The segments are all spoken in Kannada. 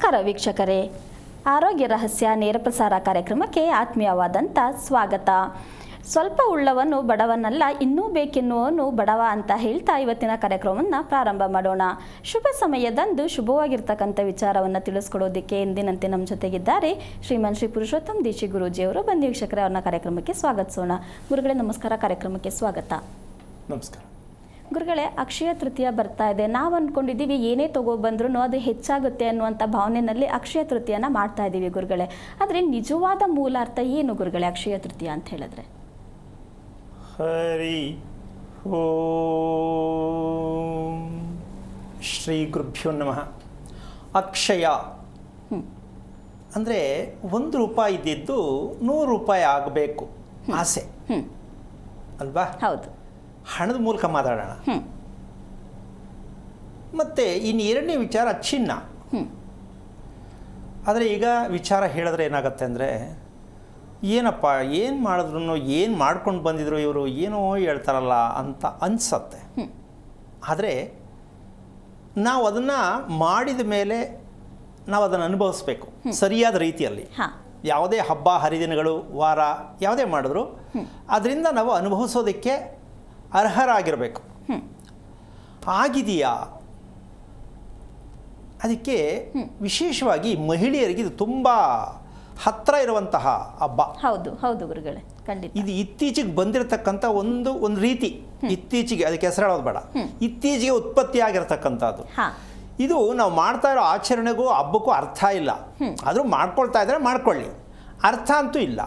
ನಮಸ್ಕಾರ ವೀಕ್ಷಕರೇ, ಆರೋಗ್ಯ ರಹಸ್ಯ ನೇರ ಪ್ರಸಾರ ಕಾರ್ಯಕ್ರಮಕ್ಕೆ ಆತ್ಮೀಯವಾದಂಥ ಸ್ವಾಗತ. ಸ್ವಲ್ಪ ಉಳ್ಳವನು ಬಡವನಲ್ಲ, ಇನ್ನೂ ಬೇಕೆನ್ನುವನು ಬಡವ ಅಂತ ಹೇಳ್ತಾ ಇವತ್ತಿನ ಕಾರ್ಯಕ್ರಮವನ್ನು ಪ್ರಾರಂಭ ಮಾಡೋಣ. ಶುಭ ಸಮಯದಂದು ಶುಭವಾಗಿರ್ತಕ್ಕಂಥ ವಿಚಾರವನ್ನು ತಿಳಿಸ್ಕೊಡೋದಕ್ಕೆ ಎಂದಿನಂತೆ ನಮ್ಮ ಜೊತೆಗಿದ್ದಾರೆ ಶ್ರೀಮಾನ್ ಶ್ರೀ ಪುರುಷೋತ್ತಮ್ ದೀಕ್ಷಿ ಗುರೂಜಿಯವರು. ಬಂದು ವೀಕ್ಷಕರೇ, ಅವ್ರನ್ನ ಕಾರ್ಯಕ್ರಮಕ್ಕೆ ಸ್ವಾಗತಿಸೋಣ. ಗುರುಗಳೇ ನಮಸ್ಕಾರ, ಕಾರ್ಯಕ್ರಮಕ್ಕೆ ಸ್ವಾಗತ. ನಮಸ್ಕಾರ ಗುರುಗಳೇ, ಅಕ್ಷಯ ತೃತೀಯ ಬರ್ತಾ ಇದೆ. ನಾವು ಅಂದ್ಕೊಂಡಿದ್ದೀವಿ ಏನೇ ತಗೊಬಂದ್ರೂ ಅದು ಹೆಚ್ಚಾಗುತ್ತೆ ಅನ್ನುವಂಥ ಭಾವನೆಯಲ್ಲಿ ಅಕ್ಷಯ ತೃತೀಯನ ಮಾಡ್ತಾ ಇದ್ದೀವಿ ಗುರುಗಳೇ. ಆದರೆ ನಿಜವಾದ ಮೂಲಾರ್ಥ ಏನು ಗುರುಗಳೇ ಅಕ್ಷಯ ತೃತೀಯ ಅಂತ ಹೇಳಿದ್ರೆ? ಹರಿ ಓಂ ಶ್ರೀ ಗುರುಭ್ಯೋ ನಮಃ. ಅಕ್ಷಯ ಅಂದರೆ ₹1 ಇದ್ದಿದ್ದು ₹100 ಆಗಬೇಕು ಆಸೆ ಅಲ್ವಾ? ಹೌದು, ಹಣದ ಮೂಲಕ ಮಾತಾಡೋಣ. ಮತ್ತು ಇನ್ನು ಎರಡನೇ ವಿಚಾರ ಚಿನ್ನ. ಆದರೆ ಈಗ ವಿಚಾರ ಹೇಳಿದ್ರೆ ಏನಾಗುತ್ತೆ ಅಂದರೆ, ಏನಪ್ಪ ಏನು ಮಾಡಿದ್ರು, ಏನು ಮಾಡ್ಕೊಂಡು ಬಂದಿದ್ರು ಇವರು, ಏನೋ ಹೇಳ್ತಾರಲ್ಲ ಅಂತ ಅನಿಸತ್ತೆ. ಆದರೆ ನಾವು ಅದನ್ನು ಮಾಡಿದ ಮೇಲೆ ನಾವು ಅದನ್ನು ಅನುಭವಿಸ್ಬೇಕು ಸರಿಯಾದ ರೀತಿಯಲ್ಲಿ. ಯಾವುದೇ ಹಬ್ಬ ಹರಿದಿನಗಳು ವಾರ ಯಾವುದೇ ಮಾಡಿದ್ರು ಅದರಿಂದ ನಾವು ಅನುಭವಿಸೋದಕ್ಕೆ ಅರ್ಹರಾಗಿರಬೇಕು. ಆಗಿದೆಯಾ? ಅದಕ್ಕೆ ವಿಶೇಷವಾಗಿ ಮಹಿಳೆಯರಿಗೆ ಇದು ತುಂಬ ಹತ್ತಿರ ಇರುವಂತಹ ಹಬ್ಬ. ಹೌದು ಹೌದು ಗುರುಗಳೇ, ಖಂಡಿತ. ಇದು ಇತ್ತೀಚೆಗೆ ಬಂದಿರತಕ್ಕಂಥ ಒಂದು ರೀತಿ, ಇತ್ತೀಚೆಗೆ, ಅದಕ್ಕೆ ಹೆಸರು ಹೇಳೋದು ಬೇಡ, ಇತ್ತೀಚೆಗೆ ಉತ್ಪತ್ತಿ ಆಗಿರತಕ್ಕಂಥದ್ದು. ಇದು ನಾವು ಮಾಡ್ತಾ ಇರೋ ಆಚರಣೆಗೂ ಹಬ್ಬಕ್ಕೂ ಅರ್ಥ ಇಲ್ಲ. ಆದರೂ ಮಾಡ್ಕೊಳ್ತಾ ಇದ್ರೆ ಮಾಡ್ಕೊಳ್ಳಿ, ಅರ್ಥ ಅಂತೂ ಇಲ್ಲ.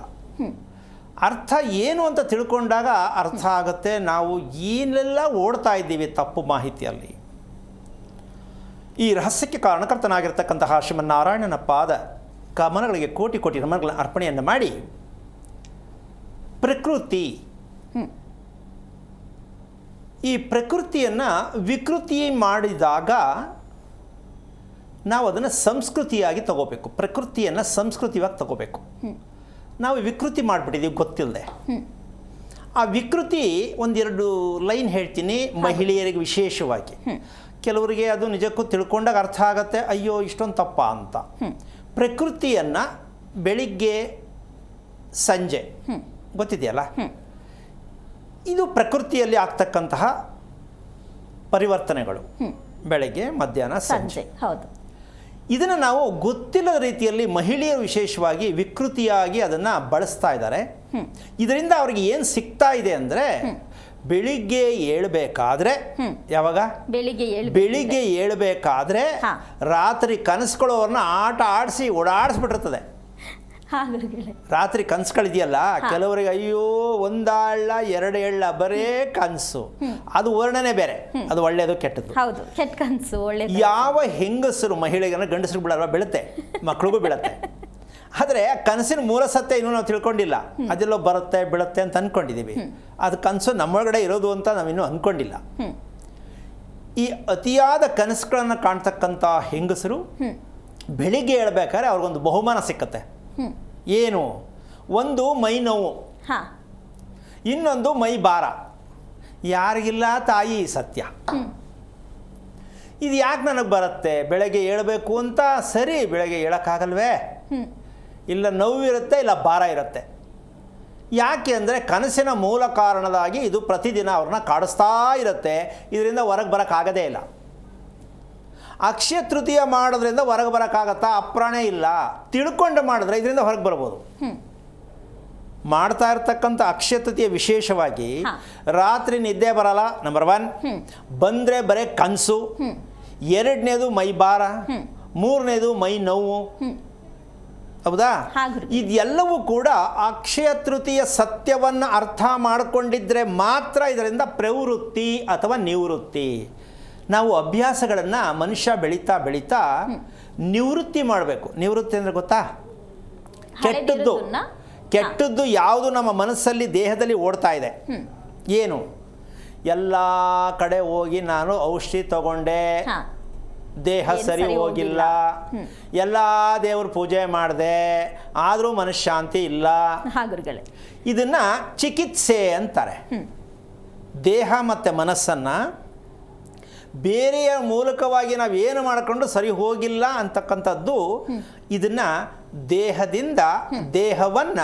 ಅರ್ಥ ಏನು ಅಂತ ತಿಳ್ಕೊಂಡಾಗ ಅರ್ಥ ಆಗುತ್ತೆ ನಾವು ಏನೆಲ್ಲ ಓಡ್ತಾ ಇದ್ದೀವಿ ತಪ್ಪು ಮಾಹಿತಿಯಲ್ಲಿ. ಈ ರಹಸ್ಯಕ್ಕೆ ಕಾರಣಕರ್ತನಾಗಿರ್ತಕ್ಕಂತಹ ಶ್ರೀಮನ್ನಾರಾಯಣನ ಪಾದ ಕಮಲಗಳಿಗೆ ಕೋಟಿ ಕೋಟಿ ನಮನಗಳ ಅರ್ಪಣೆಯನ್ನು ಮಾಡಿ, ಪ್ರಕೃತಿ, ಈ ಪ್ರಕೃತಿಯನ್ನು ವಿಕೃತಿ ಮಾಡಿದಾಗ ನಾವು ಅದನ್ನು ಸಂಸ್ಕೃತಿಯಾಗಿ ತಗೋಬೇಕು. ಪ್ರಕೃತಿಯನ್ನು ಸಂಸ್ಕೃತಿಯಾಗಿ ತಗೋಬೇಕು. ನಾವು ವಿಕೃತಿ ಮಾಡಿಬಿಟ್ಟಿದ್ದೀವಿ ಗೊತ್ತಿಲ್ಲದೆ. ಆ ವಿಕೃತಿ ಒಂದೆರಡು ಲೈನ್ ಹೇಳ್ತೀನಿ ಮಹಿಳೆಯರಿಗೆ ವಿಶೇಷವಾಗಿ. ಕೆಲವರಿಗೆ ಅದು ನಿಜಕ್ಕೂ ತಿಳ್ಕೊಂಡಾಗ ಅರ್ಥ ಆಗುತ್ತೆ, ಅಯ್ಯೋ ಇಷ್ಟೊಂದು ತಪ್ಪ ಅಂತ. ಪ್ರಕೃತಿಯನ್ನು ಬೆಳಿಗ್ಗೆ ಸಂಜೆ ಗೊತ್ತಿದೆಯಲ್ಲ, ಇದು ಪ್ರಕೃತಿಯಲ್ಲಿ ಆಗ್ತಕ್ಕಂತಹ ಪರಿವರ್ತನೆಗಳು, ಬೆಳಗ್ಗೆ ಮಧ್ಯಾಹ್ನ ಸಂಜೆ. ಹೌದು. ಇದನ್ನು ನಾವು ಗೊತ್ತಿಲ್ಲದ ರೀತಿಯಲ್ಲಿ ಮಹಿಳೆಯರು ವಿಶೇಷವಾಗಿ ವಿಕೃತಿಯಾಗಿ ಅದನ್ನು ಬಳಸ್ತಾ ಇದ್ದಾರೆ. ಇದರಿಂದ ಅವ್ರಿಗೆ ಏನು ಸಿಗ್ತಾ ಇದೆ ಅಂದರೆ, ಬೆಳಿಗ್ಗೆ ಏಳಬೇಕಾದ್ರೆ, ಯಾವಾಗ ಬೆಳಿಗ್ಗೆ ಏಳಬೇಕಾದ್ರೆ ರಾತ್ರಿ ಕನಸುಗಳವ್ರನ್ನ ಆಟ ಆಡಿಸಿ ಓಡಾಡಿಸ್ಬಿಟ್ಟಿರ್ತದೆ. ರಾತ್ರಿ ಕನಸುಗಳಿದೆಯಲ್ಲ, ಕೆಲವರಿಗೆ ಅಯ್ಯೋ ಒಂದಾಳ ಎರಡು ಎಳ್ಳ ಬರೇ ಕನಸು, ಅದು ವರ್ಣನೆ ಬೇರೆ, ಅದು ಒಳ್ಳೆಯದು ಕೆಟ್ಟದ್ದು. ಹೌದು, ಕೆಟ್ಟ ಕನಸು ಒಳ್ಳೆಯದು. ಯಾವ ಹೆಂಗಸರು ಮಹಿಳೆಗನ್ನ ಗಂಡಸರು ಬಿಡಲ್ವ, ಬೀಳುತ್ತೆ, ಮಕ್ಳಿಗೂ ಬೀಳುತ್ತೆ. ಆದರೆ ಕನಸಿನ ಮೂಲ ಸತ್ಯ ಇನ್ನೂ ನಾವು ತಿಳ್ಕೊಂಡಿಲ್ಲ. ಅದೆಲ್ಲೋ ಬರುತ್ತೆ ಬೀಳುತ್ತೆ ಅಂತ ಅಂದ್ಕೊಂಡಿದ್ದೀವಿ. ಅದು ಕನಸು ನಮ್ಮೊಳಗಡೆ ಇರೋದು ಅಂತ ನಾವಿನ್ನೂ ಅಂದ್ಕೊಂಡಿಲ್ಲ. ಈ ಅತಿಯಾದ ಕನಸುಗಳನ್ನು ಕಾಣ್ತಕ್ಕಂಥ ಹೆಂಗಸರು ಬೆಳಿಗ್ಗೆ ಹೇಳ್ಬೇಕಾದ್ರೆ ಅವ್ರಿಗೊಂದು ಬಹುಮಾನ ಸಿಕ್ಕತ್ತೆ. ಏನು? ಒಂದು ಮೈ ನೋವು, ಇನ್ನೊಂದು ಮೈ ಭಾರ. ಯಾರಿಗಿಲ್ಲ ತಾಯಿ ಸತ್ಯ. ಇದು ಯಾಕೆ ನನಗೆ ಬರುತ್ತೆ? ಬೆಳಗ್ಗೆ ಏಳಬೇಕು ಅಂತ, ಸರಿ, ಬೆಳಗ್ಗೆ ಏಳಕ್ಕಾಗಲ್ವೇ? ಇಲ್ಲ ನೋವಿರುತ್ತೆ, ಇಲ್ಲ ಭಾರ ಇರುತ್ತೆ. ಯಾಕೆ ಅಂದರೆ ಕನಸಿನ ಮೂಲ ಕಾರಣದಾಗಿ ಇದು ಪ್ರತಿದಿನ ಅವ್ರನ್ನ ಕಾಡಿಸ್ತಾ ಇರುತ್ತೆ. ಇದರಿಂದ ಹೊರಗೆ ಬರೋಕ್ಕಾಗದೇ ಇಲ್ಲ. ಅಕ್ಷಯ ತೃತೀಯ ಮಾಡೋದ್ರಿಂದ ಹೊರಗೆ ಬರೋಕ್ಕಾಗತ್ತಾ? ಅಪ್ರಾಣೆ ಇಲ್ಲ. ತಿಳ್ಕೊಂಡು ಮಾಡಿದ್ರೆ ಇದರಿಂದ ಹೊರಗೆ ಬರ್ಬೋದು. ಮಾಡ್ತಾ ಇರ್ತಕ್ಕಂಥ ಅಕ್ಷಯ ತೃತೀಯ ವಿಶೇಷವಾಗಿ ರಾತ್ರಿ ನಿದ್ದೆ ಬರಲ್ಲ, ನಂಬರ್ 1. ಬಂದರೆ ಬರೀ ಕನಸು. ಎರಡನೇದು ಮೈ ಭಾರ. ಮೂರನೇದು ಮೈ ನೋವು. ಹೌದಾ? ಇದೆಲ್ಲವೂ ಕೂಡ ಅಕ್ಷಯ ತೃತೀಯ ಸತ್ಯವನ್ನು ಅರ್ಥ ಮಾಡಿಕೊಂಡಿದ್ರೆ ಮಾತ್ರ ಇದರಿಂದ ಪ್ರವೃತ್ತಿ ಅಥವಾ ನಿವೃತ್ತಿ. ನಾವು ಅಭ್ಯಾಸಗಳನ್ನು ಮನುಷ್ಯ ಬೆಳೀತಾ ಬೆಳೀತಾ ನಿವೃತ್ತಿ ಮಾಡಬೇಕು. ನಿವೃತ್ತಿ ಅಂದರೆ ಗೊತ್ತಾ? ಕೆಟ್ಟದ್ದು ಯಾವುದು ನಮ್ಮ ಮನಸ್ಸಲ್ಲಿ ದೇಹದಲ್ಲಿ ಓಡ್ತಾ ಇದೆ. ಏನು? ಎಲ್ಲ ಕಡೆ ಹೋಗಿ ನಾನು ಔಷಧಿ ತಗೊಂಡೆ, ದೇಹ ಸರಿ ಹೋಗಿಲ್ಲ, ಎಲ್ಲ ದೇವ್ರ ಪೂಜೆ ಮಾಡಿದೆ, ಆದರೂ ಮನಃಶಾಂತಿ ಇಲ್ಲ. ಇದನ್ನು ಚಿಕಿತ್ಸೆ ಅಂತಾರೆ. ದೇಹ ಮತ್ತು ಮನಸ್ಸನ್ನು ಬೇರೆಯ ಮೂಲಕವಾಗಿ ನಾವು ಏನು ಮಾಡಿಕೊಂಡು ಸರಿ ಹೋಗಿಲ್ಲ ಅಂತಕ್ಕಂಥದ್ದು. ಇದನ್ನ ದೇಹದಿಂದ ದೇಹವನ್ನ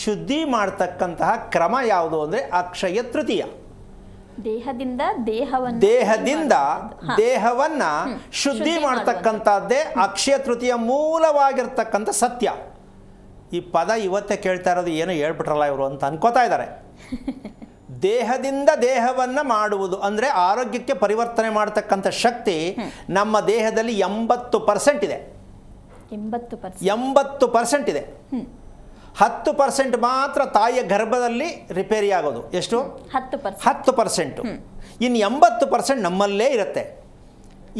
ಶುದ್ಧಿ ಮಾಡ್ತಕ್ಕಂತಹ ಕ್ರಮ ಯಾವುದು ಅಂದರೆ ಅಕ್ಷಯ ತೃತೀಯ. ದೇಹದಿಂದ ದೇಹವನ್ನ ಶುದ್ಧಿ ಮಾಡ್ತಕ್ಕಂಥದ್ದೇ ಅಕ್ಷಯ ತೃತೀಯ ಮೂಲವಾಗಿರ್ತಕ್ಕಂಥ ಸತ್ಯ. ಈ ಪದ ಇವತ್ತೇ ಕೇಳ್ತಾ ಇರೋದು ಏನು ಹೇಳ್ಬಿಟ್ರಲ್ಲ ಇವರು ಅಂತ ಅನ್ಕೋತಾ ಇದ್ದಾರೆ. ದೇಹದಿಂದ ದೇಹವನ್ನ ಮಾಡುವುದು ಅಂದರೆ ಆರೋಗ್ಯಕ್ಕೆ ಪರಿವರ್ತನೆ ಮಾಡತಕ್ಕಂಥ ಶಕ್ತಿ ನಮ್ಮ ದೇಹದಲ್ಲಿ 80% ಇದೆ. 80% ಇದೆ. 10% ಮಾತ್ರ ತಾಯಿಯ ಗರ್ಭದಲ್ಲಿ ರಿಪೇರಿ ಆಗೋದು. ಎಷ್ಟು? 10%. ಇನ್ನು 80% ನಮ್ಮಲ್ಲೇ ಇರುತ್ತೆ.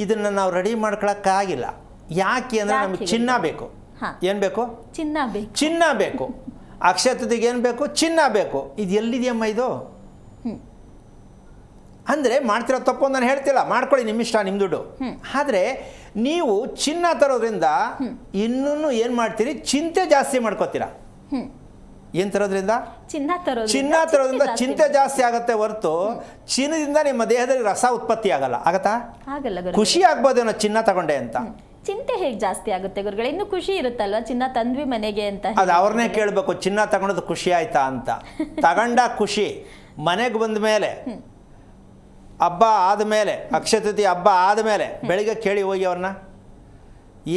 ಇದನ್ನು ನಾವು ರೆಡಿ ಮಾಡ್ಕೊಳಕ್ಕಾಗಿಲ್ಲ. ಯಾಕೆ ಅಂದರೆ ನಮಗೆ ಚಿನ್ನ ಬೇಕು. ಏನು ಬೇಕು? ಚಿನ್ನ ಬೇಕು. ಅಕ್ಷಯ ತೃತೀಯಗೆ ಏನು ಬೇಕು? ಚಿನ್ನ ಬೇಕು. ಇದು ಎಲ್ಲಿದೆಯಮ್ಮ ಇದು? ಅಂದರೆ ಮಾಡ್ತಿರೋ ತಪ್ಪು ನಾನು ಹೇಳ್ತಿಲ್ಲ, ಮಾಡ್ಕೊಳ್ಳಿ, ನಿಮ್ಮಿಷ್ಟ, ನಿಮ್ಮ ದುಡ್ಡು. ಆದರೆ ನೀವು ಚಿನ್ನ ತರೋದ್ರಿಂದ ಇನ್ನೂ ಏನು ಮಾಡ್ತೀರಿ? ಚಿಂತೆ ಜಾಸ್ತಿ ಮಾಡ್ಕೋತೀರಾ. ಏನು ತರೋದ್ರಿಂದ? ಚಿನ್ನ ತರೋದ್ರಿಂದ ಚಿಂತೆ ಜಾಸ್ತಿ ಆಗುತ್ತೆ ಹೊರತು ಚಿನ್ನದಿಂದ ನಿಮ್ಮ ದೇಹದಲ್ಲಿ ರಸ ಉತ್ಪತ್ತಿ ಆಗಲ್ಲ. ಆಗತ್ತಾ? ಖುಷಿ ಆಗ್ಬೋದೇನೋ ಚಿನ್ನ ತಗೊಂಡೆ ಅಂತ. ಚಿಂತೆ ಹೇಗೆ ಜಾಸ್ತಿ ಆಗುತ್ತೆ ಗುರುಗಳೇ? ಇನ್ನು ಖುಷಿ ಇರುತ್ತಲ್ವಾ, ಚಿನ್ನ ತಂದ್ವಿ ಮನೆಗೆ ಅಂತ. ಅದು ಅವ್ರನ್ನೇ ಕೇಳಬೇಕು, ಚಿನ್ನ ತಗೊಂಡದ್ದು ಖುಷಿ ಆಯ್ತಾ ಅಂತ. ತಗೊಂಡ ಖುಷಿ ಮನೆಗೆ ಬಂದ ಮೇಲೆ, ಹಬ್ಬ ಆದಮೇಲೆ, ಅಕ್ಷಯ ತೃತೀಯ ಹಬ್ಬ ಆದಮೇಲೆ ಬೆಳಿಗ್ಗೆ ಕೇಳಿ ಹೋಗಿ ಅವ್ರನ್ನ,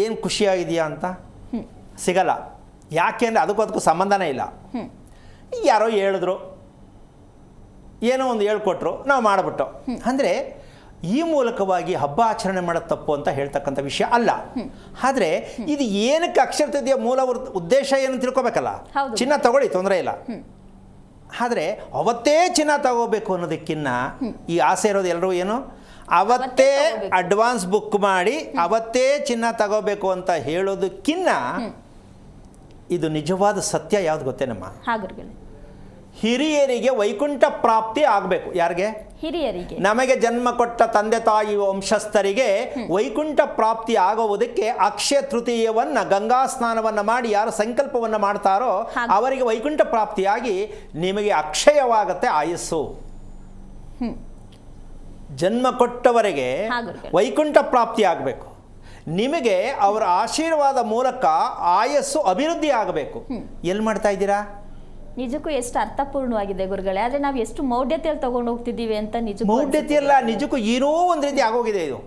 ಏನು ಖುಷಿಯಾಗಿದೆಯಾ ಅಂತ ಸಿಗಲ್ಲ. ಯಾಕೆ ಅಂದರೆ ಅದಕ್ಕೂ ಸಂಬಂಧನೇ ಇಲ್ಲ. ಯಾರೋ ಹೇಳಿದ್ರು, ಏನೋ ಒಂದು ಹೇಳ್ಕೊಟ್ರು, ನಾವು ಮಾಡಿಬಿಟ್ಟು. ಅಂದರೆ ಈ ಮೂಲಕವಾಗಿ ಹಬ್ಬ ಆಚರಣೆ ಮಾಡೋದು ತಪ್ಪು ಅಂತ ಹೇಳ್ತಕ್ಕಂಥ ವಿಷಯ ಅಲ್ಲ. ಆದರೆ ಇದು ಏನಕ್ಕೆ ಅಕ್ಷಯ ತೃತೀಯ ಮೂಲ ಉದ್ದೇಶ ಏನು ತಿಳ್ಕೊಬೇಕಲ್ಲ. ಚಿನ್ನ ತಗೊಳ್ಳಿ, ತೊಂದರೆ ಇಲ್ಲ. ಆದರೆ ಅವತ್ತೇ ಚಿನ್ನ ತಗೋಬೇಕು ಅನ್ನೋದಕ್ಕಿನ್ನ ಈ ಆಸೆ ಇರೋದು ಎಲ್ಲರೂ ಏನು, ಅವತ್ತೇ ಅಡ್ವಾನ್ಸ್ ಬುಕ್ ಮಾಡಿ ಅವತ್ತೇ ಚಿನ್ನ ತಗೋಬೇಕು ಅಂತ ಹೇಳೋದಕ್ಕಿನ್ನ ಇದು ನಿಜವಾದ ಸತ್ಯ ಯಾವ್ದು ಗೊತ್ತೇನಮ್ಮ? ಹಿರಿಯರಿಗೆ ವೈಕುಂಠ ಪ್ರಾಪ್ತಿ ಆಗಬೇಕು. ಯಾರಿಗೆ? ಹಿರಿಯರಿಗೆ. ನಮಗೆ ಜನ್ಮ ಕೊಟ್ಟ ತಂದೆ ತಾಯಿ ವಂಶಸ್ಥರಿಗೆ ವೈಕುಂಠ ಪ್ರಾಪ್ತಿ ಆಗುವುದಕ್ಕೆ ಅಕ್ಷಯ ತೃತೀಯವನ್ನ ಗಂಗಾ ಸ್ನಾನವನ್ನ ಮಾಡಿ ಯಾರು ಸಂಕಲ್ಪವನ್ನ ಮಾಡ್ತಾರೋ ಅವರಿಗೆ ವೈಕುಂಠ ಪ್ರಾಪ್ತಿಯಾಗಿ ನಿಮಗೆ ಅಕ್ಷಯವಾಗತ್ತೆ ಆಯಸ್ಸು. ಜನ್ಮ ಕೊಟ್ಟವರಿಗೆ ವೈಕುಂಠ ಪ್ರಾಪ್ತಿ ಆಗಬೇಕು. ನಿಮಗೆ ಅವರ ಆಶೀರ್ವಾದ ಮೂಲಕ ಆಯಸ್ಸು ಅಭಿವೃದ್ಧಿ ಆಗಬೇಕು. ಎಲ್ಲಿ ಮಾಡ್ತಾ ಇದ್ದೀರಾ? ನಿಜಕ್ಕೂ ಎಷ್ಟು ಅರ್ಥಪೂರ್ಣವಾಗಿದೆ ಗುರುಗಳೇ. ಆದರೆ ನಾವು ಎಷ್ಟು ಮೌಢ್ಯತೆಯಲ್ಲಿ ತಗೊಂಡು ಹೋಗ್ತಿದ್ದೀವಿ ಅಂತ. ಮೌಢ್ಯತೆಯಲ್ಲ, ನಿಜಕ್ಕೂ ಏನೋ ಒಂದು ರೀತಿ ಆಗೋಗಿದೆ ಇದು.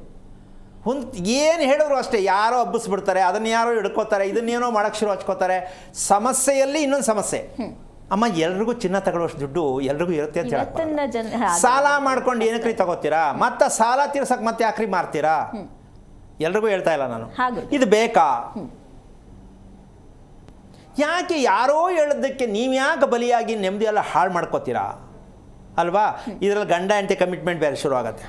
ಏನು ಹೇಳಿದ್ರು ಅಷ್ಟೇ, ಯಾರೋ ಹಬ್ಬಿಸ್ಬಿಡ್ತಾರೆ, ಅದನ್ನ ಯಾರೋ ಹಿಡ್ಕೋತಾರೆ, ಇದನ್ನೇನೋ ಮಾಡೋಕ್ಕೆ ಶುರು ಹಚ್ಕೋತಾರೆ. ಸಮಸ್ಯೆಯಲ್ಲಿ ಇನ್ನೊಂದು ಸಮಸ್ಯೆ. ಅಮ್ಮ, ಎಲ್ರಿಗೂ ಚಿನ್ನ ತಗೊಳ್ಳೋಷ್ಟು ದುಡ್ಡು ಎಲ್ರಿಗೂ ಇರುತ್ತೆ ಅಂತ ಹೇಳಕ್ಕೆ, ಸಾಲ ಮಾಡ್ಕೊಂಡು ಏನಕ್ರಿ ತಗೋತೀರಾ? ಮತ್ತೆ ಸಾಲ ತೀರ್ಸಕ್ಕೆ ಮತ್ತೆ ಯಾಕ್ರಿ ಮಾರ್ತೀರಾ? ಎಲ್ರಿಗೂ ಹೇಳ್ತಾ ಇಲ್ಲ ನಾನು. ಇದು ಬೇಕಾ? ಯಾಕೆ ಯಾರೋ ಹೇಳೋದಕ್ಕೆ ನೀವು ಯಾಕೆ ಬಲಿಯಾಗಿ ನೆಮ್ಮದಿ ಎಲ್ಲ ಹಾಳು ಮಾಡ್ಕೋತೀರಾ ಅಲ್ವಾ? ಇದರಲ್ಲಿ ಗಂಡ ಹೆಂಡತಿ ಕಮಿಟ್ಮೆಂಟ್ ಬೇರೆ ಶುರು ಆಗುತ್ತೆ.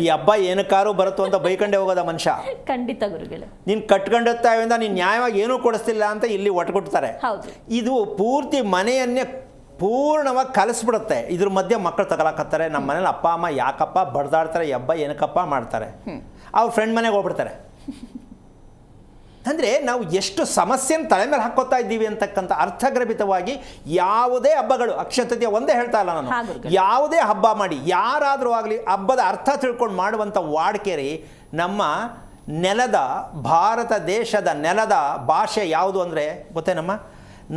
ಈ ಹಬ್ಬ ಏನಕ್ಕಾರು ಬರುತ್ತೋ ಅಂತ ಬೈಕೊಂಡೇ ಹೋಗೋದ ಮನುಷ್ಯ. ಖಂಡಿತ ಗುರುಗಳೇ. ನೀನು ಕಟ್ಕೊಂಡಿರ್ತಾವಿಂದ ನೀನು ನ್ಯಾಯವಾಗಿ ಏನೂ ಕೊಡಿಸ್ತಿಲ್ಲ ಅಂತ ಇಲ್ಲಿ ಒಟ್ಕೊಡ್ತಾರೆ. ಇದು ಪೂರ್ತಿ ಮನೆಯನ್ನೇ ಪೂರ್ಣವಾಗಿ ಕಲಿಸ್ಬಿಡುತ್ತೆ. ಇದ್ರ ಮಧ್ಯೆ ಮಕ್ಕಳು ತಗೊಳಕತ್ತಾರೆ. ನಮ್ಮ ಮನೇಲಿ ಅಪ್ಪ ಅಮ್ಮ ಯಾಕಪ್ಪ ಬಡ್ದಾಡ್ತಾರೆ, ಈ ಹಬ್ಬ ಏನಕ್ಕಪ್ಪ ಮಾಡ್ತಾರೆ, ಅವ್ರ ಫ್ರೆಂಡ್ ಮನೆಗೆ ಹೋಗ್ಬಿಡ್ತಾರೆ. ಅಂದರೆ ನಾವು ಎಷ್ಟು ಸಮಸ್ಯೆನ ತಲೆ ಮೇಲೆ ಹಾಕೋತಾ ಇದ್ದೀವಿ ಅಂತಕ್ಕಂಥ ಅರ್ಥಗರ್ಭಿತವಾಗಿ ಯಾವುದೇ ಹಬ್ಬಗಳು, ಅಕ್ಷಯ ತೃತೀಯ ಒಂದೇ ಹೇಳ್ತಾ ಇಲ್ಲ ನಾನು, ಯಾವುದೇ ಹಬ್ಬ ಮಾಡಿ ಯಾರಾದರೂ ಆಗಲಿ ಹಬ್ಬದ ಅರ್ಥ ತಿಳ್ಕೊಂಡು ಮಾಡುವಂಥ ವಾಡ್ಕೇರಿ ನಮ್ಮ ನೆಲದ, ಭಾರತ ದೇಶದ ನೆಲದ ಭಾಷೆ ಯಾವುದು ಅಂದರೆ ಗೊತ್ತೇನಮ್ಮ?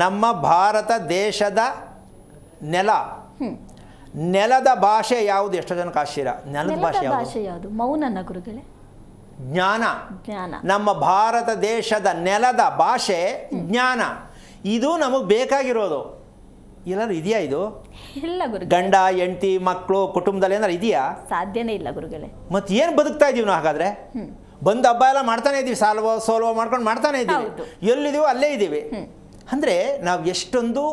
ನಮ್ಮ ಭಾರತ ದೇಶದ ನೆಲದ ಭಾಷೆ ಯಾವುದು? ಎಷ್ಟೋ ಜನಕ್ಕೆ ಆಶ್ಚರ್ಯ. ನೆಲದ ಭಾಷೆ ಯಾವುದು? ಮೌನನ ಗುರುಗಳೇ. ಜ್ಞಾನ. ನಮ್ಮ ಭಾರತ ದೇಶದ ನೆಲದ ಭಾಷೆ ಜ್ಞಾನ. ಇದು ನಮಗೆ ಬೇಕಾಗಿರೋದು. ಎಲ್ಲರೂ ಇದೆಯಾ ಇದು? ಇಲ್ಲ ಗುರುಗಳೇ. ಗಂಡ ಹೆಂಡತಿ ಮಕ್ಕಳು ಕುಟುಂಬದಲ್ಲಿ ಏನಾರು ಇದೆಯಾ? ಸಾಧ್ಯನೇ ಇಲ್ಲ ಗುರುಗಳೇ. ಮತ್ತೆ ಏನು ಬದುಕ್ತಾ ಇದೀವಿ ನಾವು ಹಾಗಾದ್ರೆ? ಬಂದು ಹಬ್ಬ ಎಲ್ಲ ಮಾಡ್ತಾನೆ ಇದ್ದೀವಿ, ಸೋಲ್ವೋ ಮಾಡ್ಕೊಂಡು ಮಾಡ್ತಾನೆ ಇದ್ದೀವಿ. ಎಲ್ಲಿದ್ದೀವೋ ಅಲ್ಲೇ ಇದ್ದೀವಿ. ಅಂದರೆ ನಾವು ಎಷ್ಟೊಂದು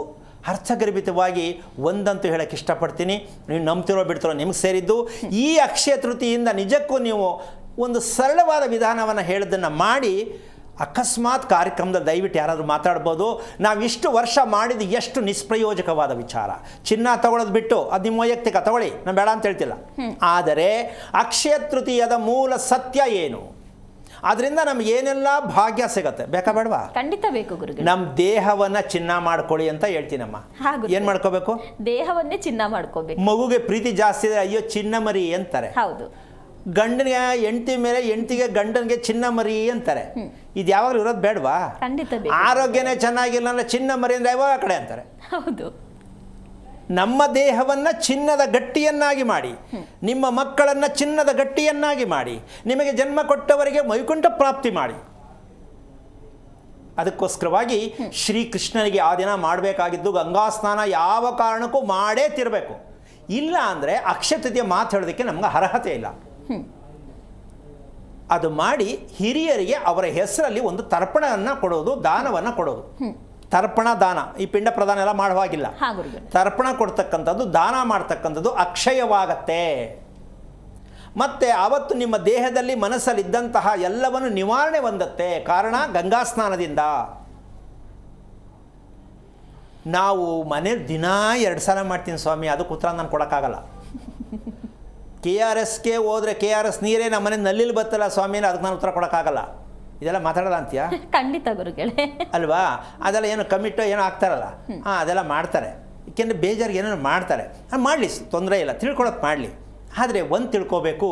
ಅರ್ಥಗರ್ಭಿತವಾಗಿ ಒಂದಂತೂ ಹೇಳಕ್ಕೆ ಇಷ್ಟಪಡ್ತೀನಿ, ನೀವು ನಂಬ್ತಿರೋ ಬಿಡ್ತಿರೋ ನಿಮ್ಗೆ ಸೇರಿದ್ದು. ಈ ಅಕ್ಷಯ ತೃತೀಯಿಂದ ನಿಜಕ್ಕೂ ನೀವು ಒಂದು ಸರಳವಾದ ವಿಧಾನವನ್ನು ಹೇಳೋದನ್ನು ಮಾಡಿ, ಅಕಸ್ಮಾತ್ ಕಾರ್ಯಕ್ರಮದಲ್ಲಿ ದಯವಿಟ್ಟು ಯಾರಾದರೂ ಮಾತಾಡ್ಬೋದು. ನಾವು ಇಷ್ಟು ವರ್ಷ ಮಾಡಿದ ಎಷ್ಟು ನಿಷ್ಪ್ರಯೋಜಕವಾದ ವಿಚಾರ. ಚಿನ್ನ ತಗೊಳ್ಳೋದು ಬಿಟ್ಟು ಅದು ನಿಮ್ಮ ವೈಯಕ್ತಿಕ ತಗೊಳ್ಳಿ, ನಾನು ಬೇಡ ಅಂತ ಹೇಳ್ತಿಲ್ಲ. ಆದರೆ ಅಕ್ಷಯ ತೃತೀಯದ ಮೂಲ ಸತ್ಯ ಏನು, ಅದರಿಂದ ನಮ್ಗೆ ಏನೆಲ್ಲ ಭಾಗ್ಯ ಸಿಗತ್ತೆ, ಬೇಕಾ ಬೇಡವಾ? ಖಂಡಿತ ಬೇಕು ಗುರುಗಳೇ. ನಮ್ಮ ದೇಹವನ್ನ ಚಿನ್ನ ಮಾಡ್ಕೊಳ್ಳಿ ಅಂತ ಹೇಳ್ತೀನಮ್ಮ. ಏನ್ ಮಾಡ್ಕೋಬೇಕು? ದೇಹವನ್ನೇ ಚಿನ್ನ ಮಾಡ್ಕೋಬೇಕು. ಮಗುಗೆ ಪ್ರೀತಿ ಜಾಸ್ತಿ ಇದೆ, ಅಯ್ಯೋ ಚಿನ್ನ ಮರಿ ಅಂತಾರೆ. ಹೌದು. ಗಂಡನಿಗೆ ಹೆಂಡತಿ ಮೇಲೆ, ಹೆಂಡತಿಗೆ ಗಂಡನಿಗೆ ಚಿನ್ನ ಮರಿ ಅಂತಾರೆ. ಇದು ಯಾವಾಗಲೂ ಇರೋದು ಬೇಡವಾ? ಖಂಡಿತ. ಆರೋಗ್ಯನೇ ಚೆನ್ನಾಗಿಲ್ಲ ಅಂದ್ರೆ ಚಿನ್ನ ಮರಿ ಅಂದರೆ ಯಾವಾಗ ಆ ಕಡೆ ಅಂತಾರೆ. ಹೌದು. ನಮ್ಮ ದೇಹವನ್ನು ಚಿನ್ನದ ಗಟ್ಟಿಯನ್ನಾಗಿ ಮಾಡಿ, ನಿಮ್ಮ ಮಕ್ಕಳನ್ನು ಚಿನ್ನದ ಗಟ್ಟಿಯನ್ನಾಗಿ ಮಾಡಿ, ನಿಮಗೆ ಜನ್ಮ ಕೊಟ್ಟವರಿಗೆ ವೈಕುಂಠ ಪ್ರಾಪ್ತಿ ಮಾಡಿ. ಅದಕ್ಕೋಸ್ಕರವಾಗಿ ಶ್ರೀಕೃಷ್ಣನಿಗೆ ಆ ದಿನ ಮಾಡಬೇಕಾಗಿದ್ದು ಗಂಗಾ ಸ್ನಾನ ಯಾವ ಕಾರಣಕ್ಕೂ ಮಾಡೇ ತಿರಬೇಕು. ಇಲ್ಲ ಅಂದರೆ ಅಕ್ಷತೃತೀಯ ಮಾತು ಹೇಳೋದಕ್ಕೆ ನಮ್ಗೆ ಅರ್ಹತೆ ಇಲ್ಲ. ಅದು ಮಾಡಿ ಹಿರಿಯರಿಗೆ ಅವರ ಹೆಸರಲ್ಲಿ ಒಂದು ತರ್ಪಣವನ್ನು ಕೊಡೋದು, ದಾನವನ್ನು ಕೊಡೋದು. ತರ್ಪಣ ದಾನ, ಈ ಪಿಂಡ ಪ್ರದಾನ ಎಲ್ಲ ಮಾಡುವಾಗಿಲ್ಲ. ತರ್ಪಣ ಕೊಡ್ತಕ್ಕಂಥದ್ದು, ದಾನ ಮಾಡ್ತಕ್ಕಂಥದ್ದು ಅಕ್ಷಯವಾಗತ್ತೆ. ಮತ್ತು ಆವತ್ತು ನಿಮ್ಮ ದೇಹದಲ್ಲಿ ಮನಸ್ಸಲ್ಲಿದ್ದಂತಹ ಎಲ್ಲವನ್ನು ನಿವಾರಣೆ ಹೊಂದತ್ತೆ. ಕಾರಣ ಗಂಗಾ ಸ್ನಾನದಿಂದ. ನಾವು ಮನೇಲಿ ದಿನಾ 2 ಸಲ ಮಾಡ್ತೀನಿ ಸ್ವಾಮಿ, ಅದಕ್ಕೆ ಉತ್ತರ ನಾನು ಕೊಡೋಕ್ಕಾಗಲ್ಲ. KRSಗೆ ಹೋದರೆ KRS ನೀರೇ ನಮ್ಮ ಮನೆ ನಲ್ಲಿಲಿ ಬರ್ತಲ್ಲ ಸ್ವಾಮಿ, ಅದಕ್ಕೆ ನಾನು ಉತ್ತರ ಕೊಡೋಕ್ಕಾಗಲ್ಲ. ಇದೆಲ್ಲ ಮಾತಾಡೋದ ಅಂತೀಯಾ? ಖಂಡಿತ ಗುರುಗಳೇ. ಅಲ್ವಾ? ಅದೆಲ್ಲ ಏನು ಕಮಿಟೋ ಏನೋ ಆಗ್ತಾರಲ್ಲ, ಅದೆಲ್ಲ ಮಾಡ್ತಾರೆ. ಏಕೆಂದರೆ ಬೇಜಾರಿಗೆ ಏನೇನು ಮಾಡ್ತಾರೆ, ಮಾಡಲಿ, ತೊಂದರೆ ಇಲ್ಲ, ತಿಳ್ಕೊಳಕ್ಕೆ ಮಾಡಲಿ. ಆದರೆ ಒಂದು ತಿಳ್ಕೊಬೇಕು,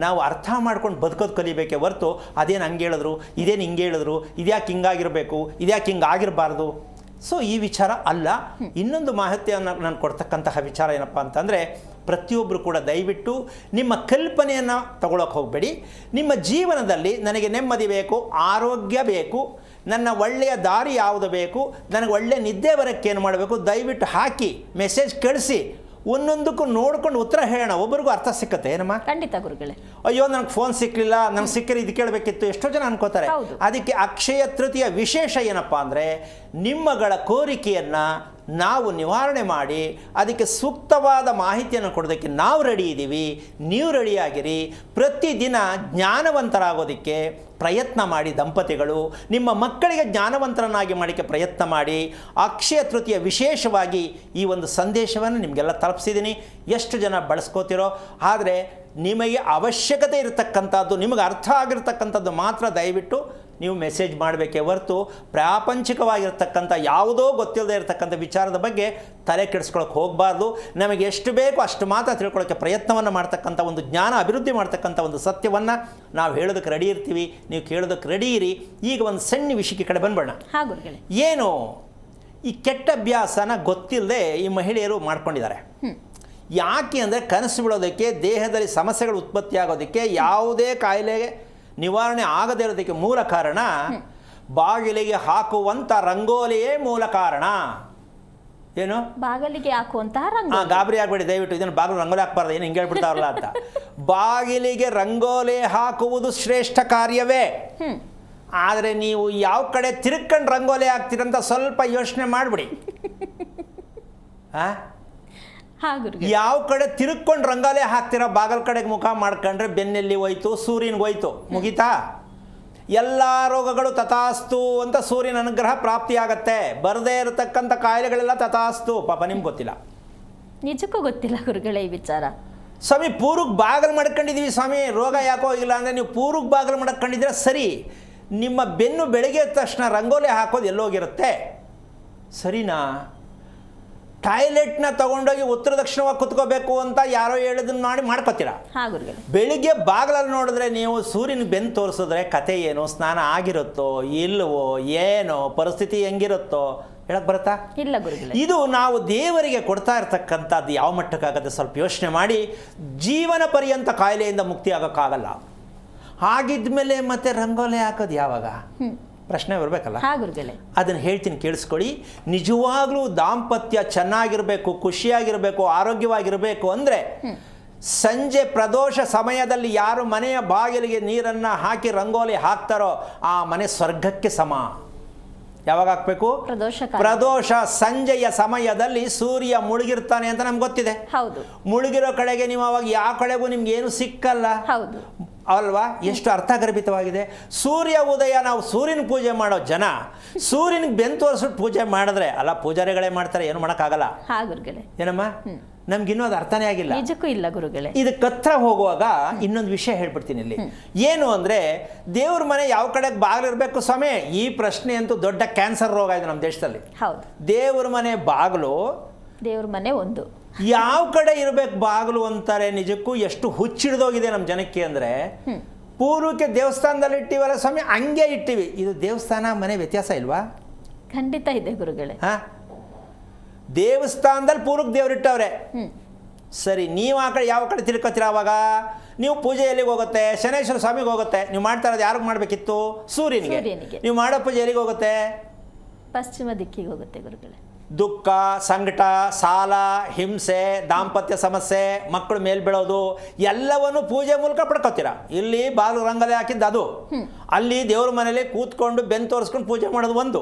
ನಾವು ಅರ್ಥ ಮಾಡ್ಕೊಂಡು ಬದುಕೋದು ಕಲಿಬೇಕೇ ಹೊರತು ಅದೇನು ಹಂಗೆ ಹೇಳಿದ್ರು, ಇದೇನು ಹಿಂಗೆ ಹೇಳಿದ್ರು, ಇದ್ಯಾಕೆ ಹಿಂಗಾಗಿರಬೇಕು, ಇದ್ಯಾಕೆ ಹಿಂಗಾಗಿರಬಾರ್ದು. ಸೊ ಈ ವಿಚಾರ ಅಲ್ಲ. ಇನ್ನೊಂದು ಮಾಹಿತಿಯನ್ನು ನಾನು ಕೊಡ್ತಕ್ಕಂತಹ ವಿಚಾರ ಏನಪ್ಪ ಅಂತಂದರೆ, ಪ್ರತಿಯೊಬ್ಬರು ಕೂಡ ದಯವಿಟ್ಟು ನಿಮ್ಮ ಕಲ್ಪನೆಯನ್ನು ತಗೊಳ್ಳೋಕೆ ಹೋಗಬೇಡಿ. ನಿಮ್ಮ ಜೀವನದಲ್ಲಿ ನನಗೆ ನೆಮ್ಮದಿ ಬೇಕು, ಆರೋಗ್ಯ ಬೇಕು, ನನ್ನ ಒಳ್ಳೆಯ ದಾರಿ ಯಾವುದು ಬೇಕು, ನನಗೆ ಒಳ್ಳೆಯ ನಿದ್ದೆ ಬರೋಕ್ಕೆ ಏನು ಮಾಡಬೇಕು, ದಯವಿಟ್ಟು ಹಾಕಿ ಮೆಸೇಜ್ ಕಳಿಸಿ. ಒಂದೊಂದಕ್ಕೂ ನೋಡ್ಕೊಂಡು ಉತ್ತರ ಹೇಳೋಣ, ಒಬ್ಬರಿಗೂ ಅರ್ಥ ಸಿಕ್ಕತ್ತೆ. ಏನಮ್ಮ? ಖಂಡಿತ ಗುರುಗಳೇ. ಅಯ್ಯೋ ನನಗೆ ಫೋನ್ ಸಿಕ್ಕಲಿಲ್ಲ, ನನಗೆ ಸಿಕ್ಕರೆ ಇದು ಕೇಳಬೇಕಿತ್ತು, ಎಷ್ಟೋ ಜನ ಅನ್ಕೋತಾರೆ. ಅದಕ್ಕೆ ಅಕ್ಷಯ ತೃತೀಯ ವಿಶೇಷ ಏನಪ್ಪ ಅಂದರೆ, ನಿಮ್ಮಗಳ ಕೋರಿಕೆಯನ್ನು ನಾವು ನಿವಾರಣೆ ಮಾಡಿ ಅದಕ್ಕೆ ಸೂಕ್ತವಾದ ಮಾಹಿತಿಯನ್ನು ಕೊಡೋದಕ್ಕೆ ನಾವು ರೆಡಿ ಇದ್ದೀವಿ. ನೀವು ರೆಡಿಯಾಗಿರಿ. ಪ್ರತಿದಿನ ಜ್ಞಾನವಂತರಾಗೋದಕ್ಕೆ ಪ್ರಯತ್ನ ಮಾಡಿ. ದಂಪತಿಗಳು ನಿಮ್ಮ ಮಕ್ಕಳಿಗೆ ಜ್ಞಾನವಂತರನ್ನಾಗಿ ಮಾಡೋಕ್ಕೆ ಪ್ರಯತ್ನ ಮಾಡಿ. ಅಕ್ಷಯ ತೃತೀಯ ವಿಶೇಷವಾಗಿ ಈ ಒಂದು ಸಂದೇಶವನ್ನು ನಿಮಗೆಲ್ಲ ತಲುಪಿಸಿದ್ದೀನಿ. ಎಷ್ಟು ಜನ ಬಳಸ್ಕೋತಿರೋ, ಆದರೆ ನಿಮಗೆ ಅವಶ್ಯಕತೆ ಇರತಕ್ಕಂಥದ್ದು, ನಿಮಗೆ ಅರ್ಥ ಆಗಿರ್ತಕ್ಕಂಥದ್ದು ಮಾತ್ರ ದಯವಿಟ್ಟು ನೀವು ಮೆಸೇಜ್ ಮಾಡಬೇಕೇ ಹೊರತು ಪ್ರಾಪಂಚಿಕವಾಗಿರ್ತಕ್ಕಂಥ ಯಾವುದೋ ಗೊತ್ತಿಲ್ಲದೆ ಇರತಕ್ಕಂಥ ವಿಚಾರದ ಬಗ್ಗೆ ತಲೆ ಕೆಡಿಸ್ಕೊಳ್ಳೋಕೆ ಹೋಗಬಾರ್ದು. ನಮಗೆ ಎಷ್ಟು ಬೇಕೋ ಅಷ್ಟು ಮಾತ್ರ ತಿಳ್ಕೊಳ್ಳೋಕ್ಕೆ ಪ್ರಯತ್ನವನ್ನು ಮಾಡ್ತಕ್ಕಂಥ ಒಂದು ಜ್ಞಾನ ಅಭಿವೃದ್ಧಿ ಮಾಡ್ತಕ್ಕಂಥ ಒಂದು ಸತ್ಯವನ್ನು ನಾವು ಹೇಳೋದಕ್ಕೆ ರೆಡಿ ಇರ್ತೀವಿ, ನೀವು ಕೇಳೋದಕ್ಕೆ ರೆಡಿ ಇರಿ. ಈಗ ಒಂದು ಸಣ್ಣ ವಿಷಯಕ್ಕೆ ಕಡೆ ಬಂದ್ಬೇಡ. ಏನು ಈ ಕೆಟ್ಟ ಅಭ್ಯಾಸನ ಗೊತ್ತಿಲ್ಲದೆ ಈ ಮಹಿಳೆಯರು ಮಾಡ್ಕೊಂಡಿದ್ದಾರೆ. ಯಾಕೆ ಅಂದರೆ ಕನಸು ಬಿಡೋದಕ್ಕೆ, ದೇಹದಲ್ಲಿ ಸಮಸ್ಯೆಗಳು ಉತ್ಪತ್ತಿ ಆಗೋದಕ್ಕೆ, ಯಾವುದೇ ಕಾಯಿಲೆಗೆ ನಿವಾರಣೆ ಆಗದೇ ಇರೋದಕ್ಕೆ ಮೂಲ ಕಾರಣ ಬಾಗಿಲಿಗೆ ಹಾಕುವಂಥ ರಂಗೋಲಿಯೇ ಮೂಲ ಕಾರಣ. ಏನು? ಬಾಗಿಲಿಗೆ ಹಾಕುವಂತಹ ರಂಗೋಲಿ. ಗಾಬರಿ ಆಗಬೇಡಿ ದಯವಿಟ್ಟು, ಇದನ್ನು ಬಾಗಿಲು ರಂಗೋಲಿ ಹಾಕ್ಬಾರ್ದು, ಏನು ಹಿಂಗೆ ಹೇಳ್ಬಿಡ್ತಾರಲ್ಲ ಅಂತ. ಬಾಗಿಲಿಗೆ ರಂಗೋಲಿ ಹಾಕುವುದು ಶ್ರೇಷ್ಠ ಕಾರ್ಯವೇ. ಆದರೆ ನೀವು ಯಾವ ಕಡೆ ತಿರುಗ್ಕೊಂಡು ರಂಗೋಲಿ ಹಾಕ್ತೀರಂತ ಸ್ವಲ್ಪ ಯೋಚನೆ ಮಾಡಿಬಿಡಿ. ಯಾವ ಕಡೆ ತಿರುಗ್ಕೊಂಡು ರಂಗೋಲಿ ಹಾಕ್ತಿರೋ, ಬಾಗಲ ಕಡೆಗೆ ಮುಖ ಮಾಡ್ಕೊಂಡ್ರೆ ಬೆನ್ನೆಲ್ಲಿ ಹೋಯ್ತು, ಸೂರ್ಯನಿಗೆ ಹೋಯ್ತು, ಮುಗಿತಾ? ಎಲ್ಲ ರೋಗಗಳು ತಥಾಸ್ತು ಅಂತ ಸೂರ್ಯನ ಅನುಗ್ರಹ ಪ್ರಾಪ್ತಿಯಾಗತ್ತೆ. ಬರದೇ ಇರತಕ್ಕಂಥ ಕಾಯಿಲೆಗಳೆಲ್ಲ ತಥಾಸ್ತು. ಪಾಪ ನಿಮ್ಗೆ ಗೊತ್ತಿಲ್ಲ, ನಿಜಕ್ಕೂ ಗೊತ್ತಿಲ್ಲ ಗುರುಗಳೇ ಈ ವಿಚಾರ. ಸ್ವಾಮಿ ಪೂರ್ವಕ್ಕೆ ಬಾಗಿಲು ಮಾಡ್ಕೊಂಡಿದ್ದೀವಿ ಸ್ವಾಮಿ, ರೋಗ ಯಾಕೋ ಹೋಗಿಲ್ಲ ಅಂದರೆ ನೀವು ಪೂರ್ವಕ್ಕೆ ಬಾಗಿಲು ಮಾಡ್ಕೊಂಡಿದ್ರೆ ಸರಿ. ನಿಮ್ಮ ಬೆನ್ನು ಬೆಳಗ್ಗೆ ಎದ್ದ ತಕ್ಷಣ ರಂಗೋಲಿ ಹಾಕೋದು ಎಲ್ಲೋಗಿರುತ್ತೆ, ಸರಿನಾ? ಟಾಯ್ಲೆಟ್ನ ತಗೊಂಡೋಗಿ ಉತ್ತರ ದಕ್ಷಿಣವಾಗಿ ಕುತ್ಕೋಬೇಕು ಅಂತ ಯಾರೋ ಹೇಳಿದನ್ನು ಮಾಡಿ ಮಾಡ್ಕೋತೀರ. ಬೆಳಿಗ್ಗೆ ಬಾಗಿಲಲ್ಲಿ ನೋಡಿದ್ರೆ ನೀವು ಸೂರ್ಯನ ಬೆನ್ನು ತೋರಿಸಿದ್ರೆ ಕತೆ ಏನು, ಸ್ನಾನ ಆಗಿರುತ್ತೋ ಇಲ್ಲವೋ, ಏನೋ ಪರಿಸ್ಥಿತಿ ಹೆಂಗಿರುತ್ತೋ ಹೇಳಕ್ ಬರುತ್ತಾ? ಇಲ್ಲ ಗುರುಗಳೇ. ಇದು ನಾವು ದೇವರಿಗೆ ಕೊಡ್ತಾ ಇರ್ತಕ್ಕಂಥದ್ದು ಯಾವ ಮಟ್ಟಕ್ಕಾಗತ್ತೆ ಸ್ವಲ್ಪ ಯೋಚನೆ ಮಾಡಿ. ಜೀವನ ಪರ್ಯಂತ ಕಾಯಿಲೆಯಿಂದ ಮುಕ್ತಿ ಆಗೋಕ್ಕಾಗಲ್ಲ. ಹಾಗಿದ್ಮೇಲೆ ಮತ್ತೆ ರಂಗೋಲಿ ಹಾಕೋದು ಯಾವಾಗ? ಪ್ರಶ್ನೆ ಬರಬೇಕಲ್ಲ. ಅದನ್ನು ಹೇಳ್ತೀನಿ, ಕೇಳಿಸ್ಕೊಳ್ಳಿ. ನಿಜವಾಗ್ಲೂ ದಾಂಪತ್ಯ ಚೆನ್ನಾಗಿರಬೇಕು, ಖುಷಿಯಾಗಿರಬೇಕು, ಆರೋಗ್ಯವಾಗಿರಬೇಕು ಅಂದರೆ ಸಂಜೆ ಪ್ರದೋಷ ಸಮಯದಲ್ಲಿ ಯಾರು ಮನೆಯ ಬಾಗಿಲಿಗೆ ನೀರನ್ನು ಹಾಕಿ ರಂಗೋಲಿ ಹಾಕ್ತಾರೋ ಆ ಮನೆ ಸ್ವರ್ಗಕ್ಕೆ ಸಮ. ಯಾವಾಗ ಹಾಕಬೇಕು? ಪ್ರದೋಷ ಸಂಜೆಯ ಸಮಯದಲ್ಲಿ ಸೂರ್ಯ ಮುಳುಗಿರ್ತಾನೆ ಅಂತ ನಮ್ಗೆ ಗೊತ್ತಿದೆ. ಮುಳುಗಿರೋ ಕಡೆಗೆ ನೀವು ಅವಾಗ ಯಾವ ಕಡೆಗೂ ನಿಮ್ಗೆ ಏನು ಸಿಕ್ಕಲ್ಲ ಅಲ್ವಾ? ಎಷ್ಟು ಅರ್ಥಗರ್ಭಿತವಾಗಿದೆ. ಸೂರ್ಯ ಉದಯ, ನಾವು ಸೂರ್ಯನ ಪೂಜೆ ಮಾಡೋ ಜನ ಸೂರ್ಯನಿಗೆ ಬೆನ್ನು ತೋರಿಸ್ಬಿಟ್ಟು ಪೂಜೆ ಮಾಡಿದ್ರೆ, ಅಲ್ಲ ಪೂಜಾರಿಗಳೇ ಮಾಡ್ತಾರೆ, ಏನು ಮಾಡೋಕ್ಕಾಗಲ್ಲ. ಏನಮ್ಮ, ನಮ್ಗಿನ್ನೂ ಅದು ಅರ್ಥನೇ ಆಗಿಲ್ಲ. ನಿಜಕ್ಕೂ ಇಲ್ಲ ಗುರುಗಳೇ. ಇದಕ್ಕೆ ಹತ್ರ ಹೋಗುವಾಗ ಇನ್ನೊಂದು ವಿಷಯ ಹೇಳ್ಬಿಡ್ತೀನಿ ಇಲ್ಲಿ. ಏನು ಅಂದರೆ, ದೇವ್ರ ಮನೆ ಯಾವ ಕಡೆಗೆ ಬಾಗಿಲು ಇರಬೇಕು ಸ್ವಾಮಿ? ಈ ಪ್ರಶ್ನೆ ಅಂತೂ ದೊಡ್ಡ ಕ್ಯಾನ್ಸರ್ ರೋಗ ಇದೆ ನಮ್ಮ ದೇಶದಲ್ಲಿ. ದೇವ್ರ ಮನೆ ಬಾಗಿಲು ದೇವ್ರ ಮನೆ ಒಂದು. ಯಾವ ಕಡೆ ಇರಬೇಕು ಬಾಗಿಲು ಅಂತಾರೆ. ನಿಜಕ್ಕೂ ಎಷ್ಟು ಹುಚ್ಚಿಡ್ದೋಗಿದೆ ನಮ್ಮ ಜನಕ್ಕೆ ಅಂದರೆ, ಪೂರ್ವಕ್ಕೆ ದೇವಸ್ಥಾನದಲ್ಲಿ ಇಟ್ಟಿವಲ್ಲ ಸ್ವಾಮಿ, ಹಂಗೆ ಇಟ್ಟಿವಿ. ಇದು ದೇವಸ್ಥಾನ ಮನೆ ವ್ಯತ್ಯಾಸ ಇಲ್ವಾ? ಖಂಡಿತ ಇದೆ ಗುರುಗಳೇ. ದೇವಸ್ಥಾನದಲ್ಲಿ ಪೂರ್ವಕ್ಕೆ ದೇವ್ರಿಟ್ಟವ್ರೆ. ಸರಿ, ನೀವು ಆ ಕಡೆ ಯಾವ ಕಡೆ ತಿಳ್ಕೊತೀರ? ಅವಾಗ ನೀವು ಪೂಜೆ ಎಲ್ಲಿಗೆ ಹೋಗುತ್ತೆ? ಶನೇಶ್ವರ ಸ್ವಾಮಿಗೆ ಹೋಗುತ್ತೆ. ನೀವು ಮಾಡ್ತಾ ಇರೋದು ಯಾರಿಗೆ ಮಾಡಬೇಕಿತ್ತು? ಸೂರ್ಯನಿಗೆ. ನೀವು ಮಾಡೋ ಪೂಜೆ ಎಲ್ಲಿಗೆ ಹೋಗುತ್ತೆ? ಪಶ್ಚಿಮ ದಿಕ್ಕಿಗೆ ಹೋಗುತ್ತೆ ಗುರುಗಳೇ. ದುಃಖ, ಸಂಕಟ, ಸಾಲ, ಹಿಂಸೆ, ದಾಂಪತ್ಯ ಸಮಸ್ಯೆ, ಮಕ್ಕಳು ಮೇಲ್ ಬೀಳೋದು ಎಲ್ಲವನ್ನು ಪೂಜೆ ಮೂಲಕ ಪಡ್ಕೋತೀರ. ಇಲ್ಲಿ ಬಾಗಿಲು ರಂಗೋಲಿ ಹಾಕಿದ್ದು ಅದು, ಅಲ್ಲಿ ದೇವ್ರ ಮನೇಲಿ ಕೂತ್ಕೊಂಡು ಬೆನ್ನು ತೋರಿಸ್ಕೊಂಡು ಪೂಜೆ ಮಾಡೋದು ಒಂದು.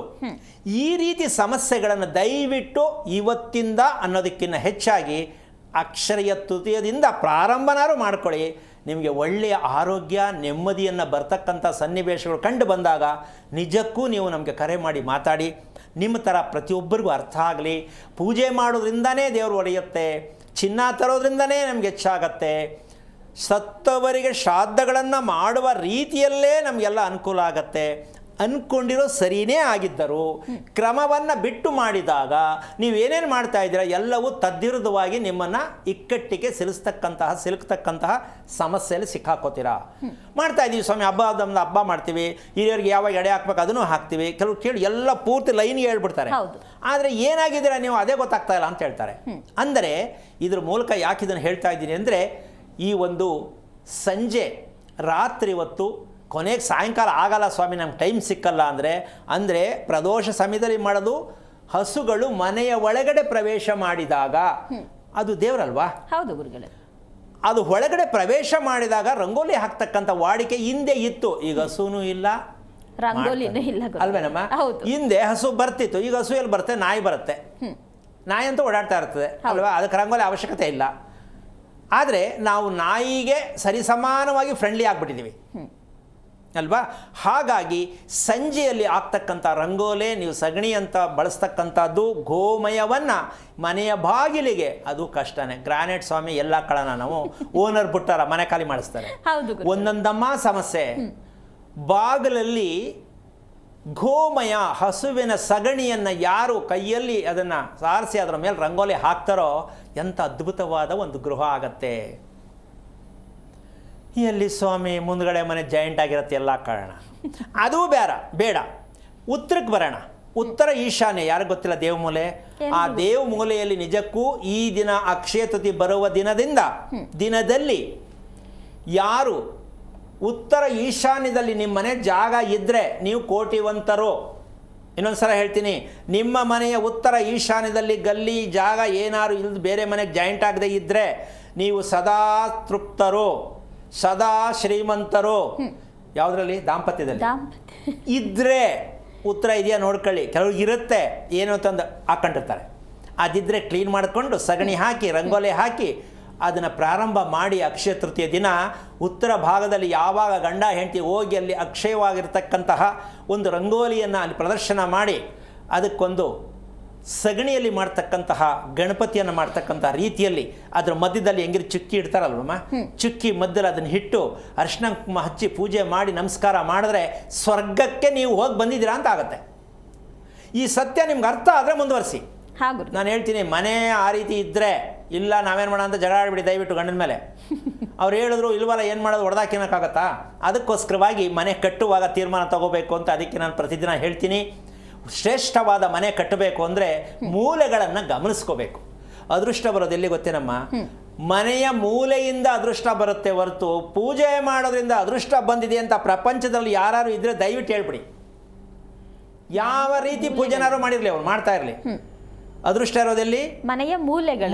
ಈ ರೀತಿ ಸಮಸ್ಯೆಗಳನ್ನು ದಯವಿಟ್ಟು ಇವತ್ತಿಂದ ಅನ್ನೋದಕ್ಕಿಂತ ಹೆಚ್ಚಾಗಿ ಅಕ್ಷಯ ತೃತೀಯದಿಂದ ಪ್ರಾರಂಭನಾರು ಮಾಡ್ಕೊಳ್ಳಿ. ನಿಮಗೆ ಒಳ್ಳೆಯ ಆರೋಗ್ಯ, ನೆಮ್ಮದಿಯನ್ನು ಬರ್ತಕ್ಕಂಥ ಸನ್ನಿವೇಶಗಳು ಕಂಡು ಬಂದಾಗ ನಿಜಕ್ಕೂ ನೀವು ನಮಗೆ ಕರೆ ಮಾಡಿ ಮಾತಾಡಿ. ನಿಮ್ಮ ಥರ ಪ್ರತಿಯೊಬ್ಬರಿಗೂ ಅರ್ಥ ಆಗಲಿ. ಪೂಜೆ ಮಾಡೋದ್ರಿಂದನೇ ದೇವರು ಒಡೆಯುತ್ತೆ, ಚಿನ್ನ ತರೋದ್ರಿಂದನೇ ನಮ್ಗೆ ಹೆಚ್ಚಾಗತ್ತೆ, ಸತ್ತವರಿಗೆ ಶ್ರಾದ್ದಗಳನ್ನು ಮಾಡುವ ರೀತಿಯಲ್ಲೇ ನಮಗೆಲ್ಲ ಅನುಕೂಲ ಆಗತ್ತೆ. ಅಂದ್ಕೊಂಡಿರೋ ಸರಿಯೇ ಆಗಿದ್ದರು ಕ್ರಮವನ್ನು ಬಿಟ್ಟು ಮಾಡಿದಾಗ ನೀವೇನೇನು ಮಾಡ್ತಾ ಇದ್ದೀರಾ ಎಲ್ಲವೂ ತದ್ವಿರುದ್ಧವಾಗಿ ನಿಮ್ಮನ್ನು ಇಕ್ಕಟ್ಟಿಗೆ ಸಿಲುಕ್ತಕ್ಕಂತಹ ಸಮಸ್ಯೆಯಲ್ಲಿ ಸಿಕ್ಕಾಕೋತೀರಾ. ಮಾಡ್ತಾ ಇದ್ದೀವಿ ಸ್ವಾಮಿ, ಹಬ್ಬ ಮಾಡ್ತೀವಿ, ಹಿರಿಯರಿಗೆ ಯಾವಾಗ ಎಡೆ ಹಾಕ್ಬೇಕು ಅದನ್ನು ಹಾಕ್ತೀವಿ. ಕೆಲವು ಕೇಳಿ ಎಲ್ಲ ಪೂರ್ತಿ ಲೈನ್ಗೆ ಹೇಳ್ಬಿಡ್ತಾರೆ. ಆದರೆ ಏನಾಗಿದ್ದೀರಾ ನೀವು ಅದೇ ಗೊತ್ತಾಗ್ತಾ ಇಲ್ಲ ಅಂತ ಹೇಳ್ತಾರೆ. ಅಂದರೆ ಇದ್ರ ಮೂಲಕ ಯಾಕೆ ಇದನ್ನು ಹೇಳ್ತಾ ಇದ್ದೀನಿ ಅಂದರೆ, ಈ ಒಂದು ಸಂಜೆ ರಾತ್ರಿ ಹೊತ್ತು ಕೊನೆಗೆ ಸಾಯಂಕಾಲ ಆಗಲ್ಲ ಸ್ವಾಮಿ, ನಮ್ಗೆ ಟೈಮ್ ಸಿಕ್ಕಲ್ಲ ಅಂದರೆ ಪ್ರದೋಷ ಸಮಯದಲ್ಲಿ ಮಾಡೋದು, ಹಸುಗಳು ಮನೆಯ ಒಳಗಡೆ ಪ್ರವೇಶ ಮಾಡಿದಾಗ ಅದು ದೇವರಲ್ವಾ? ಹೌದು ಗುರುಗಳೇ. ಅದು ಒಳಗಡೆ ಪ್ರವೇಶ ಮಾಡಿದಾಗ ರಂಗೋಲಿ ಹಾಕ್ತಕ್ಕಂಥ ವಾಡಿಕೆ ಹಿಂದೆ ಇತ್ತು. ಈಗ ಹಸುನೂ ಇಲ್ಲ, ರಂಗೋಲಿನೂ ಇಲ್ಲ ಅಲ್ವೇನಮ್ಮ? ಹಿಂದೆ ಹಸು ಬರ್ತಿತ್ತು, ಈಗ ಹಸು ಎಲ್ಲಿ ಬರುತ್ತೆ? ನಾಯಿ ಬರುತ್ತೆ. ನಾಯಿ ಅಂತೂ ಓಡಾಡ್ತಾ ಇರ್ತದೆ ಅಲ್ವಾ? ಅದಕ್ಕೆ ರಂಗೋಲಿ ಅವಶ್ಯಕತೆ ಇಲ್ಲ. ಆದರೆ ನಾವು ನಾಯಿಗೆ ಸರಿಸಮಾನವಾಗಿ ಫ್ರೆಂಡ್ಲಿ ಆಗಿಬಿಟ್ಟಿದ್ದೀವಿ ಅಲ್ವಾ? ಹಾಗಾಗಿ ಸಂಜೆಯಲ್ಲಿ ಆಗ್ತಕ್ಕಂಥ ರಂಗೋಲೆ, ನೀವು ಸಗಣಿ ಅಂತ ಬಳಸ್ತಕ್ಕಂಥದ್ದು, ಗೋಮಯವನ್ನು ಮನೆಯ ಬಾಗಿಲಿಗೆ, ಅದು ಕಷ್ಟನೇ. ಗ್ರಾನೈಟ್ ಸ್ವಾಮಿ ಎಲ್ಲ ಕಳನ ನಾವು ಓನರ್ ಬಿಟ್ಟಾರ ಮನೆ ಖಾಲಿ ಮಾಡಿಸ್ತಾರೆ. ಒಂದೊಂದಮ್ಮ ಸಮಸ್ಯೆ. ಬಾಗಿಲಲ್ಲಿ ಗೋಮಯ ಹಸುವಿನ ಸಗಣಿಯನ್ನು ಯಾರು ಕೈಯಲ್ಲಿ ಅದನ್ನು ಸಾರಿಸಿ ಅದರ ಮೇಲೆ ರಂಗೋಲಿ ಹಾಕ್ತಾರೋ ಎಂಥ ಅದ್ಭುತವಾದ ಒಂದು ಗೃಹ ಆಗತ್ತೆ. ಎಲ್ಲಿ ಸ್ವಾಮಿ ಮುಂದ್ಗಡೆ ಮನೆ ಜಾಯಿಂಟ್ ಆಗಿರುತ್ತೆ ಎಲ್ಲ ಕಾರಣ. ಅದು ಬೇಡ. ಉತ್ತರಕ್ಕೆ ಬರೋಣ. ಉತ್ತರ ಈಶಾನ್ಯ ಯಾರಿಗೆ ಗೊತ್ತಿಲ್ಲ? ದೇವಮೂಲೆ. ಆ ದೇವಮೂಲೆಯಲ್ಲಿ ನಿಜಕ್ಕೂ ಈ ದಿನ ಅಕ್ಷಯ ತೃತೀಯ ಬರುವ ದಿನದಲ್ಲಿ ಯಾರು ಉತ್ತರ ಈಶಾನ್ಯದಲ್ಲಿ ನಿಮ್ಮ ಮನೆ ಜಾಗ ಇದ್ದರೆ ನೀವು ಕೋಟಿವಂತರು. ಇನ್ನೊಂದ್ಸಲ ಹೇಳ್ತೀನಿ, ನಿಮ್ಮ ಮನೆಯ ಉತ್ತರ ಈಶಾನ್ಯದಲ್ಲಿ ಗಲ್ಲಿ ಜಾಗ ಏನಾರು ಇಲ್ಲದ ಬೇರೆ ಮನೆಗೆ ಜಾಯಿಂಟ್ ಆಗದೆ ಇದ್ದರೆ ನೀವು ಸದಾ ತೃಪ್ತರು, ಸದಾ ಶ್ರೀಮಂತರು. ಯಾವುದರಲ್ಲಿ? ದಾಂಪತ್ಯದಲ್ಲಿ ಇದ್ದರೆ. ಉತ್ತರ ಇದೆಯಾ ನೋಡ್ಕೊಳ್ಳಿ. ಕೆಲವ್ರಿಗೆ ಇರುತ್ತೆ, ಏನು ಅಂತಂದು ಹಾಕೊಂಡಿರ್ತಾರೆ. ಅದಿದ್ದರೆ ಕ್ಲೀನ್ ಮಾಡಿಕೊಂಡು ಸಗಣಿ ಹಾಕಿ ರಂಗೋಲಿ ಹಾಕಿ ಅದನ್ನು ಪ್ರಾರಂಭ ಮಾಡಿ ಅಕ್ಷಯ ತೃತೀಯ ದಿನ ಉತ್ತರ ಭಾಗದಲ್ಲಿ ಯಾವಾಗ ಗಂಡ ಹೆಂಡತಿ ಹೋಗಿ ಅಲ್ಲಿ ಅಕ್ಷಯವಾಗಿರ್ತಕ್ಕಂತಹ ಒಂದು ರಂಗೋಲಿಯನ್ನು ಅಲ್ಲಿ ಪ್ರದರ್ಶನ ಮಾಡಿ ಅದಕ್ಕೊಂದು ಸಗಣಿಯಲ್ಲಿ ಮಾಡ್ತಕ್ಕಂತಹ ಗಣಪತಿಯನ್ನು ಮಾಡ್ತಕ್ಕಂತಹ ರೀತಿಯಲ್ಲಿ ಅದರ ಮಧ್ಯದಲ್ಲಿ ಹೆಂಗಿರು ಚುಕ್ಕಿ ಇಡ್ತಾರಲ್ವಮ್ಮ, ಚುಕ್ಕಿ ಮಧ್ಯದಲ್ಲಿ ಅದನ್ನು ಇಟ್ಟು ಅರಿಶಿನ ಕುಂಕುಮ ಹಚ್ಚಿ ಪೂಜೆ ಮಾಡಿ ನಮಸ್ಕಾರ ಮಾಡಿದ್ರೆ ಸ್ವರ್ಗಕ್ಕೆ ನೀವು ಹೋಗಿ ಬಂದಿದ್ದೀರಾ ಅಂತ ಆಗುತ್ತೆ. ಈ ಸತ್ಯ ನಿಮ್ಗೆ ಅರ್ಥ ಆದರೆ ಮುಂದುವರಿಸಿ. ನಾನು ಹೇಳ್ತೀನಿ, ಮನೆ ಆ ರೀತಿ ಇದ್ದರೆ ಇಲ್ಲ ನಾವೇನು ಮಾಡೋಣ ಅಂತ ಜಗಳ ಆಡ್ಬಿಡಿ ದಯವಿಟ್ಟು ಗಂಡನ ಮೇಲೆ. ಅವ್ರು ಹೇಳಿದ್ರು ಇಲ್ವಲ್ಲ ಏನು ಮಾಡೋದು, ಹೊಡೆದಾಕಿನಕ್ಕಾಗತ್ತಾ? ಅದಕ್ಕೋಸ್ಕರವಾಗಿ ಮನೆ ಕಟ್ಟುವಾಗ ತೀರ್ಮಾನ ತಗೋಬೇಕು ಅಂತ ಅದಕ್ಕೆ ನಾನು ಪ್ರತಿದಿನ ಹೇಳ್ತೀನಿ. ಶ್ರೇಷ್ಠವಾದ ಮನೆ ಕಟ್ಟಬೇಕು ಅಂದರೆ ಮೂಲೆಗಳನ್ನು ಗಮನಿಸ್ಕೋಬೇಕು. ಅದೃಷ್ಟ ಬರೋದು ಎಲ್ಲಿ ಗೊತ್ತೇನಮ್ಮ? ಮನೆಯ ಮೂಲೆಯಿಂದ ಅದೃಷ್ಟ ಬರುತ್ತೆ ಹೊರತು ಪೂಜೆ ಮಾಡೋದ್ರಿಂದ ಅದೃಷ್ಟ ಬಂದಿದೆ ಅಂತ ಪ್ರಪಂಚದಲ್ಲಿ ಯಾರು ಇದ್ರೆ ದಯವಿಟ್ಟು ಹೇಳ್ಬಿಡಿ. ಯಾವ ರೀತಿ ಪೂಜೆನಾರು ಮಾಡಿರಲಿ, ಅವ್ರು ಮಾಡ್ತಾ ಇರಲಿ, ಅದೃಷ್ಟ ಇರೋದೆಲ್ಲಿ? ಮನೆಯ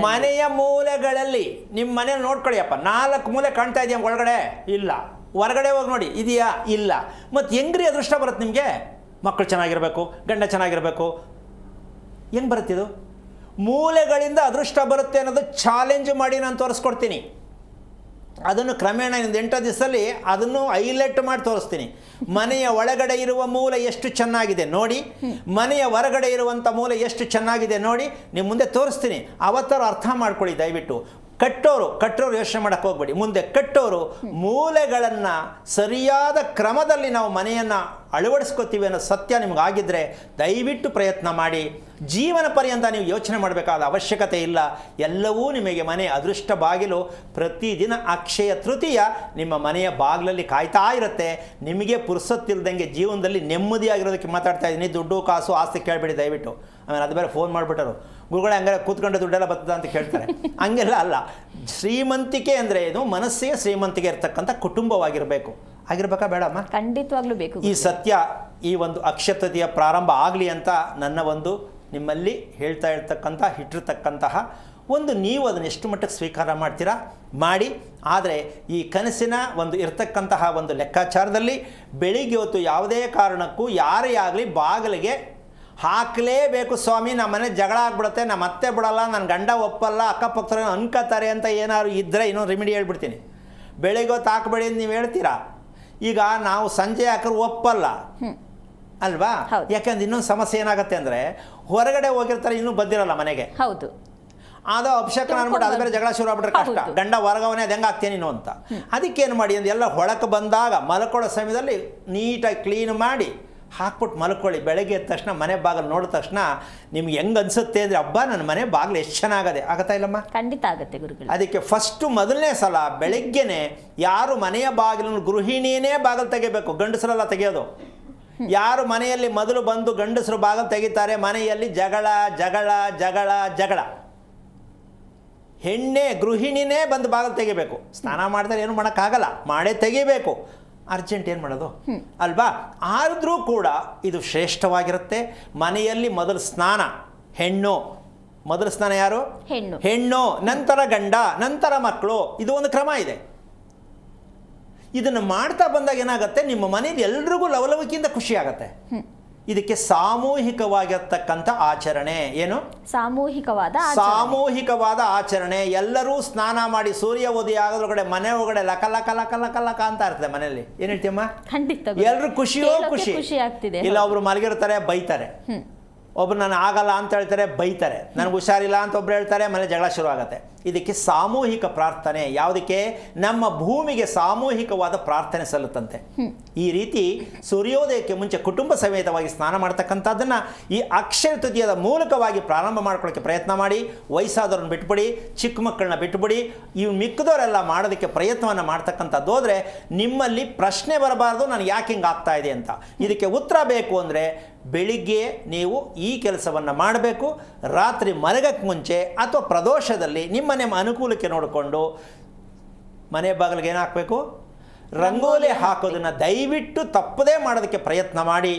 ಮೂಲೆಗಳಲ್ಲಿ. ನಿಮ್ಮ ಮನೇಲಿ ನೋಡ್ಕೊಳ್ಳಿಯಪ್ಪ, 4 ಮೂಲೆ ಕಾಣ್ತಾ ಇದೆಯಾ ಒಳಗಡೆ? ಇಲ್ಲ. ಹೊರಗಡೆ ಹೋಗಿ ನೋಡಿ, ಇದೆಯಾ? ಇಲ್ಲ. ಮತ್ತು ಹೆಂಗ್ರಿ ಅದೃಷ್ಟ ಬರುತ್ತೆ ನಿಮಗೆ? ಮಕ್ಕಳು ಚೆನ್ನಾಗಿರಬೇಕು, ಗಂಡ ಚೆನ್ನಾಗಿರಬೇಕು, ಹೆಂಗೆ ಬರುತ್ತಿದು? ಮೂಲೆಗಳಿಂದ ಅದೃಷ್ಟ ಬರುತ್ತೆ ಅನ್ನೋದು ಚಾಲೆಂಜ್ ಮಾಡಿ ನಾನು ತೋರಿಸ್ಕೊಡ್ತೀನಿ. ಅದನ್ನು ಕ್ರಮೇಣ 8 ದಿವಸದಲ್ಲಿ ಅದನ್ನು ಹೈಲೈಟ್ ಮಾಡಿ ತೋರಿಸ್ತೀನಿ. ಮನೆಯ ಒಳಗಡೆ ಇರುವ ಮೂಲೆ ಎಷ್ಟು ಚೆನ್ನಾಗಿದೆ ನೋಡಿ, ಮನೆಯ ಹೊರಗಡೆ ಇರುವಂಥ ಮೂಲೆ ಎಷ್ಟು ಚೆನ್ನಾಗಿದೆ ನೋಡಿ, ನಿಮ್ಮ ಮುಂದೆ ತೋರಿಸ್ತೀನಿ. ಅವತ್ತಾರು ಅರ್ಥ ಮಾಡ್ಕೊಳ್ಳಿ ದಯವಿಟ್ಟು. ಕಟ್ಟೋರು ಯೋಚನೆ ಮಾಡೋಕ್ಕೆ ಹೋಗ್ಬೇಡಿ. ಮುಂದೆ ಕಟ್ಟೋರು ಮೂಲೆಗಳನ್ನು ಸರಿಯಾದ ಕ್ರಮದಲ್ಲಿ ನಾವು ಮನೆಯನ್ನು ಅಳವಡಿಸ್ಕೋತೀವಿ ಅನ್ನೋ ಸತ್ಯ ನಿಮಗಾಗಿದ್ದರೆ ದಯವಿಟ್ಟು ಪ್ರಯತ್ನ ಮಾಡಿ. ಜೀವನ ಪರ್ಯಂತ ನೀವು ಯೋಚನೆ ಮಾಡಬೇಕಾದ ಅವಶ್ಯಕತೆ ಇಲ್ಲ. ಎಲ್ಲವೂ ನಿಮಗೆ ಮನೆ ಅದೃಷ್ಟ ಬಾಗಿಲು ಪ್ರತಿದಿನ ಅಕ್ಷಯ ತೃತೀಯ ನಿಮ್ಮ ಮನೆಯ ಬಾಗಿಲಲ್ಲಿ ಕಾಯ್ತಾ ಇರುತ್ತೆ. ನಿಮಗೆ ಪುರ್ಸೊತ್ತಿಲ್ದಂಗೆ ಜೀವನದಲ್ಲಿ ನೆಮ್ಮದಿಯಾಗಿರೋದಕ್ಕೆ ಮಾತಾಡ್ತಾ ಇದ್ದೀನಿ. ದುಡ್ಡು ಕಾಸು ಆಸ್ತಿ ಕೇಳಬೇಡಿ ದಯವಿಟ್ಟು. ಆಮೇಲೆ ಅದು ಬೇರೆ ಫೋನ್ ಮಾಡಿಬಿಟ್ಟರು, ಗುರುಗಳೇ ಹಂಗಾರೆ ಕೂತ್ಕೊಂಡು ದುಡ್ಡೆಲ್ಲ ಬರ್ತದ ಅಂತ ಕೇಳ್ತಾರೆ. ಹಂಗೆಲ್ಲ ಅಲ್ಲ. ಶ್ರೀಮಂತಿಕೆ ಅಂದರೆ ಏನು? ಮನಸ್ಸಿಗೆ ಶ್ರೀಮಂತಿಕೆ ಇರ್ತಕ್ಕಂಥ ಕುಟುಂಬವಾಗಿರಬೇಕು. ಆಗಿರ್ಬೇಕಾ ಬೇಡಮ್ಮ? ಖಂಡಿತವಾಗ್ಲೂ ಬೇಕು. ಈ ಸತ್ಯ ಈ ಒಂದು ಅಕ್ಷತೃತೀಯ ಪ್ರಾರಂಭ ಆಗಲಿ ಅಂತ ನನ್ನ ಒಂದು ನಿಮ್ಮಲ್ಲಿ ಹೇಳ್ತಾ ಇಟ್ಟಿರ್ತಕ್ಕಂತಹ ಒಂದು, ನೀವು ಅದನ್ನು ಎಷ್ಟು ಮಟ್ಟಕ್ಕೆ ಸ್ವೀಕಾರ ಮಾಡ್ತೀರಾ ಮಾಡಿ. ಆದರೆ ಈ ಕನಸಿನ ಒಂದು ಇರ್ತಕ್ಕಂತಹ ಒಂದು ಲೆಕ್ಕಾಚಾರದಲ್ಲಿ ಬೆಳಿಗ್ಗೆ ಹೊತ್ತು ಯಾವುದೇ ಕಾರಣಕ್ಕೂ ಯಾರೇ ಆಗಲಿ ಬಾಗಿಲಿಗೆ ಹಾಕಲೇಬೇಕು ಸ್ವಾಮಿ, ನಮ್ಮ ಮನೆ ಜಗಳ ಆಗ್ಬಿಡುತ್ತೆ, ನಮ್ಮ ಅತ್ತೆ ಬಿಡಲ್ಲ, ನನ್ನ ಗಂಡ ಒಪ್ಪಲ್ಲ, ಅಕ್ಕಪಕ್ಕದ ಅನ್ಕೋತಾರೆ ಅಂತ ಏನಾದ್ರು ಇದ್ದರೆ ಇನ್ನೊಂದು ರೆಮಿಡಿ ಹೇಳ್ಬಿಡ್ತೀನಿ. ಬೆಳಿಗ್ಗೆ ಹೊತ್ತು ಹಾಕಬೇಡಿ ಅಂತ ನೀವು ಹೇಳ್ತೀರಾ. ಈಗ ನಾವು ಸಂಜೆ ಹಾಕಿದ್ರೆ ಒಪ್ಪಲ್ಲ ಅಲ್ವಾ? ಯಾಕಂದ್ರೆ ಇನ್ನೊಂದು ಸಮಸ್ಯೆ ಏನಾಗುತ್ತೆ ಅಂದರೆ, ಹೊರಗಡೆ ಹೋಗಿರ್ತಾರೆ, ಇನ್ನೂ ಬಂದಿರಲ್ಲ ಮನೆಗೆ. ಹೌದು, ಅದು ಅಪಶಕನ ಅಂದ್ಬಿಟ್ಟು ಅದು ಬೇರೆ ಜಗಳ ಶುರು ಆಗ್ಬಿಟ್ರೆ ಕಷ್ಟ. ಗಂಡ ಹೊರಗವನೇ ಅದು ಹೆಂಗೆ ಆಗ್ತೇನೆ ನೀನು ಅಂತ. ಅದಕ್ಕೇನು ಮಾಡಿ ಅಂದ್ರೆ, ಎಲ್ಲ ಹೊಳಕ್ಕೆ ಬಂದಾಗ ಮಲ್ಕೊಳ್ಳೋ ಸಮಯದಲ್ಲಿ ನೀಟಾಗಿ ಕ್ಲೀನ್ ಮಾಡಿ ಹಾಕ್ಬಿಟ್ಟು ಮಲ್ಕೊಳ್ಳಿ. ಬೆಳಗ್ಗೆ ಎದ್ದ ತಕ್ಷಣ ಮನೆ ಬಾಗಿಲು ನೋಡಿದ ತಕ್ಷಣ ನಿಮ್ಗೆ ಹೆಂಗೆ ಅನಿಸುತ್ತೆ ಅಂದರೆ, ಹಬ್ಬ ನನ್ನ ಮನೆ ಬಾಗಿಲು ಎಷ್ಟು ಚೆನ್ನಾಗದೆ. ಆಗತ್ತಾ ಇಲ್ಲಮ್ಮ? ಖಂಡಿತ ಆಗುತ್ತೆ ಗುರುಗಳು. ಅದಕ್ಕೆ ಫಸ್ಟು ಮೊದಲನೇ ಸಲ ಬೆಳಗ್ಗೆನೆ ಯಾರು ಮನೆಯ ಬಾಗಿಲನ್ನು, ಗೃಹಿಣಿಯೇ ಬಾಗಿಲು ತೆಗಿಬೇಕು, ಗಂಡಸರೆಲ್ಲ ತೆಗೆಯೋದು. ಯಾರು ಮನೆಯಲ್ಲಿ ಮೊದಲು ಬಂದು ಗಂಡಸರು ಬಾಗಿಲು ತೆಗಿತಾರೆ, ಮನೆಯಲ್ಲಿ ಜಗಳ ಜಗಳ ಜಗಳ ಜಗಳ. ಹೆಣ್ಣೆ ಗೃಹಿಣಿನೇ ಬಂದು ಬಾಗಿಲು ತೆಗಿಬೇಕು. ಸ್ನಾನ ಮಾಡಿದ್ರೆ ಏನು ಮಾಡೋಕ್ಕಾಗಲ್ಲ, ಮಾಡೇ ತೆಗಿಬೇಕು. ಅರ್ಜೆಂಟ್ ಏನು ಮಾಡೋದು ಅಲ್ವಾ? ಆದರೂ ಕೂಡ ಇದು ಶ್ರೇಷ್ಠವಾಗಿರುತ್ತೆ. ಮನೆಯಲ್ಲಿ ಮೊದಲು ಸ್ನಾನ ಹೆಣ್ಣು, ಮೊದಲು ಸ್ನಾನ ಯಾರು? ಹೆಣ್ಣು, ನಂತರ ಗಂಡ, ನಂತರ ಮಕ್ಕಳು. ಇದು ಒಂದು ಕ್ರಮ ಇದೆ. ಇದನ್ನು ಮಾಡ್ತಾ ಬಂದಾಗ ಏನಾಗುತ್ತೆ, ನಿಮ್ಮ ಮನೆಯಲ್ಲಿ ಎಲ್ರಿಗೂ ಲವಲವಿಕೆಯಿಂದ ಖುಷಿ ಆಗತ್ತೆ. ಇದಕ್ಕೆ ಸಾಮೂಹಿಕವಾಗಿರ್ತಕ್ಕಂಥ ಆಚರಣೆ. ಏನು? ಸಾಮೂಹಿಕವಾದ ಆಚರಣೆ. ಎಲ್ಲರೂ ಸ್ನಾನ ಮಾಡಿ ಸೂರ್ಯ ಉದಯ ಆಗೋದ್ರೊಳಗಡೆ ಮನೆ ಒಳಗಡೆ ಲಕ ಲಕ ಲಕ ಲಕ ಲಕ ಅಂತ ಇರ್ತದೆ ಮನೆಯಲ್ಲಿ. ಏನ್ ಹೇಳ್ತೀಯಮ್ಮ? ಎಲ್ರು ಖುಷಿಯೋ ಖುಷಿ. ಇಲ್ಲ ಒಬ್ರು ಮಲಗಿರ್ತಾರೆ ಬೈತಾರೆ, ಒಬ್ರು ನಾನು ಆಗಲ್ಲ ಅಂತ ಹೇಳ್ತಾರೆ ಬೈತಾರೆ, ನನಗೆ ಹುಷಾರಿಲ್ಲ ಅಂತ ಒಬ್ರು ಹೇಳ್ತಾರೆ, ಮನೆ ಜಗಳ ಶುರು ಆಗುತ್ತೆ. ಇದಕ್ಕೆ ಸಾಮೂಹಿಕ ಪ್ರಾರ್ಥನೆ. ಯಾವುದಕ್ಕೆ? ನಮ್ಮ ಭೂಮಿಗೆ ಸಾಮೂಹಿಕವಾದ ಪ್ರಾರ್ಥನೆ ಸಲ್ಲುತ್ತಂತೆ. ಈ ರೀತಿ ಸೂರ್ಯೋದಯಕ್ಕೆ ಮುಂಚೆ ಕುಟುಂಬ ಸಮೇತವಾಗಿ ಸ್ನಾನ ಮಾಡ್ತಕ್ಕಂಥದ್ದನ್ನು ಈ ಅಕ್ಷಯ ತೃತೀಯದ ಮೂಲಕವಾಗಿ ಪ್ರಾರಂಭ ಮಾಡ್ಕೊಳ್ಳೋಕ್ಕೆ ಪ್ರಯತ್ನ ಮಾಡಿ. ವಯಸ್ಸಾದವ್ರನ್ನ ಬಿಟ್ಬಿಡಿ, ಚಿಕ್ಕ ಮಕ್ಕಳನ್ನ ಬಿಟ್ಬಿಡಿ. ಇವು ಮಿಕ್ಕದವರೆಲ್ಲ ಮಾಡೋದಕ್ಕೆ ಪ್ರಯತ್ನವನ್ನು ಮಾಡ್ತಕ್ಕಂಥದ್ದು ಹೋದರೆ ನಿಮ್ಮಲ್ಲಿ ಪ್ರಶ್ನೆ ಬರಬಾರ್ದು, ನನಗೆ ಯಾಕೆ ಹಿಂಗೆ ಆಗ್ತಾ ಇದೆ ಅಂತ. ಇದಕ್ಕೆ ಉತ್ತರ ಬೇಕು ಅಂದರೆ ಬೆಳಿಗ್ಗೆ ನೀವು ಈ ಕೆಲಸವನ್ನು ಮಾಡಬೇಕು. ರಾತ್ರಿ ಮಲಗಕ್ಕೆ ಮುಂಚೆ ಅಥವಾ ಪ್ರದೋಷದಲ್ಲಿ ನಿಮ್ಮ ಅನುಕೂಲಕ್ಕೆ ನೋಡಿಕೊಂಡು ಮನೆ ಬಾಗಿಲಿಗೆ ಏನು ಹಾಕಬೇಕು? ರಂಗೋಲಿ ಹಾಕೋದನ್ನು ದಯವಿಟ್ಟು ತಪ್ಪದೇ ಮಾಡೋದಕ್ಕೆ ಪ್ರಯತ್ನ ಮಾಡಿ.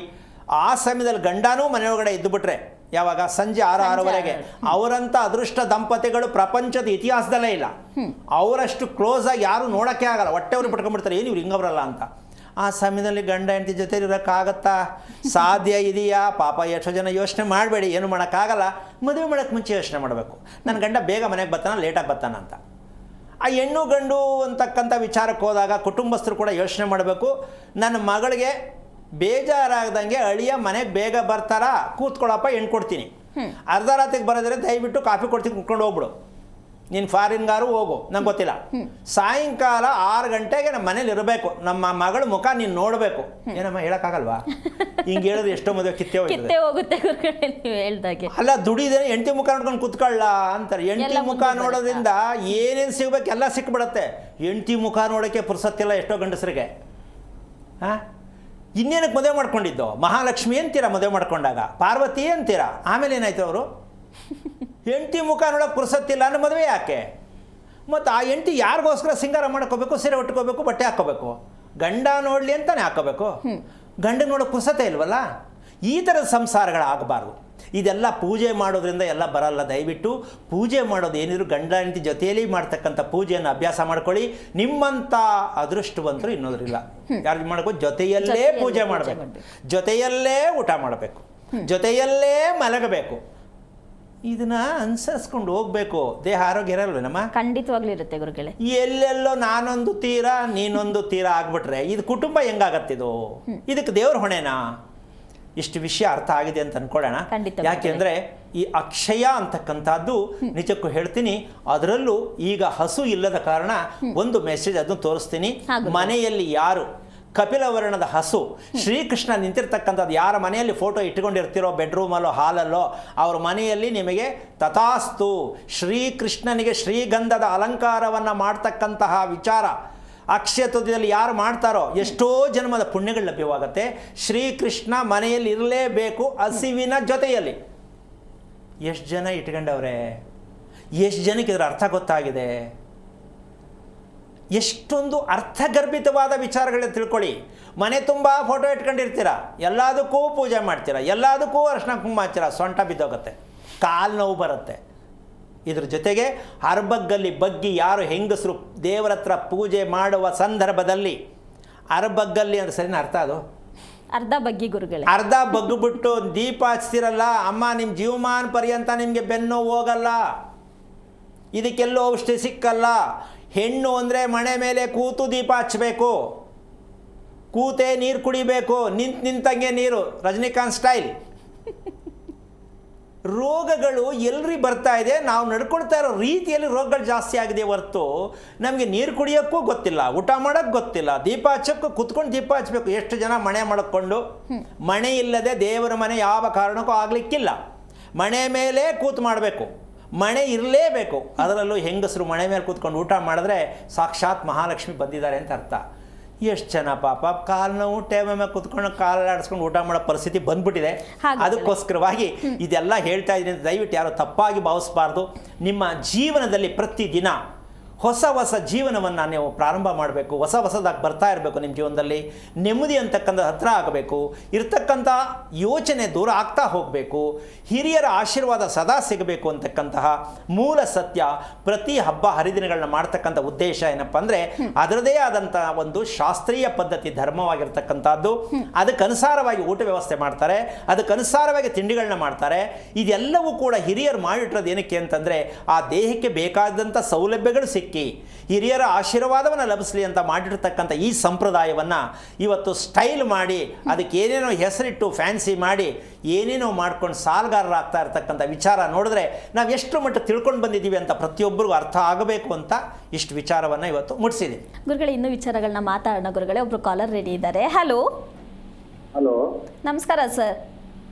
ಆ ಸಮಯದಲ್ಲಿ ಗಂಡನೂ ಮನೆಯೊಳಗಡೆ ಇದ್ದುಬಿಟ್ರೆ, ಯಾವಾಗ? ಸಂಜೆ 6-6:30. ಅವರಂಥ ಅದೃಷ್ಟ ದಂಪತಿಗಳು ಪ್ರಪಂಚದ ಇತಿಹಾಸದಲ್ಲೇ ಇಲ್ಲ. ಅವರಷ್ಟು ಕ್ಲೋಸ್ ಆಗಿ ಯಾರು ನೋಡೋಕ್ಕೆ ಆಗಲ್ಲ. ಹೊಟ್ಟೆವ್ರು ಬಿಟ್ಕೊಂಡ್ಬಿಡ್ತಾರೆ, ಏನು ಇವ್ರು ಹಿಂಗವ್ರಲ್ಲ ಅಂತ. ಆ ಸಮಯದಲ್ಲಿ ಗಂಡ ಹೆಂಡತಿ ಜೊತೆ ಇರೋಕ್ಕಾಗತ್ತಾ? ಸಾಧ್ಯ ಇದೆಯಾ? ಪಾಪ ಎಷ್ಟೋ ಜನ ಯೋಚನೆ ಮಾಡಬೇಡಿ, ಏನು ಮಾಡೋಕ್ಕಾಗಲ್ಲ. ಮದುವೆ ಮಾಡೋಕ್ಕೆ ಮುಂಚೆ ಯೋಚನೆ ಮಾಡಬೇಕು, ನನ್ನ ಗಂಡ ಬೇಗ ಮನೆಗೆ ಬರ್ತಾನ ಲೇಟಾಗಿ ಬರ್ತಾನ ಅಂತ. ಆ ಹೆಣ್ಣು ಗಂಡು ಅಂತಕ್ಕಂಥ ವಿಚಾರಕ್ಕೆ ಹೋದಾಗ ಕುಟುಂಬಸ್ಥರು ಕೂಡ ಯೋಚನೆ ಮಾಡಬೇಕು. ನನ್ನ ಮಗಳಿಗೆ ಬೇಜಾರಾಗ್ದಂಗೆ ಅಳಿಯ ಮನೆಗೆ ಬೇಗ ಬರ್ತಾರಾ, ಕೂತ್ಕೊಳ್ಳಪ್ಪ ಹೆಣ್ಣು ಕೊಡ್ತೀನಿ. ಅರ್ಧ ರಾತ್ರಿಗೆ ಬರೋದ್ರೆ ದಯವಿಟ್ಟು ಕಾಫಿ ಕೊಡ್ತೀನಿ, ಕುತ್ಕೊಂಡು ಹೋಗ್ಬಿಡು, ನೀನು ಫಾರಿನ್ಗಾರು ಹೋಗು, ನಂಗೆ ಗೊತ್ತಿಲ್ಲ. ಸಾಯಂಕಾಲ 6 ಗಂಟೆಗೆ ನಮ್ಮ ಮನೇಲಿ ಇರಬೇಕು, ನಮ್ಮ ಮಗಳ ಮುಖ ನೀನು ನೋಡಬೇಕು. ಏನಮ್ಮ ಹೇಳೋಕ್ಕಾಗಲ್ವಾ? ಹಿಂಗೆ ಹೇಳಿದ್ರೆ ಎಷ್ಟೋ ಮದುವೆ ಕಿತ್ತೆ ಹೋಗುತ್ತೆ ನೀವು ಹೇಳ್ದಾಗೆ. ಅಲ್ಲ, ದುಡಿದೇನೆ ಹೆಂಡತಿ ಮುಖ ನೋಡ್ಕೊಂಡು ಕುತ್ಕೊಳ್ಳ ಅಂತಾರೆ. ಹೆಂಡತಿ ಮುಖ ನೋಡೋದ್ರಿಂದ ಏನೇನು ಸಿಗ್ಬೇಕು ಎಲ್ಲ ಸಿಕ್ಬಿಡತ್ತೆ. ಹೆಂಡತಿ ಮುಖ ನೋಡೋಕ್ಕೆ ಪುರ್ಸತ್ತಿಲ್ಲ ಎಷ್ಟೋ ಗಂಡಸರಿಗೆ. ಇನ್ನೇನಕ್ಕೆ ಮದುವೆ ಮಾಡ್ಕೊಂಡಿದ್ದು? ಮಹಾಲಕ್ಷ್ಮಿ ಅಂತೀರಾ ಮದುವೆ ಮಾಡ್ಕೊಂಡಾಗ, ಪಾರ್ವತಿ ಅಂತೀರಾ. ಆಮೇಲೆ ಏನಾಯ್ತು? ಅವರು ಹೆಂಡತಿ ಮುಖ ನೋಡೋಕೆ ಪುರ್ಸತ್ತಿಲ್ಲ ಅನ್ನೋ ಮದುವೆ ಯಾಕೆ? ಮತ್ತು ಆ ಹೆಂಡತಿ ಯಾರಿಗೋಸ್ಕರ ಸಿಂಗಾರ ಮಾಡ್ಕೋಬೇಕು, ಸೀರೆ ಉಟ್ಕೋಬೇಕು, ಬಟ್ಟೆ ಹಾಕ್ಕೋಬೇಕು? ಗಂಡ ನೋಡಲಿ ಅಂತಾನೆ ಹಾಕ್ಕೋಬೇಕು. ಗಂಡ ನೋಡೋಕೆ ಪುರ್ಸತ್ತೆ ಇಲ್ವಲ್ಲ? ಈ ಥರದ ಸಂಸಾರಗಳಾಗಬಾರ್ದು. ಇದೆಲ್ಲ ಪೂಜೆ ಮಾಡೋದ್ರಿಂದ ಎಲ್ಲ ಬರಲ್ಲ. ದಯವಿಟ್ಟು ಪೂಜೆ ಮಾಡೋದು ಏನಿದ್ರು ಗಂಡ ಹೆಂಡತಿ ಜೊತೆಯಲ್ಲಿ ಮಾಡ್ತಕ್ಕಂಥ ಪೂಜೆಯನ್ನು ಅಭ್ಯಾಸ ಮಾಡ್ಕೊಳ್ಳಿ. ನಿಮ್ಮಂಥ ಅದೃಷ್ಟವಂತರು ಇನ್ನೋದ್ರಿಲ್ಲ. ಯಾರು ಮಾಡಬೇಕು? ಜೊತೆಯಲ್ಲೇ ಪೂಜೆ ಮಾಡಬೇಕು, ಜೊತೆಯಲ್ಲೇ ಊಟ ಮಾಡಬೇಕು, ಜೊತೆಯಲ್ಲೇ ಮಲಗಬೇಕು. ಇದನ್ನ ಅನುಸರಿಸ್ಕೊಂಡು ಹೋಗ್ಬೇಕು. ದೇಹ ಆರೋಗ್ಯ ಇರಲ್ವೇನಮ್ಮ? ಖಂಡಿತವಾಗ್ಲೂ ಇರುತ್ತೆ ಗುರುಗಳೇ. ಎಲ್ಲೆಲ್ಲೋ ನಾನೊಂದು ತೀರ ನೀನೊಂದು ತೀರ ಆಗ್ಬಿಟ್ರೆ ಇದು ಕುಟುಂಬ ಹೆಂಗಾಗತ್ತಿದು? ಇದಕ್ಕೆ ದೇವ್ರ ಹೊಣೆನಾ? ಇಷ್ಟು ವಿಷಯ ಅರ್ಥ ಆಗಿದೆ ಅಂತ ಅನ್ಕೊಳ್ಳೋಣ. ಯಾಕೆಂದ್ರೆ ಈ ಅಕ್ಷಯ ಅಂತಕ್ಕಂಥದ್ದು ನಿಜಕ್ಕೂ ಹೇಳ್ತೀನಿ, ಅದರಲ್ಲೂ ಈಗ ಹಸು ಇಲ್ಲದ ಕಾರಣ ಒಂದು ಮೆಸೇಜ್ ಅದನ್ನು ತೋರಿಸ್ತೀನಿ. ಮನೆಯಲ್ಲಿ ಯಾರು ಕಪಿಲವರ್ಣದ ಹಸು, ಶ್ರೀಕೃಷ್ಣ ನಿಂತಿರ್ತಕ್ಕಂಥದ್ದು ಯಾರ ಮನೆಯಲ್ಲಿ ಫೋಟೋ ಇಟ್ಕೊಂಡಿರ್ತಿರೋ ಬೆಡ್ರೂಮಲ್ಲೋ ಹಾಲಲ್ಲೋ ಅವ್ರ ಮನೆಯಲ್ಲಿ ನಿಮಗೆ ತಥಾಸ್ತು ಶ್ರೀಕೃಷ್ಣನಿಗೆ ಶ್ರೀಗಂಧದ ಅಲಂಕಾರವನ್ನು ಮಾಡ್ತಕ್ಕಂತಹ ವಿಚಾರ ಅಕ್ಷಯ ತೃತೀಯದಲ್ಲಿ ಯಾರು ಮಾಡ್ತಾರೋ ಎಷ್ಟೋ ಜನ್ಮದ ಪುಣ್ಯಗಳು ಲಭ್ಯವಾಗುತ್ತೆ. ಶ್ರೀಕೃಷ್ಣ ಮನೆಯಲ್ಲಿ ಇರಲೇಬೇಕು ಹಸಿವಿನ ಜೊತೆಯಲ್ಲಿ. ಎಷ್ಟು ಜನ ಇಟ್ಕೊಂಡವ್ರೆ, ಎಷ್ಟು ಜನಕ್ಕೆ ಇದರ ಅರ್ಥ ಗೊತ್ತಾಗಿದೆ, ಎಷ್ಟೊಂದು ಅರ್ಥಗರ್ಭಿತವಾದ ವಿಚಾರಗಳನ್ನ ತಿಳ್ಕೊಳ್ಳಿ. ಮನೆ ತುಂಬ ಫೋಟೋ ಇಟ್ಕೊಂಡಿರ್ತೀರ, ಎಲ್ಲದಕ್ಕೂ ಪೂಜೆ ಮಾಡ್ತೀರ, ಎಲ್ಲದಕ್ಕೂ ಅರ್ಶಿನ ಕುಂಕುಮ ಹಚ್ಚಿರ, ಸೊಂಟ ಬಿದ್ದೋಗುತ್ತೆ, ಕಾಲು ನೋವು ಬರುತ್ತೆ. ಇದ್ರ ಜೊತೆಗೆ ಅರ್ಬಗ್ಗಲ್ಲಿ ಬಗ್ಗಿ ಯಾರು ಹೆಂಗಸರು ದೇವರ ಹತ್ರ ಪೂಜೆ ಮಾಡುವ ಸಂದರ್ಭದಲ್ಲಿ ಅರ್ಬಗ್ಗಲ್ಲಿ ಅಂದ್ರೆ ಸರಿನ ಅರ್ಥ ಅದು ಅರ್ಧ ಬಗ್ಗಿ ಗುರುಗಳೇ, ಅರ್ಧ ಬಗ್ಗಿಬಿಟ್ಟು ದೀಪ ಹಚ್ತಿರಲ್ಲ ಅಮ್ಮ, ನಿಮ್ಮ ಜೀವಮಾನ ಪರ್ಯಂತ ನಿಮಗೆ ಬೆನ್ನು ಹೋಗಲ್ಲ, ಇದಕ್ಕೆಲ್ಲೋ ಔಷಧಿ ಸಿಕ್ಕಲ್ಲ. ಹೆಣ್ಣು ಅಂದರೆ ಮನೆ ಮೇಲೆ ಕೂತು ದೀಪ ಹಚ್ಚಬೇಕು, ಕೂತೇ ನೀರು ಕುಡಿಬೇಕು, ನಿಂತಂಗೆ ನೀರು, ರಜನಿಕಾಂತ್ ಸ್ಟೈಲ್. ರೋಗಗಳು ಎಲ್ರಿ ಬರ್ತಾ ಇದೆ, ನಾವು ನಡ್ಕೊಳ್ತಾ ಇರೋ ರೀತಿಯಲ್ಲಿ ರೋಗಗಳು ಜಾಸ್ತಿ ಆಗಿದೆ ಹೊರತು ನಮಗೆ ನೀರು ಕುಡಿಯೋಕ್ಕೂ ಗೊತ್ತಿಲ್ಲ, ಊಟ ಮಾಡೋಕ್ಕೆ ಗೊತ್ತಿಲ್ಲ, ದೀಪ ಹಚ್ಚೋಕ್ಕೂ ಕುತ್ಕೊಂಡು ದೀಪ ಹಚ್ಚಬೇಕು. ಎಷ್ಟು ಜನ ಮನೆ ಮಾಡಿಕೊಂಡು ಮನೆ ಇಲ್ಲದೆ ದೇವರ ಮನೆ ಯಾವ ಕಾರಣಕ್ಕೂ ಆಗಲಿಕ್ಕಿಲ್ಲ. ಮನೆ ಮೇಲೆ ಕೂತು ಮಾಡಬೇಕು, ಮನೆ ಇರಲೇಬೇಕು. ಅದರಲ್ಲೂ ಹೆಂಗಸರು ಮನೆ ಮೇಲೆ ಕೂತ್ಕೊಂಡು ಊಟ ಮಾಡಿದ್ರೆ ಸಾಕ್ಷಾತ್ ಮಹಾಲಕ್ಷ್ಮಿ ಬಂದಿದ್ದಾರೆ ಅಂತ ಅರ್ಥ. ಎಷ್ಟು ಜನ ಪಾಪ ಕಾಲು ನೋವು ಟೇಬಲ್ ಮೇಲೆ ಕೂತ್ಕೊಂಡು ಕಾಲು ಆಡಿಸ್ಕೊಂಡು ಊಟ ಮಾಡೋ ಪರಿಸ್ಥಿತಿ ಬಂದ್ಬಿಟ್ಟಿದೆ. ಅದಕ್ಕೋಸ್ಕರವಾಗಿ ಇದೆಲ್ಲ ಹೇಳ್ತಾ ಇದ್ದೀನಿ ಅಂತ ದಯವಿಟ್ಟು ಯಾರು ತಪ್ಪಾಗಿ ಭಾವಿಸಬಾರ್ದು. ನಿಮ್ಮ ಜೀವನದಲ್ಲಿ ಪ್ರತಿದಿನ ಹೊಸ ಹೊಸ ಜೀವನವನ್ನು ನೀವು ಪ್ರಾರಂಭ ಮಾಡಬೇಕು, ಹೊಸದಾಗಿ ಬರ್ತಾ ಇರಬೇಕು. ನಿಮ್ಮ ಜೀವನದಲ್ಲಿ ನೆಮ್ಮದಿ ಅಂತಕ್ಕಂಥ ಹತ್ರ ಆಗಬೇಕು, ಇರ್ತಕ್ಕಂಥ ಯೋಚನೆ ದೂರ ಆಗ್ತಾ ಹೋಗಬೇಕು, ಹಿರಿಯರ ಆಶೀರ್ವಾದ ಸದಾ ಸಿಗಬೇಕು ಅಂತಕ್ಕಂತಹ ಮೂಲ ಸತ್ಯ ಪ್ರತಿ ಹಬ್ಬ ಹರಿದಿನಗಳನ್ನ ಮಾಡ್ತಕ್ಕಂಥ ಉದ್ದೇಶ ಏನಪ್ಪ ಅಂದರೆ ಅದರದೇ ಆದಂಥ ಒಂದು ಶಾಸ್ತ್ರೀಯ ಪದ್ಧತಿ ಧರ್ಮವಾಗಿರ್ತಕ್ಕಂಥದ್ದು. ಅದಕ್ಕನುಸಾರವಾಗಿ ಊಟ ವ್ಯವಸ್ಥೆ ಮಾಡ್ತಾರೆ, ಅದಕ್ಕನುಸಾರವಾಗಿ ತಿಂಡಿಗಳನ್ನ ಮಾಡ್ತಾರೆ. ಇದೆಲ್ಲವೂ ಕೂಡ ಹಿರಿಯರು ಮಾಡಿಟ್ಟಿರೋದು ಏನಕ್ಕೆ ಅಂತಂದರೆ ಆ ದೇಹಕ್ಕೆ ಬೇಕಾದಂಥ ಸೌಲಭ್ಯಗಳು ಸಿಕ್ಕಿ ಹಿರಿಯರ ಆಶೀರ್ವಾದವನ್ನು ಲಭಿಸಲಿ ಅಂತ ಮಾಡಿರ್ತಕ್ಕಂಥ ಈ ಸಂಪ್ರದಾಯವನ್ನು ಇವತ್ತು ಸ್ಟೈಲ್ ಮಾಡಿ ಅದಕ್ಕೆ ಏನೇನೋ ಹೆಸರಿಟ್ಟು ಫ್ಯಾನ್ಸಿ ಮಾಡಿ ಏನೇನೋ ಮಾಡ್ಕೊಂಡು ಸಾಲಗಾರರಾಗ್ತಾ ಇರ್ತಕ್ಕಂಥ ವಿಚಾರ ನೋಡಿದ್ರೆ ನಾವು ಎಷ್ಟು ಮಟ್ಟ ತಿಳ್ಕೊಂಡು ಬಂದಿದ್ದೀವಿ ಅಂತ ಪ್ರತಿಯೊಬ್ಬರಿಗೂ ಅರ್ಥ ಆಗಬೇಕು ಅಂತ ಇಷ್ಟು ವಿಚಾರವನ್ನು ಇವತ್ತು ಮುಟ್ಟಿಸಿದ್ದೀವಿ. ಗುರುಗಳೇ, ಇನ್ನೂ ವಿಚಾರಗಳನ್ನ ಮಾತಾಡೋಣ ಗುರುಗಳೇ. ಒಬ್ರು ಕಾಲರ್ ರೆಡಿ ಇದ್ದಾರೆ. ಹಲೋ ಹಲೋ, ನಮಸ್ಕಾರ ಸರ್.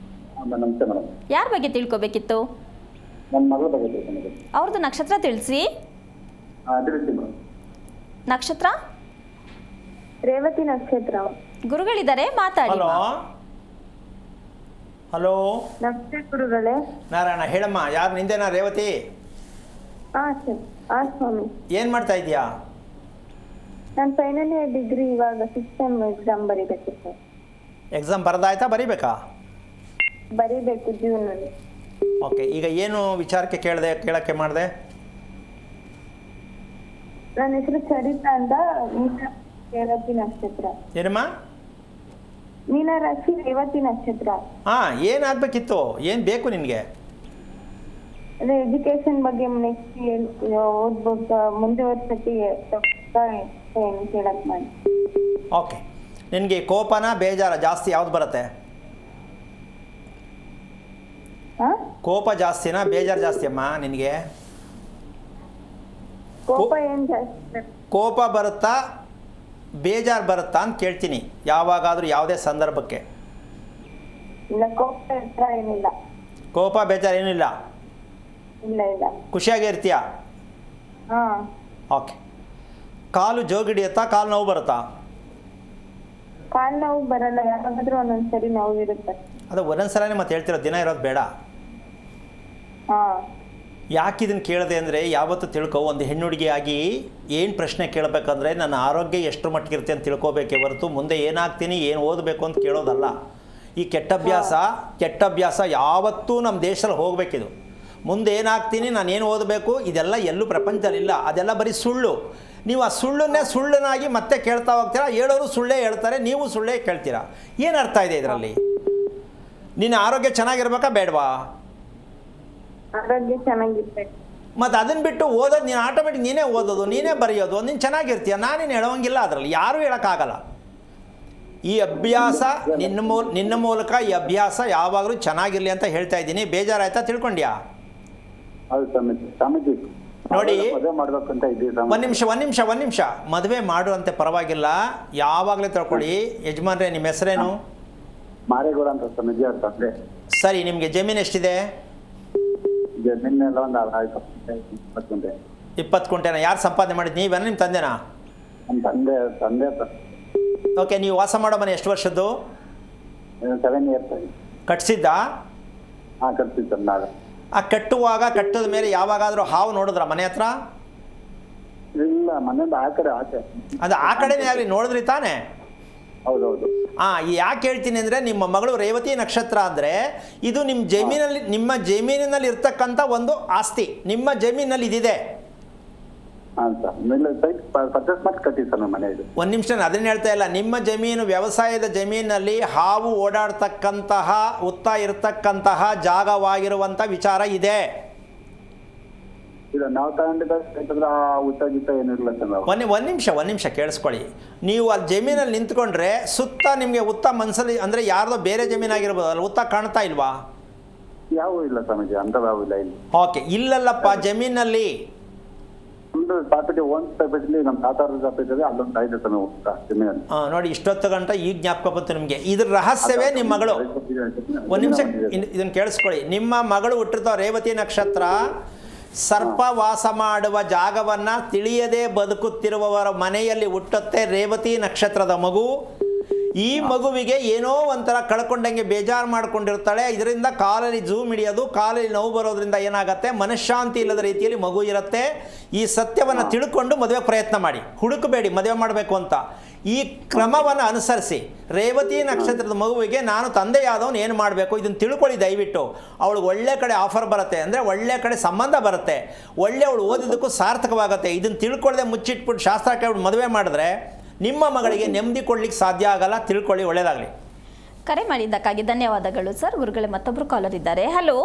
ನಮಸ್ತೆ ಮೇಡಮ್. ಯಾರ ಬಗ್ಗೆ ತಿಳ್ಕೊಬೇಕಿತ್ತು? ನನ್ನ ಮಗಳ ಬಗ್ಗೆ ತಿಳ್ಕೊಬೇಕು. ಅವ್ರದ್ದು ನಕ್ಷತ್ರ ತಿಳಿಸಿ. ತಿಳಿಸಿ ಮೇಡಮ್. ನಕ್ಷತ್ರ ರೇವತಿ ನಕ್ಷತ್ರ. ಗುರುಗಳಿದ್ದಾರೆ, ಮಾತಾಡಿ. ಹಲೋ ಹಲೋ ನಮಸ್ತೆ ಗುರುಗಳೇ. ನಾರಾಯಣ, ಹೇಳಮ್ಮ. ಯಾರು ನಿಂದೇನಾ ರೇವತಿ? ಸರ್. ಸ್ವಾಮಿ. ಏನು ಮಾಡ್ತಾ ಇದೀಯಾ? ನಾನು ಫೈನಲ್ ಇಯರ್ ಡಿಗ್ರಿ ಇವಾಗ 6th ಸೆಮ್ ಎಕ್ಸಾಮ್ ಬರೀಬೇಕು ಸರ್. ಎಕ್ಸಾಮ್ ಬರೆದಾಯ್ತಾ, ಬರೀಬೇಕಾ? ಬರೀಬೇಕು ಜೂನಲ್ಲಿ. ಓಕೆ, ಈಗ ಏನು ವಿಚಾರಕ್ಕೆ ಕೇಳಕ್ಕೆ ಮಾಡಿದೆ? ನನ್ನ ಹೆಸರು ಸರಿತಾ ಅಂತ. ರೇವತಿ ನಕ್ಷತ್ರ. ಏನಮ್ಮ? ಮೀನರಾಶಿ ರೇವತಿ ನಕ್ಷತ್ರ. ಏನಾಗಬೇಕಿತ್ತು? ಏನು ಬೇಕು ನಿನಗೆ? ಅದೇ ಎಜುಕೇಶನ್ ಬಗ್ಗೆ ನೆಕ್ಸ್ಟ್ ಓದ್ಬೇಕು, ಮುಂದುವರ್ಸಕ್ಕೆ ಏನು ಕೇಳಕ್ ಮಾಡಿ. ಓಕೆ, ನಿನಗೆ ಕೋಪನ ಬೇಜಾರ ಜಾಸ್ತಿ ಯಾವ್ದು ಬರುತ್ತೆ? ಕೋಪ ಜಾಸ್ತಿನಾ ಬೇಜಾರು ಜಾಸ್ತಿ ಅಮ್ಮ ನಿನಗೆ? ಕೋಪ ಏನು ಜಾಸ್ತಿ? ಕೋಪ ಬರುತ್ತಾ ಬೇಜಾರು ಬರುತ್ತಾ ಅಂತ ಕೇಳ್ತೀನಿ. ಯಾವಾಗಾದರೂ ಯಾವುದೇ ಸಂದರ್ಭಕ್ಕೆ? ಇಲ್ಲ, ಕೋಪ ಹತ್ರ ಏನಿಲ್ಲ. ಕೋಪ ಬೇಜಾರು ಏನಿಲ್ಲ? ಇಲ್ಲ ಇಲ್ಲ. ಖುಷಿಯಾಗೇ ಇರ್ತೀಯಾ? ಹಾಂ. ಓಕೆ. ಕಾಲು ಜೋಗಿಡಿಯುತ್ತಾ, ಕಾಲು ನೋವು ಬರುತ್ತಾ? ಕಾಲು ನೋವು ಬರಲ್ಲ, ಯಾವಾಗಾದ್ರೂ ಒಂದೊಂದ್ಸರಿ ನೋವು ಇರುತ್ತೆ. ಅದು ಒಂದೊಂದ್ಸಲನೇ ಮತ್ತೆ ಹೇಳ್ತಿರೋ, ದಿನ ಇರೋದು ಬೇಡ. ಹಾಂ. ಯಾಕೆ ಇದನ್ನು ಕೇಳಿದೆ ಅಂದರೆ ಯಾವತ್ತೂ ತಿಳ್ಕೊ, ಒಂದು ಹೆಣ್ಣುಡುಗಿಯಾಗಿ ಏನು ಪ್ರಶ್ನೆ ಕೇಳಬೇಕಂದ್ರೆ ನನ್ನ ಆರೋಗ್ಯ ಎಷ್ಟು ಮಟ್ಟಿಗೆ ಇರುತ್ತೆ ಅಂತ ತಿಳ್ಕೊಬೇಕೇ ಹೊರತು ಮುಂದೆ ಏನಾಗ್ತೀನಿ, ಏನು ಓದಬೇಕು ಅಂತ ಕೇಳೋದಲ್ಲ. ಈ ಕೆಟ್ಟ ಅಭ್ಯಾಸ ಯಾವತ್ತೂ ನಮ್ಮ ದೇಶದಲ್ಲಿ ಹೋಗಬೇಕಿದು. ಮುಂದೆ ಏನಾಗ್ತೀನಿ, ನಾನು ಏನು ಓದಬೇಕು, ಇದೆಲ್ಲ ಎಲ್ಲೂ ಪ್ರಪಂಚದಲ್ಲಿಲ್ಲ. ಅದೆಲ್ಲ ಬರೀ ಸುಳ್ಳು. ನೀವು ಆ ಸುಳ್ಳನ್ನೇ ಸುಳ್ಳನಾಗಿ ಮತ್ತೆ ಕೇಳ್ತಾ ಹೋಗ್ತೀರಾ. ಹೇಳೋರು ಸುಳ್ಳೇ ಹೇಳ್ತಾರೆ, ನೀವು ಸುಳ್ಳೇ ಕೇಳ್ತೀರಾ. ಏನು ಅರ್ಥ ಇದೆ ಇದರಲ್ಲಿ? ನಿನ್ನ ಆರೋಗ್ಯ ಚೆನ್ನಾಗಿರ್ಬೇಕಾ ಬೇಡವಾ? ಆರೋಗ್ಯ ಚೆನ್ನಾಗಿರ್ಬೇಕು. ಮತ್ತು ಅದನ್ನು ಬಿಟ್ಟು ಓದೋದು ನೀನು ಆಟೋಮೆಟಿಕ್ ನೀನೇ ಓದೋದು, ನೀನೇ ಬರೆಯೋದು, ನೀನು ಚೆನ್ನಾಗಿರ್ತೀಯ. ನಾನೇನು ಹೇಳೋಂಗಿಲ್ಲ, ಅದರಲ್ಲಿ ಯಾರೂ ಹೇಳೋಕ್ಕಾಗಲ್ಲ. ಈ ಅಭ್ಯಾಸ ನಿನ್ನ ಮೂಲಕ ಈ ಅಭ್ಯಾಸ ಯಾವಾಗಲೂ ಚೆನ್ನಾಗಿರಲಿ ಅಂತ ಹೇಳ್ತಾ ಇದ್ದೀನಿ. ಬೇಜಾರಾಯ್ತಾ? ತಿಳ್ಕೊಂಡ್ಯಾ? ನೋಡಿ ಮದುವೆ ಮಾಡ್ಬೇಕು ಅಂತ ಇದ್ದೀವಿ ಒಂದು ನಿಮಿಷ ಮದುವೆ ಮಾಡುವಂತೆ ಪರವಾಗಿಲ್ಲ, ಯಾವಾಗಲೇ ತಿಳ್ಕೊಳ್ಳಿ. ಯಜಮಾನ್ರೆ ನಿಮ್ಮ ಹೆಸರೇನು? ಮಾರೇಗೌಡ ಅಂತ ಸ್ವಾಮೀಜಿ ಅವ್ರ ತಂದೆ. ಸರಿ, ನಿಮಗೆ ಜಮೀನು ಎಷ್ಟಿದೆ? ಜಮೀನೆಲ್ಲ ಒಂದು 20 ಗುಂಟೆ. 20 ಗುಂಟೆನ? ಯಾರು ಸಂಪಾದನೆ ಮಾಡಿದ್ದು, ನೀವೇನ ನಿಮ್ಮ ತಂದೆನಾ? ನಮ್ಮ ತಂದೆ ಓಕೆ, ನೀವು ವಾಸ ಮಾಡೋ ಮನೆ ಎಷ್ಟು ವರ್ಷದ್ದು? 7 years ಆಗಿ. ಕಟ್ಸಿದ್ದಾ? ಹಾಂ, ಕಟ್ಸಿದ್ದು ನಾಳೆ. ಆ ಕಟ್ಟದ ಮೇಲೆ ಯಾವಾಗಾದರೂ ಹಾವು ನೋಡಿದ್ರ ಮನೆ ಹತ್ರ? ಇಲ್ಲ, ಮನೆಯಿಂದ ಆಚೆ. ಅದು ಆ ಕಡೆನೇ ಆಗಲಿ, ನೋಡಿದ್ರಿ ತಾನೇ? ಹೌದೌದು. ಯಾಕೆ ಹೇಳ್ತೀನಿ ಅಂದರೆ, ನಿಮ್ಮ ಮಗಳು ರೇವತಿ ನಕ್ಷತ್ರ ಅಂದರೆ ಇದು ನಿಮ್ಮ ಜಮೀನಿನಲ್ಲಿ ಇರ್ತಕ್ಕಂಥ ಒಂದು ಆಸ್ತಿ. ನಿಮ್ಮ ಜಮೀನಲ್ಲಿ ಇದಿದೆ. ಹಾಂ ಸರ್, ಸೈಟ್ ಪರ್ಚೇಸ್ ಮಾಡಿ ಕಟ್ಟಿ ಸರ್ ನಮ್ಮ ಮನೆ ಇದು. ಒಂದು ನಿಮಿಷ, ನಾನು ಅದನ್ನೇ ಹೇಳ್ತಾ ಇಲ್ಲ. ನಿಮ್ಮ ಜಮೀನು, ವ್ಯವಸಾಯದ ಜಮೀನಲ್ಲಿ ಹಾವು ಓಡಾಡ್ತಕ್ಕಂತಹ ಇರ್ತಕ್ಕಂತಹ ಜಾಗವಾಗಿರುವಂಥ ವಿಚಾರ ಇದೆ. ಇಲ್ಲ, ನಾವು ತಗೊಂಡಿದ್ದ ಉತ್ತ ಗೀತ ಏನಿರಲ್ಲ ಸರ್. ನಾವು ಒಂದು ನಿಮಿಷ ಕೇಳಿಸ್ಕೊಳ್ಳಿ. ನೀವು ಅಲ್ಲಿ ಜಮೀನಲ್ಲಿ ನಿಂತ್ಕೊಂಡ್ರೆ ಸುತ್ತ ನಿಮಗೆ ಉತ್ತ ಮನಸ್ಸಲ್ಲಿ, ಅಂದರೆ ಯಾರ್ದೋ ಬೇರೆ ಜಮೀನಾಗಿರ್ಬೋದು, ಅಲ್ಲಿ ಉತ್ತ ಕಾಣ್ತಾ ಇಲ್ವಾ? ಯಾವೂ ಇಲ್ಲ ಸ್ವಾಮೀಜಿ, ಅಂಥದ್ದು ಯಾವೂ ಇಲ್ಲ ಇಲ್ಲಿ. ಓಕೆ, ಇಲ್ಲಲ್ಲಪ್ಪ ಜಮೀನಲ್ಲಿ ಒಂದು ಪ್ರಾಪರ್ಟಿ, ಓನ್ ಪ್ರಾಪರ್ಟಿ ನಮ್ಮ ತಾತಾರ ಪ್ರಾಪರ್ಟಿ ಅಲ್ಲೊಂದು ಇದೆ ಸರ್ ಜಮೀನಲ್ಲಿ. ನೋಡಿ, ಇಷ್ಟೊತ್ತು ಗಂಟ ಈಗ ಜ್ಞಾಪಕ ಬಂತು ನಿಮಗೆ. ಇದ್ರ ರಹಸ್ಯವೇ ನಿಮ್ಮ ಮಗಳು. ಒಂದು ನಿಮಿಷ ಇದನ್ನು ಕೇಳಿಸ್ಕೊಳ್ಳಿ. ನಿಮ್ಮ ಮಗಳು ಹುಟ್ಟಿರ್ತಾವ ರೇವತಿ ನಕ್ಷತ್ರ. ಸರ್ಪ ವಾಸ ಮಾಡುವ ಜಾಗವನ್ನು ತಿಳಿಯದೆ ಬದುಕುತ್ತಿರುವವರ ಮನೆಯಲ್ಲಿ ಹುಟ್ಟುತ್ತೆ ರೇವತಿ ನಕ್ಷತ್ರದ ಮಗು. ಈ ಮಗುವಿಗೆ ಏನೋ ಒಂಥರ ಕಳ್ಕೊಂಡಂಗೆ ಬೇಜಾರು ಮಾಡ್ಕೊಂಡಿರ್ತಾಳೆ. ಇದರಿಂದ ಕಾಲಲ್ಲಿ ಜೂಮ್ ಹಿಡಿಯೋದು, ಕಾಲಲ್ಲಿ ನೋವು ಬರೋದ್ರಿಂದ ಏನಾಗುತ್ತೆ, ಮನಃಶಾಂತಿ ಇಲ್ಲದ ರೀತಿಯಲ್ಲಿ ಮಗು ಇರುತ್ತೆ. ಈ ಸತ್ಯವನ್ನು ತಿಳ್ಕೊಂಡು ಮದುವೆ ಪ್ರಯತ್ನ ಮಾಡಿ, ಹುಡುಕಬೇಡಿ ಮದುವೆ ಮಾಡಬೇಕು ಅಂತ. ಈ ಕ್ರಮವನ್ನು ಅನುಸರಿಸಿ ರೇವತಿ ನಕ್ಷತ್ರದ ಮಗುವಿಗೆ ನಾನು ತಂದೆಯಾದವನು ಏನು ಮಾಡಬೇಕು ಇದನ್ನು ತಿಳ್ಕೊಳ್ಳಿ ದಯವಿಟ್ಟು. ಅವಳಿಗೆ ಒಳ್ಳೆ ಕಡೆ ಆಫರ್ ಬರುತ್ತೆ, ಅಂದರೆ ಒಳ್ಳೆ ಕಡೆ ಸಂಬಂಧ ಬರುತ್ತೆ, ಅವಳು ಓದಿದ್ದಕ್ಕೂ ಸಾರ್ಥಕವಾಗುತ್ತೆ. ಇದನ್ನು ತಿಳ್ಕೊಳ್ಳದೆ ಮುಚ್ಚಿಟ್ಬಿಟ್ಟು ಶಾಸ್ತ್ರ ಕೇಳ್ಬಿಟ್ಟು ಮದುವೆ ಮಾಡಿದ್ರೆ ನಿಮ್ಮ ಮಗಳಿಗೆ ನೆಮ್ಮದಿ ಕೊಡ್ಲಿಕ್ಕೆ ಸಾಧ್ಯ ಆಗಲ್ಲ. ತಿಳ್ಕೊಳ್ಳಿ, ಒಳ್ಳೆಯದಾಗಲಿ. ಕರೆ ಮಾಡಿದ್ದಕ್ಕಾಗಿ ಧನ್ಯವಾದಗಳು ಸರ್. ಗುರುಗಳೇ, ಮತ್ತೊಬ್ಬರು ಕಾಲರ್ ಇದ್ದಾರೆ. ಹಲೋ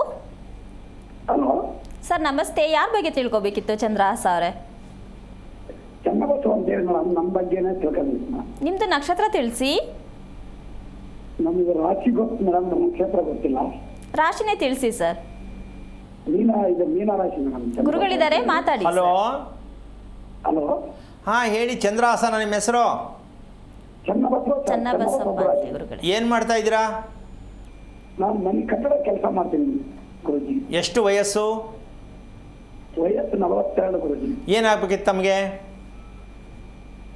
ಸರ್, ನಮಸ್ತೆ. ಯಾರ ಬಗ್ಗೆ ತಿಳ್ಕೊಬೇಕಿತ್ತು ಚಂದ್ರಹಾಸ ಅವರೇ? ಚನ್ನಬಸವ ಅಂತೇಳಿ ನಮ್ಮ ಬಗ್ಗೆನೇ ತಿಳ್ಕೊಂಡಿದ್ದೆ. ನಿಮ್ದು ನಕ್ಷತ್ರ ತಿಳಿಸಿ. ನಮಗೆ ರಾಶಿ ಗೊತ್ತು ಮೇಡಮ್, ನಕ್ಷತ್ರ ಗೊತ್ತಿಲ್ಲ. ರಾಶಿನೇ ತಿಳಿಸಿ ಸರ್. ಮೀನ ರಾಶಿ ಮೇಡಮ್. ಗುರುಗಳಿದ್ದಾರೆ, ಮಾತಾಡಿ. ಹಲೋ ಹಲೋ, ಹಾಂ ಹೇಳಿ ಚಂದ್ರಹಾಸನ, ನಿಮ್ಮ ಹೆಸರು? ಚನ್ನಬಸಪ್ಪ ಅಂತ ಗುರುಗಳೇ. ಏನು ಮಾಡ್ತಾ ಇದ್ದೀರಾ? ನಾನು ಮನೆ ಕಟ್ಟಡ ಕೆಲಸ ಮಾಡ್ತೀನಿ ಗುರುಜಿ. ಎಷ್ಟು ವಯಸ್ಸು? ವಯಸ್ಸು 42 ಗುರುಜಿ. ಏನಾಗಬೇಕಿತ್ತು ತಮಗೆ?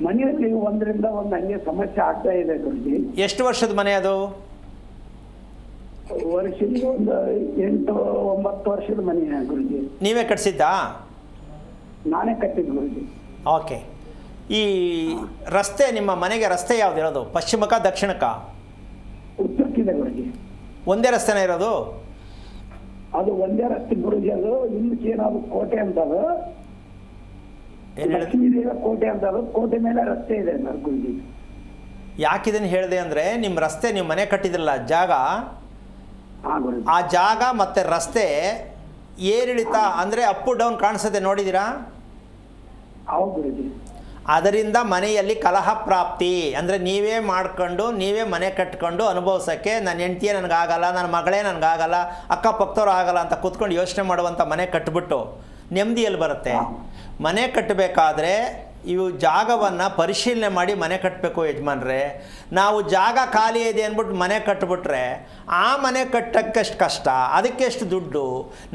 ಮನೆಯಲ್ಲಿ ಒಂದರಿಂದ ಒಂದು ಹಂಗೆ ಸಮಸ್ಯೆ ಆಗ್ತಾ ಇದೆ ಗುರುಜಿ. ಎಷ್ಟು ವರ್ಷದ ಮನೆ ಅದು? ವರ್ಷಕ್ಕೆ ಒಂದು 8-9 ವರ್ಷದ ಮನೆ ಗುರುಜಿ. ನೀವೇ ಕಟ್ಸಿದ್ದಾ? ನಾನೇ ಕಟ್ಟಿದ್ದು ಗುರುಜಿ. ಓಕೆ. ಈ ರಸ್ತೆ, ನಿಮ್ಮ ಮನೆಗೆ ರಸ್ತೆ ಯಾವ್ದಿರೋದು? ಪಶ್ಚಿಮಕ್ಕ ದಕ್ಷಿಣಕ್ಕ? ಉತ್ತರಕ್ಕಿದೆ ಗುರುಜಿ. ಒಂದೇ ರಸ್ತೆನೇ ಇರೋದು? ಅದು ಒಂದೇ ರಸ್ತೆ ಗುರುಜಿ. ಅದು ಇನ್ನಕ್ಕೆ ಏನಾದ್ರು ಕೋಟೆ ಅಂತದು, ಲಕ್ಷ್ಮೀದೇವ ಕೋಟೆ ಅಂತದು, ಕೋಟೆ ಮೇಲೆ ರಸ್ತೆ ಇದೆ ಗುರುಜಿ. ಯಾಕಿದನ್ನು ಹೇಳಿದೆ ಅಂದರೆ, ನಿಮ್ಮ ರಸ್ತೆ, ನೀವು ಮನೆ ಕಟ್ಟಿದ್ರಲ್ಲ ಜಾಗ, ಗುರುಜಿ, ಆ ಜಾಗ ಮತ್ತು ರಸ್ತೆ ಏರಿಳಿತ ಅಂದರೆ ಅಪ್ ಡೌನ್ ಕಾಣಿಸುತ್ತೆ, ನೋಡಿದ್ದೀರಾ? ಹೌದು ಗುರುಜಿ. ಅದರಿಂದ ಮನೆಯಲ್ಲಿ ಕಲಹ ಪ್ರಾಪ್ತಿ. ಅಂದರೆ ನೀವೇ ಮಾಡ್ಕೊಂಡು ನೀವೇ ಮನೆ ಕಟ್ಕೊಂಡು ಅನುಭವಿಸೋಕ್ಕೆ, ನನ್ನ ಹೆಂಡತಿಯೇ ನನಗಾಗಲ್ಲ, ನನ್ನ ಮಗಳೇ ನನಗಾಗಲ್ಲ, ಅಕ್ಕಪಕ್ಕದವ್ರು ಆಗಲ್ಲ ಅಂತ ಕೂತ್ಕೊಂಡು ಯೋಚನೆ ಮಾಡುವಂಥ ಮನೆ ಕಟ್ಟಿಬಿಟ್ಟು ನೆಮ್ಮದಿಯಲ್ಲಿ ಬರುತ್ತೆ. ಮನೆ ಕಟ್ಟಬೇಕಾದ್ರೆ ಇವು ಜಾಗವನ್ನು ಪರಿಶೀಲನೆ ಮಾಡಿ ಮನೆ ಕಟ್ಟಬೇಕು ಯಜಮಾನ್ರೆ. ನಾವು ಜಾಗ ಖಾಲಿ ಇದೆ ಅಂದ್ಬಿಟ್ಟು ಮನೆ ಕಟ್ಟಿಬಿಟ್ರೆ ಆ ಮನೆ ಕಟ್ಟೋಕ್ಕಷ್ಟು ಕಷ್ಟ, ಅದಕ್ಕೆಷ್ಟು ದುಡ್ಡು,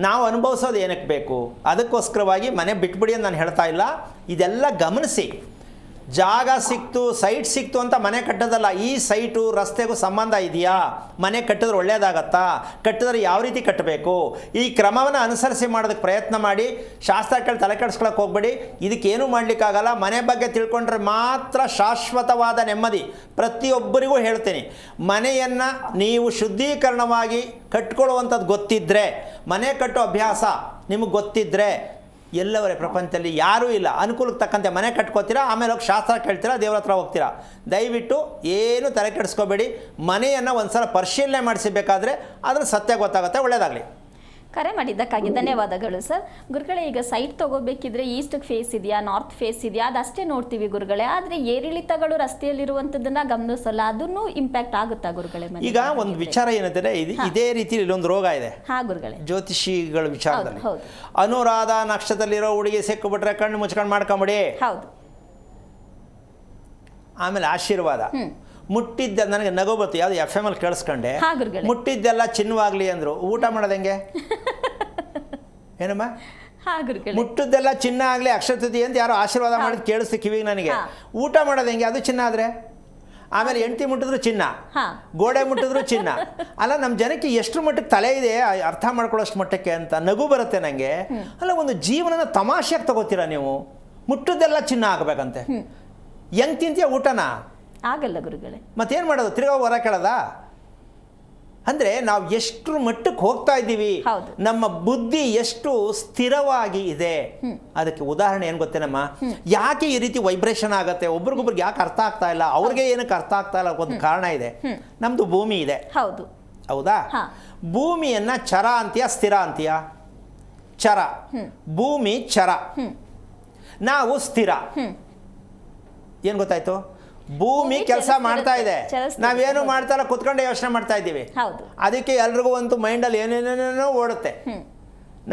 ನಾವು ಅನುಭವಿಸೋದು ಏನಕ್ಕೆ ಬೇಕು? ಅದಕ್ಕೋಸ್ಕರವಾಗಿ ಮನೆ ಬಿಟ್ಬಿಡಿ ಅಂತ ನಾನು ಹೇಳ್ತಾ ಇಲ್ಲ. ಇದೆಲ್ಲ ಗಮನಿಸಿ. ಜಾಗ ಸಿಕ್ತು, ಸೈಟ್ ಸಿಕ್ತು ಅಂತ ಮನೆ ಕಟ್ಟೋದಲ್ಲ. ಈ ಸೈಟು ರಸ್ತೆಗೂ ಸಂಬಂಧ ಇದೆಯಾ? ಮನೆ ಕಟ್ಟಿದ್ರೆ ಒಳ್ಳೆಯದಾಗತ್ತಾ? ಕಟ್ಟಿದ್ರೆ ಯಾವ ರೀತಿ ಕಟ್ಟಬೇಕು? ಈ ಕ್ರಮವನ್ನು ಅನುಸರಿಸಿ ಮಾಡೋದಕ್ಕೆ ಪ್ರಯತ್ನ ಮಾಡಿ. ಶಾಸ್ತ್ರಕ್ಕೆ ತಲೆ ಕೆಡಿಸ್ಕೊಳ್ಳೋಕೆ ಹೋಗ್ಬೇಡಿ. ಇದಕ್ಕೇನೂ ಮಾಡಲಿಕ್ಕಾಗಲ್ಲ. ಮನೆ ಬಗ್ಗೆ ತಿಳ್ಕೊಂಡ್ರೆ ಮಾತ್ರ ಶಾಶ್ವತವಾದ ನೆಮ್ಮದಿ. ಪ್ರತಿಯೊಬ್ಬರಿಗೂ ಹೇಳ್ತೀನಿ, ಮನೆಯನ್ನು ನೀವು ಶುದ್ಧೀಕರಣವಾಗಿ ಕಟ್ಕೊಳ್ಳುವಂಥದ್ದು ಗೊತ್ತಿದ್ದರೆ, ಮನೆ ಕಟ್ಟೋ ಅಭ್ಯಾಸ ನಿಮಗೆ ಗೊತ್ತಿದ್ದರೆ, ಎಲ್ಲವರೇ ಪ್ರಪಂಚದಲ್ಲಿ ಯಾರೂ ಇಲ್ಲ. ಅನುಕೂಲಕ್ಕೆ ತಕ್ಕಂತೆ ಮನೆ ಕಟ್ಕೋತೀರಾ, ಆಮೇಲೆ ಹೋಗಿ ಶಾಸ್ತ್ರ ಕೇಳ್ತೀರಾ, ದೇವ್ರ ಹತ್ರ ಹೋಗ್ತೀರಾ. ದಯವಿಟ್ಟು ಏನು ತಲೆ ಕೆಡಿಸ್ಕೋಬೇಡಿ. ಮನೆಯನ್ನು ಒಂದು ಸಲ ಪರಿಶೀಲನೆ ಮಾಡಿಸಬೇಕಾದ್ರೆ ಅದ್ರ ಸತ್ಯ ಗೊತ್ತಾಗುತ್ತೆ. ಒಳ್ಳೆಯದಾಗಲಿ. ಕರೆ ಮಾಡಿದ್ದಕ್ಕಾಗಿ ಧನ್ಯವಾದಗಳು ಸರ್. ಗುರುಗಳೇ, ಈಗ ಸೈಟ್ ತಗೋಬೇಕಿದ್ರೆ ಈಸ್ಟ್ಗೆ ಫೇಸ್ ಇದೆಯಾ, ನಾರ್ತ್ ಫೇಸ್ ಇದೆಯಾ, ಅದಷ್ಟೇ ನೋಡ್ತೀವಿ ಗುರುಗಳೇ. ಆದರೆ ಏರಿಳಿತಗಳು ರಸ್ತೆಯಲ್ಲಿರುವಂಥದ್ದನ್ನ ಗಮನಿಸಲ್ಲ, ಅದನ್ನು ಇಂಪ್ಯಾಕ್ಟ್ ಆಗುತ್ತಾ ಗುರುಗಳೇ? ಈಗ ಒಂದು ವಿಚಾರ ಏನಂದರೆ ಇದೇ ರೀತಿ ಇಲ್ಲೊಂದು ರೋಗ ಇದೆ ಗುರುಗಳೇ, ಜ್ಯೋತಿಷಿಗಳ ವಿಚಾರದಲ್ಲಿ. ಹೌದು. ಅನುರಾಧ ನಕ್ಷತ್ರದಲ್ಲಿರೋ ಹುಡುಗಿ ಸಿಕ್ಕಿಬಿಟ್ರೆ ಕಣ್ಣು ಮುಚ್ಕೊಂಡು ಮಾಡ್ಕೊಂಬಿಡಿ. ಹೌದು. ಆಮೇಲೆ ಆಶೀರ್ವಾದ. ಮುಟ್ಟಿದ್ದ ನನಗೆ ನಗು ಬತ್ತು, ಯಾವ್ದು FM ಅಲ್ಲಿ ಕೇಳಿಸ್ಕೊಂಡೆ, ಮುಟ್ಟಿದ್ದೆಲ್ಲ ಚಿನ್ನವಾಗ್ಲಿ ಅಂದ್ರು. ಊಟ ಮಾಡೋದು ಹೆಂಗೆ ಏನಮ್ಮ? ಮುಟ್ಟದ್ದೆಲ್ಲ ಚಿನ್ನ ಆಗಲಿ ಅಕ್ಷತೃತಿ ಅಂತ ಯಾರೋ ಆಶೀರ್ವಾದ ಮಾಡಿದ್ ಕೇಳಿಸ್ತು ಕಿವಿಗೆ ನನಗೆ. ಊಟ ಮಾಡೋದು ಹೆಂಗೆ? ಅದು ಚಿನ್ನ ಆದರೆ. ಆಮೇಲೆ ಹೆಂಡತಿ ಮುಟ್ಟಿದ್ರು ಚಿನ್ನ, ಗೋಡೆ ಮುಟ್ಟಿದ್ರು ಚಿನ್ನ. ಅಲ್ಲ, ನಮ್ಮ ಜನಕ್ಕೆ ಎಷ್ಟು ಮಟ್ಟಕ್ಕೆ ತಲೆ ಇದೆ ಅರ್ಥ ಮಾಡ್ಕೊಳ್ಳೋಷ್ಟು ಮಟ್ಟಕ್ಕೆ ಅಂತ ನಗು ಬರುತ್ತೆ ನನಗೆ. ಅಲ್ಲ, ಒಂದು ಜೀವನನ ತಮಾಷೆಯಾಗಿ ತಗೋತೀರಾ ನೀವು? ಮುಟ್ಟದ್ದೆಲ್ಲ ಚಿನ್ನ ಆಗಬೇಕಂತೆ. ಹೆಂಗೆ ತಿಂತೀಯ ಊಟನ? ಆಗಲ್ಲ ಗುರುಗಳೇ. ಮತ್ತೇನು ಮಾಡೋದು? ತಿರ್ಗಾ ಹೊರ ಕೇಳೋದ? ಅಂದರೆ ನಾವು ಎಷ್ಟು ಮಟ್ಟಕ್ಕೆ ಹೋಗ್ತಾ ಇದ್ದೀವಿ, ನಮ್ಮ ಬುದ್ಧಿ ಎಷ್ಟು ಸ್ಥಿರವಾಗಿ ಇದೆ. ಅದಕ್ಕೆ ಉದಾಹರಣೆ ಏನು ಗೊತ್ತೇನಮ್ಮ? ಯಾಕೆ ಈ ರೀತಿ ವೈಬ್ರೇಷನ್ ಆಗುತ್ತೆ, ಒಬ್ರಿಗೊಬ್ರಿಗೆ ಯಾಕೆ ಅರ್ಥ ಆಗ್ತಾ ಇಲ್ಲ, ಅವ್ರಿಗೆ ಏನಕ್ಕೆ ಅರ್ಥ ಆಗ್ತಾ ಇಲ್ಲ, ಒಂದು ಕಾರಣ ಇದೆ. ನಮ್ಮದು ಭೂಮಿ ಇದೆ, ಹೌದಾ? ಭೂಮಿಯನ್ನ ಚರ ಅಂತೀಯ, ಸ್ಥಿರ ಅಂತೀಯ? ಚರ. ಭೂಮಿ ಚರ, ನಾವು ಸ್ಥಿರ. ಏನು ಗೊತ್ತಾಯ್ತು? ಭೂಮಿ ಕೆಲಸ ಮಾಡ್ತಾ ಇದೆ, ನಾವೇನು ಮಾಡ್ತಾ ಇಲ್ಲ, ಕುತ್ಕೊಂಡೆ ಯೋಚನೆ ಮಾಡ್ತಾ ಇದ್ದೀವಿ. ಅದಕ್ಕೆ ಎಲ್ರಿಗೂ ಒಂದು ಮೈಂಡಲ್ಲಿ ಏನೇನೇನೋ ಓಡುತ್ತೆ.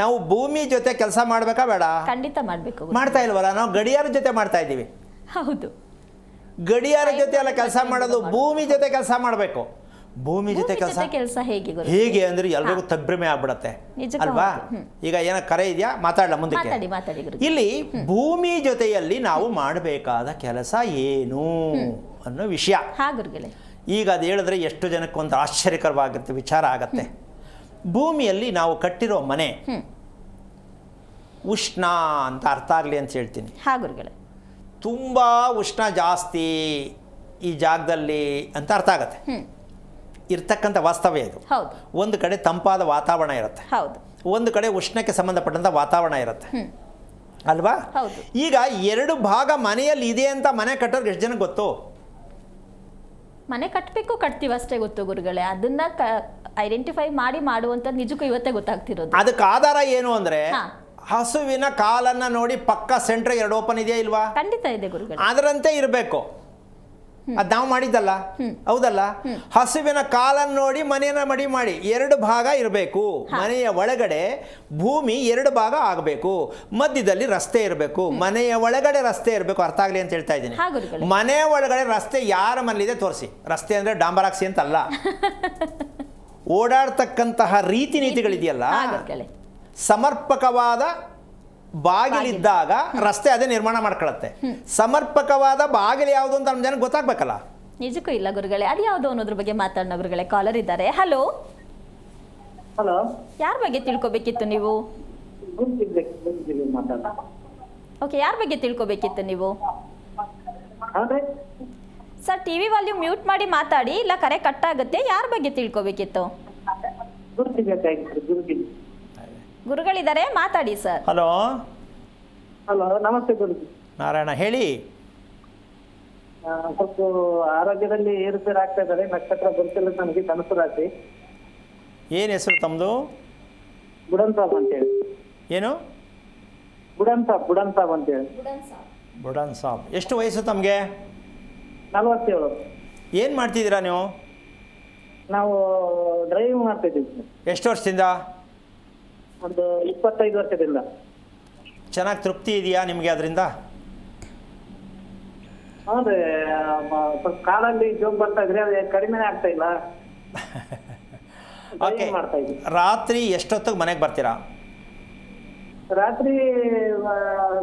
ನಾವು ಭೂಮಿ ಜೊತೆ ಕೆಲಸ ಮಾಡಬೇಕಾ ಬೇಡ? ಖಂಡಿತ ಮಾಡಬೇಕು. ಮಾಡ್ತಾ ಇಲ್ವಲ್ಲ? ನಾವು ಗಡಿಯಾರ ಜೊತೆ ಮಾಡ್ತಾ ಇದ್ದೀವಿ. ಹೌದು, ಗಡಿಯಾರ ಜೊತೆ ಎಲ್ಲ ಕೆಲಸ ಮಾಡೋದು, ಭೂಮಿ ಜೊತೆ ಕೆಲಸ ಮಾಡಬೇಕು. ಭೂಮಿ ಜೊತೆ ಕೆಲಸ ಹೇಗೆ ಅಂದ್ರೆ ಎಲ್ರಿಗೂ ತಬ್ರಮೆ ಆಗ್ಬಿಡತ್ತೆ ಅಲ್ವಾ? ಈಗ ಏನೋ ಕರೆ ಇದೆಯಾ? ಮಾತಾಡಲ ಮುಂದಕ್ಕೆ. ಇಲ್ಲಿ ಭೂಮಿ ಜೊತೆಯಲ್ಲಿ ನಾವು ಮಾಡಬೇಕಾದ ಕೆಲಸ ಏನು ಅನ್ನೋ ವಿಷಯ. ಈಗ ಅದು ಹೇಳಿದ್ರೆ ಎಷ್ಟು ಜನಕ್ಕೆ ಒಂದು ಆಶ್ಚರ್ಯಕರವಾಗಿರುತ್ತೆ, ವಿಚಾರ ಆಗತ್ತೆ. ಭೂಮಿಯಲ್ಲಿ ನಾವು ಕಟ್ಟಿರೋ ಮನೆ ಉಷ್ಣ ಅಂತ ಅರ್ಥ ಆಗಲಿ ಅಂತ ಹೇಳ್ತೀನಿ. ತುಂಬ ಉಷ್ಣ ಜಾಸ್ತಿ ಈ ಜಾಗದಲ್ಲಿ ಅಂತ ಅರ್ಥ ಆಗತ್ತೆ. ಇರ್ತಕ್ಕಂಥ ವಾಸ್ತವ್ಯ ಇದು. ಒಂದು ಕಡೆ ತಂಪಾದ ವಾತಾವರಣ ಇರುತ್ತೆ, ಒಂದು ಕಡೆ ಉಷ್ಣಕ್ಕೆ ಸಂಬಂಧಪಟ್ಟಂಥ ವಾತಾವರಣ ಇರುತ್ತೆ ಅಲ್ವಾ? ಈಗ ಎರಡು ಭಾಗ ಮನೆಯಲ್ಲಿ ಇದೆ ಅಂತ ಮನೆ ಕಟ್ಟೋರ್ಗೆ ಎಷ್ಟು ಜನ ಗೊತ್ತು? ಮನೆ ಕಟ್ಟಬೇಕು, ಕಟ್ತೀವಿ ಅಷ್ಟೇ ಗೊತ್ತು ಗುರುಗಳೇ. ಅದನ್ನ ಐಡೆಂಟಿಫೈ ಮಾಡುವಂತ ನಿಜಕ್ಕೂ ಇವತ್ತೇ ಗೊತ್ತಾಗ್ತಿರೋದು. ಅದಕ್ಕೆ ಆಧಾರ ಏನು ಅಂದ್ರೆ ಹಸುವಿನ ಕಾಲನ್ನ ನೋಡಿ ಪಕ್ಕ ಸೆಂಟ್ರ್ ಎರಡು ಓಪನ್ ಇದೆಯಾ ಇಲ್ವಾ? ಖಂಡಿತ ಇದೆ ಗುರುಗಳೇ. ಅದರಂತೆ ಇರಬೇಕು. ಅದು ನಾವು ಮಾಡಿದ್ದಲ್ಲ, ಹೌದಲ್ಲ? ಹಸುವಿನ ಕಾಲನ್ನು ನೋಡಿ ಮನೆಯನ್ನ ಮಡಿ ಮಾಡಿ ಎರಡು ಭಾಗ ಇರಬೇಕು. ಮನೆಯ ಒಳಗಡೆ ಭೂಮಿ ಎರಡು ಭಾಗ ಆಗಬೇಕು, ಮಧ್ಯದಲ್ಲಿ ರಸ್ತೆ ಇರಬೇಕು. ಮನೆಯ ಒಳಗಡೆ ರಸ್ತೆ ಇರಬೇಕು. ಅರ್ಥ ಆಗಲಿ ಅಂತ ಹೇಳ್ತಾ ಇದ್ದೀನಿ. ಮನೆಯ ಒಳಗಡೆ ರಸ್ತೆ ಯಾರ ಮನೇಲಿದೆ ತೋರಿಸಿ. ರಸ್ತೆ ಅಂದ್ರೆ ಡಾಂಬರಾಕ್ಸಿ ಅಂತಲ್ಲ, ಓಡಾಡ್ತಕ್ಕಂತಹ ರೀತಿ ನೀತಿಗಳಿದೆಯಲ್ಲ, ಸಮರ್ಪಕವಾದ ಬಾಗಿಲಿದ್ದಾಗ ರಸ್ತೆ ಅದೇ ನಿರ್ಮಾಣ ಮಾಡ್ಕೊಳತ್ತೆ. ಸಮರ್ಪಕವಾದ ಬಾಗಿಲು ಯಾವುದು ಅಂತ ನಮ್ಮ ಜನಕ್ಕೆ ಗೊತ್ತಾಗ್ಬೇಕಲ್ಲ. ನಿಜಕ್ಕೂ ಇಲ್ಲ ಗುರುಗಳೇ, ಅದು ಯಾವುದು ಅನ್ನೋದ್ರ ಬಗ್ಗೆ ಮಾತಾಡೋಣ ಗುರುಗಳೇ. ಕಾಲರ್ ಇದ್ದಾರೆ. ಹಲೋ, ಯಾರ ಬಗ್ಗೆ ತಿಳ್ಕೊಬೇಕಿತ್ತು ನೀವು? ಓಕೆ, ಯಾರ ಬಗ್ಗೆ ತಿಳ್ಕೊಬೇಕಿತ್ತು ನೀವು? ಸರ್, ಟಿವಿ ವಾಲ್ಯೂಮ್ ಮ್ಯೂಟ್ ಮಾಡಿ ಮಾತಾಡಿ, ಇಲ್ಲ ಕರೆ ಕಟ್ ಆಗುತ್ತೆ. ಯಾರ ಬಗ್ಗೆ ತಿಳ್ಕೊಬೇಕಿತ್ತು? ಗುರುಗಳಿದ್ದಾರೆ, ಮಾತಾಡಿ ಸರ್. ಹಲೋ ಹಲೋ, ನಮಸ್ತೆ ಗುರುಜಿ. ನಾರಾಯಣ, ಹೇಳಿ. ಸ್ವಲ್ಪ ಆರೋಗ್ಯದಲ್ಲಿ ಏರುಪೇರು ಆಗ್ತಾ ಇದ್ದಾರೆ. ನಕ್ಷತ್ರ ಬರ್ತಿಲ್ಲ ನನಗೆ, ಧನುಸು ರಾಶಿ. ಏನು ಹೆಸರು ತಮ್ಮದು? ಬುಡನ್ ಸಾಬ್ ಅಂತೇಳಿ. ಏನು? ಬುಡನ್ ಸಾಬ್ ಅಂತೇಳಿ. ಬುಡನ್ ಸಾಬ್. ಎಷ್ಟು ವಯಸ್ಸು ತಮಗೆ? 47. ಏನು ಮಾಡ್ತಿದ್ದೀರಾ ನೀವು? ನಾವು ಡ್ರೈವಿಂಗ್ ಮಾಡ್ತಾ ಇದ್ದೀವಿ. ಎಷ್ಟು ವರ್ಷದಿಂದ? ಒಂದು 25 ವರ್ಷದಿಂದ. ಚೆನ್ನಾಗಿ ತೃಪ್ತಿ ಇದೆಯಾ ನಿಮಗೆ ಅದರಿಂದ? ಹೌದು, ಸ್ವಲ್ಪ ಕಾಲಲ್ಲಿ ಜೋಗ್ ಬರ್ತಾ ಇದ್ರೆ ಅದು ಕಡಿಮೆನೇ ಆಗ್ತಾ ಇಲ್ಲ. ಮಾಡ್ತಾ ಇದ್ದೀವಿ. ರಾತ್ರಿ ಎಷ್ಟೊತ್ತಿಗೆ ಮನೆಗೆ ಬರ್ತೀರಾ? ರಾತ್ರಿ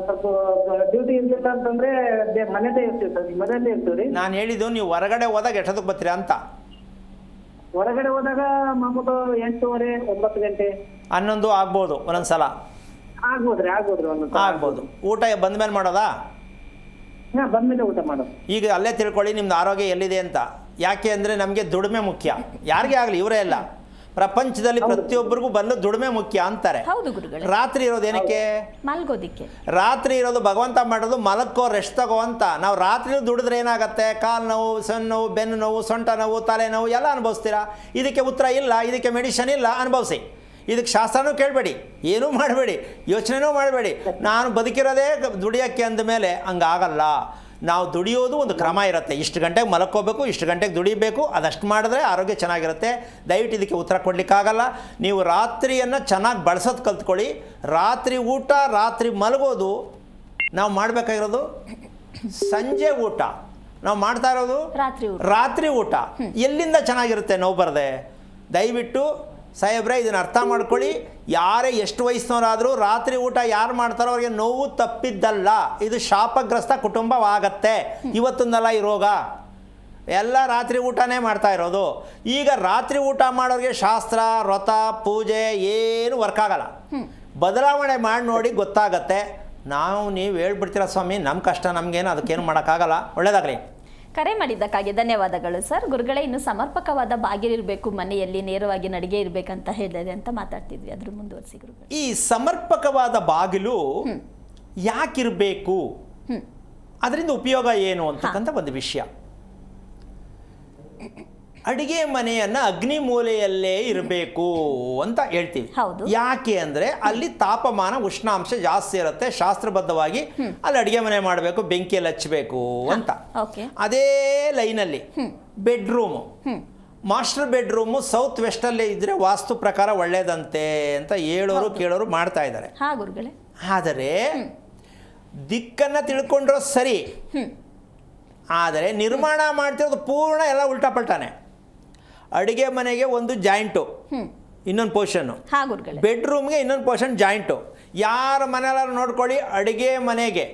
ಸ್ವಲ್ಪ ಡ್ಯೂಟಿ ಇರ್ಲಿಲ್ಲ ಅಂತಂದ್ರೆ ಮನೆಯಲ್ಲೇ ಇರ್ತೀವಿ ಸರ್. ಮನೆಯಲ್ಲೇ ಇರ್ತೀವಿ. ನಾನು ಹೇಳಿದ್ದು ನೀವು ಹೊರಗಡೆ ಹೋದಾಗ ಎಷ್ಟೊತ್ತಿಗೆ ಬರ್ತೀರಾ ಅಂತ. ಹೊರಗಡೆ ಹೋದಾಗ ಮಾಮೂಲು 8:30 9 ಗಂಟೆ 11 ಆಗ್ಬೋದು ಒಂದೊಂದ್ಸಲ. ಆಗ್ಬೋದು. ಊಟ ಬಂದ್ಮೇಲೆ ಮಾಡೋದಾ? ಬಂದ್ಮೇಲೆ ಊಟ ಮಾಡೋದು. ಈಗ ಅಲ್ಲೇ ತಿಳ್ಕೊಳ್ಳಿ ನಿಮ್ದು ಆರೋಗ್ಯ ಎಲ್ಲಿದೆ ಅಂತ. ಯಾಕೆ ಅಂದರೆ ನಮಗೆ ದುಡಿಮೆ ಮುಖ್ಯ. ಯಾರಿಗೇ ಆಗಲಿ, ಇವರೇ ಎಲ್ಲ ಪ್ರಪಂಚದಲ್ಲಿ ಪ್ರತಿಯೊಬ್ಬರಿಗೂ ಬಂದು ದುಡಿಮೆ ಮುಖ್ಯ ಅಂತಾರೆ. ರಾತ್ರಿ ಇರೋದು ಏನಕ್ಕೆ? ಮಲ್ಗೋದಿಕ್ಕೆ. ರಾತ್ರಿ ಇರೋದು ಭಗವಂತ ಮಾಡೋದು ಮಲಕ್ಕೋ, ರೆಸ್ಟ್ ತಗೋ ಅಂತ. ನಾವು ರಾತ್ರಿ ದುಡಿದ್ರೆ ಏನಾಗುತ್ತೆ? ಕಾಲು ನೋವು, ಸಣ್ಣ ನೋವು, ಬೆನ್ನು ನೋವು, ಸೊಂಟ ನೋವು, ತಲೆ ನೋವು ಎಲ್ಲ ಅನುಭವಿಸ್ತೀರಾ. ಇದಕ್ಕೆ ಉತ್ತರ ಇಲ್ಲ, ಇದಕ್ಕೆ ಮೆಡಿಷನ್ ಇಲ್ಲ, ಅನುಭವಿಸಿ. ಇದಕ್ಕೆ ಶಾಸ್ತ್ರನೂ ಕೇಳಬೇಡಿ, ಏನೂ ಮಾಡಬೇಡಿ, ಯೋಚನೆನೂ ಮಾಡಬೇಡಿ. ನಾನು ಬದುಕಿರೋದೇ ದುಡಿಯೋಕ್ಕೆ ಅಂದಮೇಲೆ ಹಂಗಾಗಲ್ಲ. ನಾವು ದುಡಿಯೋದು ಒಂದು ಕ್ರಮ ಇರುತ್ತೆ. ಇಷ್ಟು ಗಂಟೆಗೆ ಮಲ್ಕೋಬೇಕು, ಇಷ್ಟು ಗಂಟೆಗೆ ದುಡಿಬೇಕು, ಅದಷ್ಟು ಮಾಡಿದ್ರೆ ಆರೋಗ್ಯ ಚೆನ್ನಾಗಿರುತ್ತೆ. ದಯವಿಟ್ಟು ಇದಕ್ಕೆ ಉತ್ತರ ಕೊಡಲಿಕ್ಕಾಗಲ್ಲ. ನೀವು ರಾತ್ರಿಯನ್ನು ಚೆನ್ನಾಗಿ ಬಳಸೋದು ಕಲ್ತ್ಕೊಳ್ಳಿ. ರಾತ್ರಿ ಊಟ, ರಾತ್ರಿ ಮಲಗೋದು ನಾವು ಮಾಡಬೇಕಾಗಿರೋದು. ಸಂಜೆ ಊಟ ನಾವು ಮಾಡ್ತಾ ಇರೋದು ರಾತ್ರಿ ಊಟ. ಎಲ್ಲಿಂದ ಚೆನ್ನಾಗಿರುತ್ತೆ ನೋವು ಬರದೆ? ದಯವಿಟ್ಟು ಸಾಹೇಬ್ರೆ ಇದನ್ನು ಅರ್ಥ ಮಾಡ್ಕೊಳ್ಳಿ. ಯಾರೇ ಎಷ್ಟು ವಯಸ್ಸಿನವರಾದರೂ ರಾತ್ರಿ ಊಟ ಯಾರು ಮಾಡ್ತಾರೋ ಅವ್ರಿಗೆ ನೋವು ತಪ್ಪಿದ್ದಲ್ಲ. ಇದು ಶಾಪಗ್ರಸ್ತ ಕುಟುಂಬವಾಗತ್ತೆ. ಇವತ್ತೊಂದಲ್ಲ ಈ ರೋಗ, ಎಲ್ಲ ರಾತ್ರಿ ಊಟನೇ ಮಾಡ್ತಾ ಇರೋದು. ಈಗ ರಾತ್ರಿ ಊಟ ಮಾಡೋರಿಗೆ ಶಾಸ್ತ್ರ, ವ್ರತ, ಪೂಜೆ ಏನು ವರ್ಕ್ ಆಗಲ್ಲ. ಬದಲಾವಣೆ ಮಾಡಿ ನೋಡಿ ಗೊತ್ತಾಗತ್ತೆ. ನೀವು ಹೇಳ್ಬಿಡ್ತೀರ ಸ್ವಾಮಿ, ನಮ್ಮ ಕಷ್ಟ ನಮಗೇನು, ಅದಕ್ಕೇನು ಮಾಡೋಕ್ಕಾಗಲ್ಲ. ಒಳ್ಳೆಯದಾಗಲಿ. ಕರೆ ಮಾಡಿದ್ದಕ್ಕಾಗಿ ಧನ್ಯವಾದಗಳು ಸರ್. ಗುರುಗಳೇ, ಇನ್ನು ಸಮರ್ಪಕವಾದ ಬಾಗಿಲಿರಬೇಕು ಮನೆಯಲ್ಲಿ, ನೇರವಾಗಿ ನಡಿಗೆ ಇರಬೇಕಂತ ಹೇಳಿದೆ ಅಂತ ಮಾತಾಡ್ತಿದ್ವಿ, ಅದ್ರ ಮುಂದುವರಿಸಿ ಗುರುಗಳು. ಈ ಸಮರ್ಪಕವಾದ ಬಾಗಿಲು ಯಾಕಿರಬೇಕು, ಅದರಿಂದ ಉಪಯೋಗ ಏನು ಅಂತಕ್ಕಂಥ ಒಂದು ವಿಷಯ. ಅಡಿಗೆ ಮನೆಯನ್ನು ಅಗ್ನಿ ಮೂಲೆಯಲ್ಲೇ ಇರಬೇಕು ಅಂತ ಹೇಳ್ತೀವಿ. ಯಾಕೆ ಅಂದರೆ ಅಲ್ಲಿ ತಾಪಮಾನ, ಉಷ್ಣಾಂಶ ಜಾಸ್ತಿ ಇರುತ್ತೆ. ಶಾಸ್ತ್ರಬದ್ಧವಾಗಿ ಅಲ್ಲಿ ಅಡಿಗೆ ಮನೆ ಮಾಡಬೇಕು, ಬೆಂಕಿಯಲ್ಲಿ ಹಚ್ಚಬೇಕು ಅಂತ. ಅದೇ ಲೈನಲ್ಲಿ ಬೆಡ್ರೂಮು, ಮಾಸ್ಟರ್ ಬೆಡ್ರೂಮು ಸೌತ್ ವೆಸ್ಟಲ್ಲೇ ಇದ್ದರೆ ವಾಸ್ತು ಪ್ರಕಾರ ಒಳ್ಳೇದಂತೆ ಅಂತ ಹೇಳೋರು ಕೇಳೋರು ಮಾಡ್ತಾ ಇದ್ದಾರೆ. ಆದರೆ ದಿಕ್ಕನ್ನು ತಿಳ್ಕೊಂಡ್ರೋ ಸರಿ, ಆದರೆ ನಿರ್ಮಾಣ ಮಾಡ್ತಿರೋದು ಪೂರ್ಣ ಎಲ್ಲ ಉಲ್ಟಾ ಪಲ್ಟಾನೆ. ಅಡುಗೆ ಮನೆಗೆ ಒಂದು ಜಾಯಿಂಟು, ಇನ್ನೊಂದು ಪೋರ್ಷನ್ನು, ಬೆಡ್ರೂಮ್ಗೆ ಇನ್ನೊಂದು ಪೋರ್ಷನ್ ಜಾಯಿಂಟು. ಯಾರ ಮನೆಯಲ್ಲಾರು ನೋಡ್ಕೊಳ್ಳಿ, ಅಡುಗೆ ಮನೆಗೆ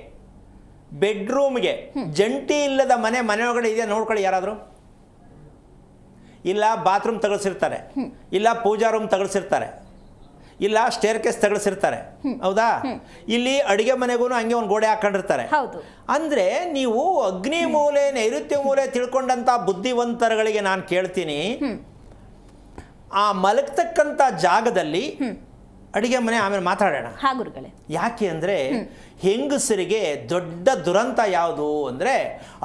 ಬೆಡ್ರೂಮ್ಗೆ ಜಂಟಿ ಇಲ್ಲದ ಮನೆ ಒಳಗಡೆ ಇದೆಯಾ ನೋಡ್ಕೊಳ್ಳಿ ಯಾರಾದರೂ. ಇಲ್ಲ ಬಾತ್ರೂಮ್ ತಗಲ್ಸಿರ್ತಾರೆ, ಇಲ್ಲ ಪೂಜಾ ರೂಮ್ ತಗಲ್ಸಿರ್ತಾರೆ, ಇಲ್ಲ ಸ್ಟೇರ್ ಕೇಸ್ ತಗಲ್ಸಿರ್ತಾರೆ. ಹೌದಾ? ಇಲ್ಲಿ ಅಡುಗೆ ಮನೆಗೂ ಹಂಗೆ ಒಂದು ಗೋಡೆ ಹಾಕೊಂಡಿರ್ತಾರೆ. ಅಂದರೆ ನೀವು ಅಗ್ನಿ ಮೂಲೆ, ನೈಋತ್ಯ ಮೂಲೆ ತಿಳ್ಕೊಂಡಂಥ ಬುದ್ಧಿವಂತರುಗಳಿಗೆ ನಾನು ಕೇಳ್ತೀನಿ, ಆ ಮಲಗ್ತಕ್ಕಂಥ ಜಾಗದಲ್ಲಿ ಅಡುಗೆ ಮನೆ ಆಮೇಲೆ ಮಾತಾಡೋಣ. ಯಾಕೆ ಅಂದರೆ ಹೆಂಗಸರಿಗೆ ದೊಡ್ಡ ದುರಂತ ಯಾವುದು ಅಂದರೆ,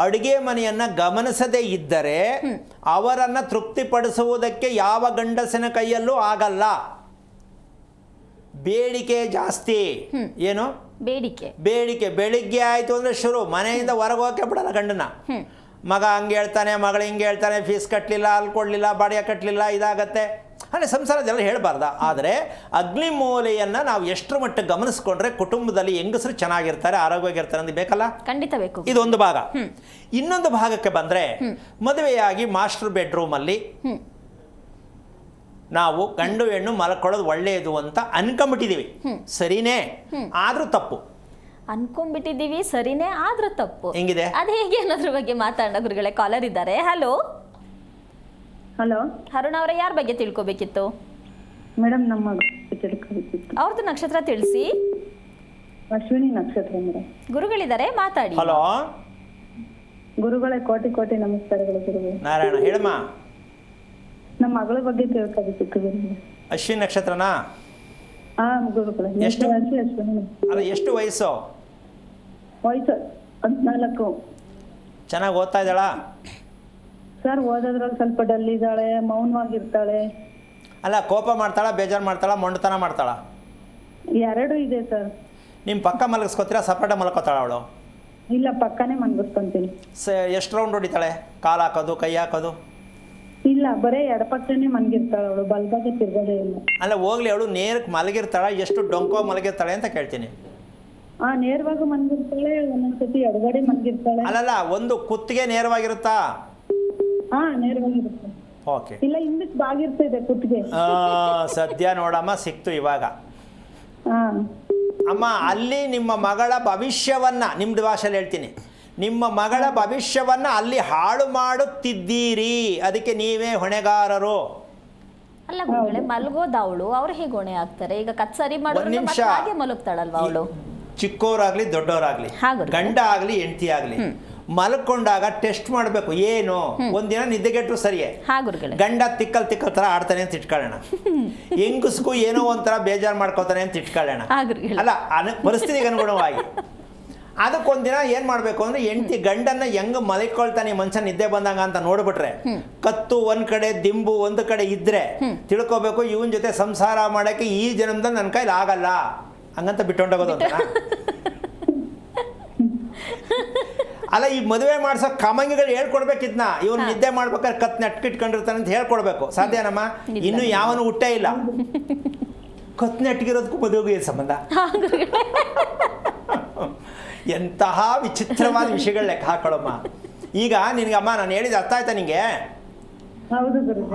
ಅಡುಗೆ ಮನೆಯನ್ನು ಗಮನಿಸದೇ ಇದ್ದರೆ ಅವರನ್ನು ತೃಪ್ತಿಪಡಿಸುವುದಕ್ಕೆ ಯಾವ ಗಂಡಸಿನ ಕೈಯಲ್ಲೂ ಆಗಲ್ಲ. ಬೇಡಿಕೆ ಜಾಸ್ತಿ. ಏನು ಬೇಡಿಕೆ? ಬೆಳಿಗ್ಗೆ ಆಯಿತು ಅಂದರೆ ಶುರು, ಮನೆಯಿಂದ ಹೊರಗೆ ಹೋಗಕ್ಕೆ ಬಿಡಲ್ಲ ಗಂಡನ. ಮಗ ಹಂಗೆ ಹೇಳ್ತಾನೆ, ಮಗಳು ಹಿಂಗೆ ಹೇಳ್ತಾನೆ, ಫೀಸ್ ಕಟ್ಟಲಿಲ್ಲ, ಅಲ್ಲಿ ಕೊಡಲಿಲ್ಲ, ಬಾಡಿಗೆ ಕಟ್ಟಲಿಲ್ಲ, ಇದಾಗತ್ತೆ. ಅಂದರೆ ಸಂಸಾರದೆಲ್ಲ ಹೇಳಬಾರ್ದ. ಆದರೆ ಅಗ್ನಿ ಮೂಲೆಯನ್ನು ನಾವು ಎಷ್ಟರ ಮಟ್ಟಿಗೆ ಗಮನಿಸ್ಕೊಂಡ್ರೆ ಕುಟುಂಬದಲ್ಲಿ ಹೆಂಗಸರು ಚೆನ್ನಾಗಿರ್ತಾರೆ, ಆರೋಗ್ಯವಾಗಿರ್ತಾರೆ ಅಂತ ಬೇಕಲ್ಲ? ಖಂಡಿತ ಬೇಕು. ಇದೊಂದು ಭಾಗ. ಇನ್ನೊಂದು ಭಾಗಕ್ಕೆ ಬಂದರೆ, ಮದುವೆಯಾಗಿ ಮಾಸ್ಟರ್ ಬೆಡ್ರೂಮಲ್ಲಿ ನಾವು ಗಂಡು ಹೆಣ್ಣು ಮಲ್ಕೊಳ್ಳೋದು ಒಳ್ಳೆಯದು ಅಂತ ಅನ್ಕೊಂಬಿಟ್ಟಿದ್ದೀವಿ. ಸರಿನೇ, ಆದರೂ ತಪ್ಪು. ಅನ್ಕೊಂಡ್ಬಿಟ್ಟಿದ್ದೀವಿ, ಸರಿನೇ, ಆದ್ರೂ ತಪ್ಪು. ಹೆಂಗಿದೆ ಅದು ಹೇಗೆ ಅನ್ನೋದ್ರ ಬಗ್ಗೆ ಮಾತಾಡೋಣ ಗುರುಗಳೇ. ಕಾಲರ್ ಇದ್ದಾರೆ. ಹಲೋ ಅರುಣ್ ಅವರೇ, ಯಾರ ಬಗ್ಗೆ ತಿಳ್ಕೊಬೇಕಿತ್ತು ಮೇಡಮ್? ನಮ್ಮ ಅವ್ರದ್ದು ನಕ್ಷತ್ರ ತಿಳಿಸಿ. ಅಶ್ವಿನಿ ನಕ್ಷತ್ರ ಮೇಡಮ್. ಗುರುಗಳಿದ್ದಾರೆ, ಮಾತಾಡಿ. ಹಲೋ ಗುರುಗಳೇ, ಕೋಟಿ ನಮಸ್ಕಾರಗಳು ಗುರುಗಳೇ. ನಾರಾಯಣ, ಹೇಳಮ್ಮ. ನಮ್ಮ ಮಗಳ ಬಗ್ಗೆ ತಿಳ್ಕೊಬೇಕಿತ್ತು ಗುರುಗಳೇ. ಅಶ್ವಿನಿ ನಕ್ಷತ್ರನಾ? ಗುರುಗಳೇ. ಎಷ್ಟು ಅಲ್ಲ, ಎಷ್ಟು ವಯಸ್ಸು? 14. ಚೆನ್ನಾಗಿ ಓದ್ತಾ ಇದ್ದಾಳಾ? ಸರ್, ಓದೋದ್ರಲ್ಲಿ ಸ್ವಲ್ಪ ಡಲ್ ಇದ್ದಾಳೆ, ಮೌನವಾಗಿರ್ತಾಳೆ. ಅಲ್ಲ, ಕೋಪ ಮಾಡ್ತಾಳ, ಬೇಜಾರು ಮಾಡ್ತಾಳ, ಮೊಂಡತನ ಮಾಡ್ತಾಳ? ಎರಡೂ ಇದೆ ಸರ್. ನಿಮ್ಮ ಪಕ್ಕ ಮಲಗಿಸ್ಕೊತೀರಾ, ಸಪರೇಟ ಮಲ್ಕೋತಾಳ ಅವಳು? ಇಲ್ಲ, ಪಕ್ಕನೇ ಮನ್ಗಿಸ್ಕೊಂತೀನಿ. ಎಷ್ಟು ರೌಂಡ್ ಹೊಡಿತಾಳೆ? ಕಾಲು ಹಾಕೋದು, ಕೈ ಹಾಕೋದು? ಇಲ್ಲ, ಬರೀ ಎಡಪಕ್ಕನೇ ಮನ್ಗಿರ್ತಾಳೆ ಅವಳು, ಬಲ್ಭಾಗ ತಿರ್ಗೋದೇ ಇಲ್ಲ. ಅಲ್ಲ, ಹೋಗ್ಲಿ, ಅವಳು ನೇರಕ್ಕೆ ಮಲಗಿರ್ತಾಳ, ಎಷ್ಟು ಡೊಂಕೋ ಮಲಗಿರ್ತಾಳೆ ಅಂತ ಕೇಳ್ತೀನಿ. ನೇರವಾಗಿ ಮನ್ಗಿರ್ತಾಳೆ, ಒಂದೊಂದ್ಸತಿ ಎಡಗಡೆ ಮನ್ಗಿರ್ತಾಳೆ. ಅಲ್ಲಲ್ಲ, ಒಂದು ಕುತ್ತಿಗೆ ನೇರವಾಗಿರುತ್ತಾ? ನೇರವಾಗಿರುತ್ತೆ. ಓಕೆ. ಇಲ್ಲ, ಹಿಂದಕ್ಕೆ ಬಾಗಿರ್ತಿದೆ ಕುತ್ತಿಗೆ. ಸದ್ಯ ನೋಡಮ್ಮ, ಸಿಕ್ತು ಇವಾಗ. ಅಮ್ಮ, ಅಲ್ಲಿ ನಿಮ್ಮ ಮಗಳ ಭವಿಷ್ಯವನ್ನ, ನಿಮ್ದು ಭಾಷೆಯಲ್ಲಿ ಹೇಳ್ತೀನಿ, ನಿಮ್ಮ ಮಗಳ ಭವಿಷ್ಯವನ್ನ ಅಲ್ಲಿ ಹಾಳು ಮಾಡುತ್ತಿದ್ದೀರಿ. ಅದಕ್ಕೆ ನೀವೇ ಹೊಣೆಗಾರರು. ಅಲ್ಲ ಗುರುಗಳೇ, ಮಲಗೋದವಳು ಅವ್ರು ಹೇಗೆ ಹೊಣೆ ಆಗ್ತಾರೆ? ಈಗ ಕತ್ಸರಿ ಮಾಡೋದು ಹಾಗೆ ಮಲಗ್ತಾಳಲ್ವ ಅವಳು? ಚಿಕ್ಕವರಾಗ್ಲಿ ದೊಡ್ಡವರಾಗ್ಲಿ, ಗಂಡ ಆಗ್ಲಿ ಹೆಂಡತಿ ಆಗ್ಲಿ, ಮಲ್ಕೊಂಡಾಗ ಟೆಸ್ಟ್ ಮಾಡಬೇಕು. ಏನು, ಒಂದಿನ ನಿದ್ದೆಗೆಟ್ಟು ಸರಿಯೇ, ಗಂಡ ತಿಕ್ಕಲ್ ತರ ಆಡ್ತಾನೆ ಅಂತ ಇಟ್ಕೊಳ್ಳೋಣ, ಹೆಂಗಸ್ಗೂ ಏನೋ ಒಂಥರ ಬೇಜಾರು ಮಾಡ್ಕೋತಾನೆ ಅಂತ ಇಟ್ಕೊಳ್ಳೋಣ. ಅಲ್ಲ, ಪರಿಸ್ಥಿತಿಗೆ ಅನುಗುಣವಾಗಿ ಅದಕ್ಕೊಂದಿನ ಏನು ಮಾಡಬೇಕು ಅಂದರೆ ಹೆಂಡತಿ ಗಂಡನ್ನ ಹೆಂಗೆ ಮಲಿಕೊಳ್ತಾನೆ ಮನುಷ್ಯ ನಿದ್ದೆ ಬಂದಂಗ ಅಂತ ನೋಡ್ಬಿಟ್ರೆ ಕತ್ತು ಒಂದು ಕಡೆ ದಿಂಬು ಒಂದು ಕಡೆ ಇದ್ದರೆ ತಿಳ್ಕೊಬೇಕು ಇವನ ಜೊತೆ ಸಂಸಾರ ಮಾಡೋಕ್ಕೆ ಈ ಜನ್ಮದಲ್ಲಿ ನನ್ನ ಕೈಲಿ ಆಗಲ್ಲ ಹಂಗಂತ ಬಿಟ್ಟೊಂಡೋಗೋದು ಅಂತ. ಅಲ್ಲ, ಈ ಮದುವೆ ಮಾಡಿಸೋ ಕಮಂಗಿಗಳು ಹೇಳ್ಕೊಡ್ಬೇಕಿದ್ನ ಇವನು ನಿದ್ದೆ ಮಾಡ್ಬೇಕಾದ್ರೆ ಕತ್ ನೆಟ್ಕಿಟ್ಕೊಂಡಿರ್ತಾನೆ ಅಂತ ಹೇಳ್ಕೊಡ್ಬೇಕು. ಸಾಧ್ಯನಮ್ಮ? ಇನ್ನೂ ಯಾವನು ಹುಟ್ಟೇ ಇಲ್ಲ. ಕತ್ ನೆಟ್ಗಿರೋದಕ್ಕೂ ಮದುವೆಗೂ ಏನು ಸಂಬಂಧ? ಎಂತಹ ವಿಚಿತ್ರವಾದ ವಿಷಯಗಳು ಲೆಕ್ಕ ಹಾಕೊಳ್ಳಮ್ಮ. ಈಗ ನಿನಗಮ್ಮ ನಾನು ಹೇಳಿದ ಅರ್ಥ ಆಯ್ತಾ ನಿಂಗೆ?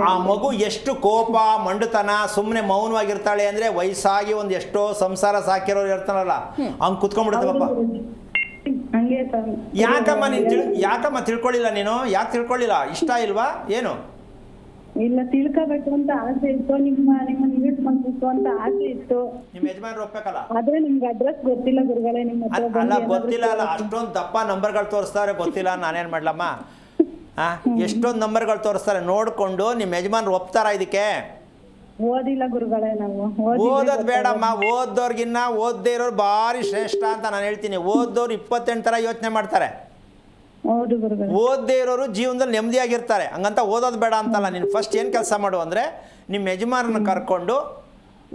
ಆ ಮಗು ಎಷ್ಟು ಕೋಪ ಮಂಡುತನ ಸುಮ್ಮನೆ ಮೌನವಾಗಿರ್ತಾಳೆ ಅಂದರೆ ವಯಸ್ಸಾಗಿ ಒಂದು ಎಷ್ಟೋ ಸಂಸಾರ ಸಾಕಿರೋರು ಇರ್ತಾನಲ್ಲ ಹಂಗೆ ಕುತ್ಕೊಂಡ್ಬಿಡುತ್ತಪ್ಪ. ಯಾಕಮ್ಮ ತಿಳ್ಕೊಳ್ಳಿಲ್ಲ ನೀನು? ಯಾಕೆ ತಿಳ್ಕೊಳ್ಳಿಲ್ಲ? ಇಷ್ಟ ಇಲ್ವಾ ಏನು? ಇಲ್ಲ, ತಿಳ್ಕೋಬೇಕು ಅಂತ ಆಸೆ ಇತ್ತು. ನಿಮ್ಮನ್ನ ಇನ್ವೈಟ್ ಮಾಡ್ಬೇಕು ಅಂತ ಆಸೆ ಇತ್ತು. ನಿಮ್ಮ ಯಜಮಾನ್ರು ಒಪ್ಬೇಕಲ್ಲ? ಆದ್ರೆ ನಿಮ್ಗೆ ಅಡ್ರೆಸ್ ಗೊತ್ತಿಲ್ಲ ಗುರುಗಳೇ. ನಿಮ್ಮ ಅಲ್ಲ ಗೊತ್ತಿಲ್ಲ ಅಲ್ಲ, ಅಷ್ಟೊಂದು ದಪ್ಪ ನಂಬರ್ಗಳು ತೋರಿಸ್ತಾರೆ. ಗೊತ್ತಿಲ್ಲ ನಾನೇನು ಮಾಡ್ಲಮ್ಮ? ಎಷ್ಟೊಂದು ನಂಬರ್ಗಳು ತೋರಿಸ್ತಾರೆ. ನೋಡಿಕೊಂಡು ನಿಮ್ಮ ಯಜಮಾನ್ರು ಒಪ್ತಾರ ಇದಕ್ಕೆ? ಓದಿಲ್ಲ ಗುರುಗಳೇ ನಾವು. ಓದೋದು ಬೇಡಮ್ಮ. ಓದೋರ್ಗಿನ್ನ ಓದದೇ ಇರೋರು ಭಾರಿ ಶ್ರೇಷ್ಠ ಅಂತ ನಾನು ಹೇಳ್ತೀನಿ. ಓದೋರು 28 ಥರ ಯೋಚನೆ ಮಾಡ್ತಾರೆ. ಹೌದು ಗುರುಗಳೇ. ಓದದೇ ಇರೋರು ಜೀವನದಲ್ಲಿ ನೆಮ್ಮದಿಯಾಗಿರ್ತಾರೆ. ಹಂಗಂತ ಓದೋದು ಬೇಡ ಅಂತಲ್ಲ. ನೀನು ಫಸ್ಟ್ ಏನು ಕೆಲಸ ಮಾಡು ಅಂದರೆ ನಿಮ್ಮ ಯಜಮಾನರನ್ನ ಕರ್ಕೊಂಡು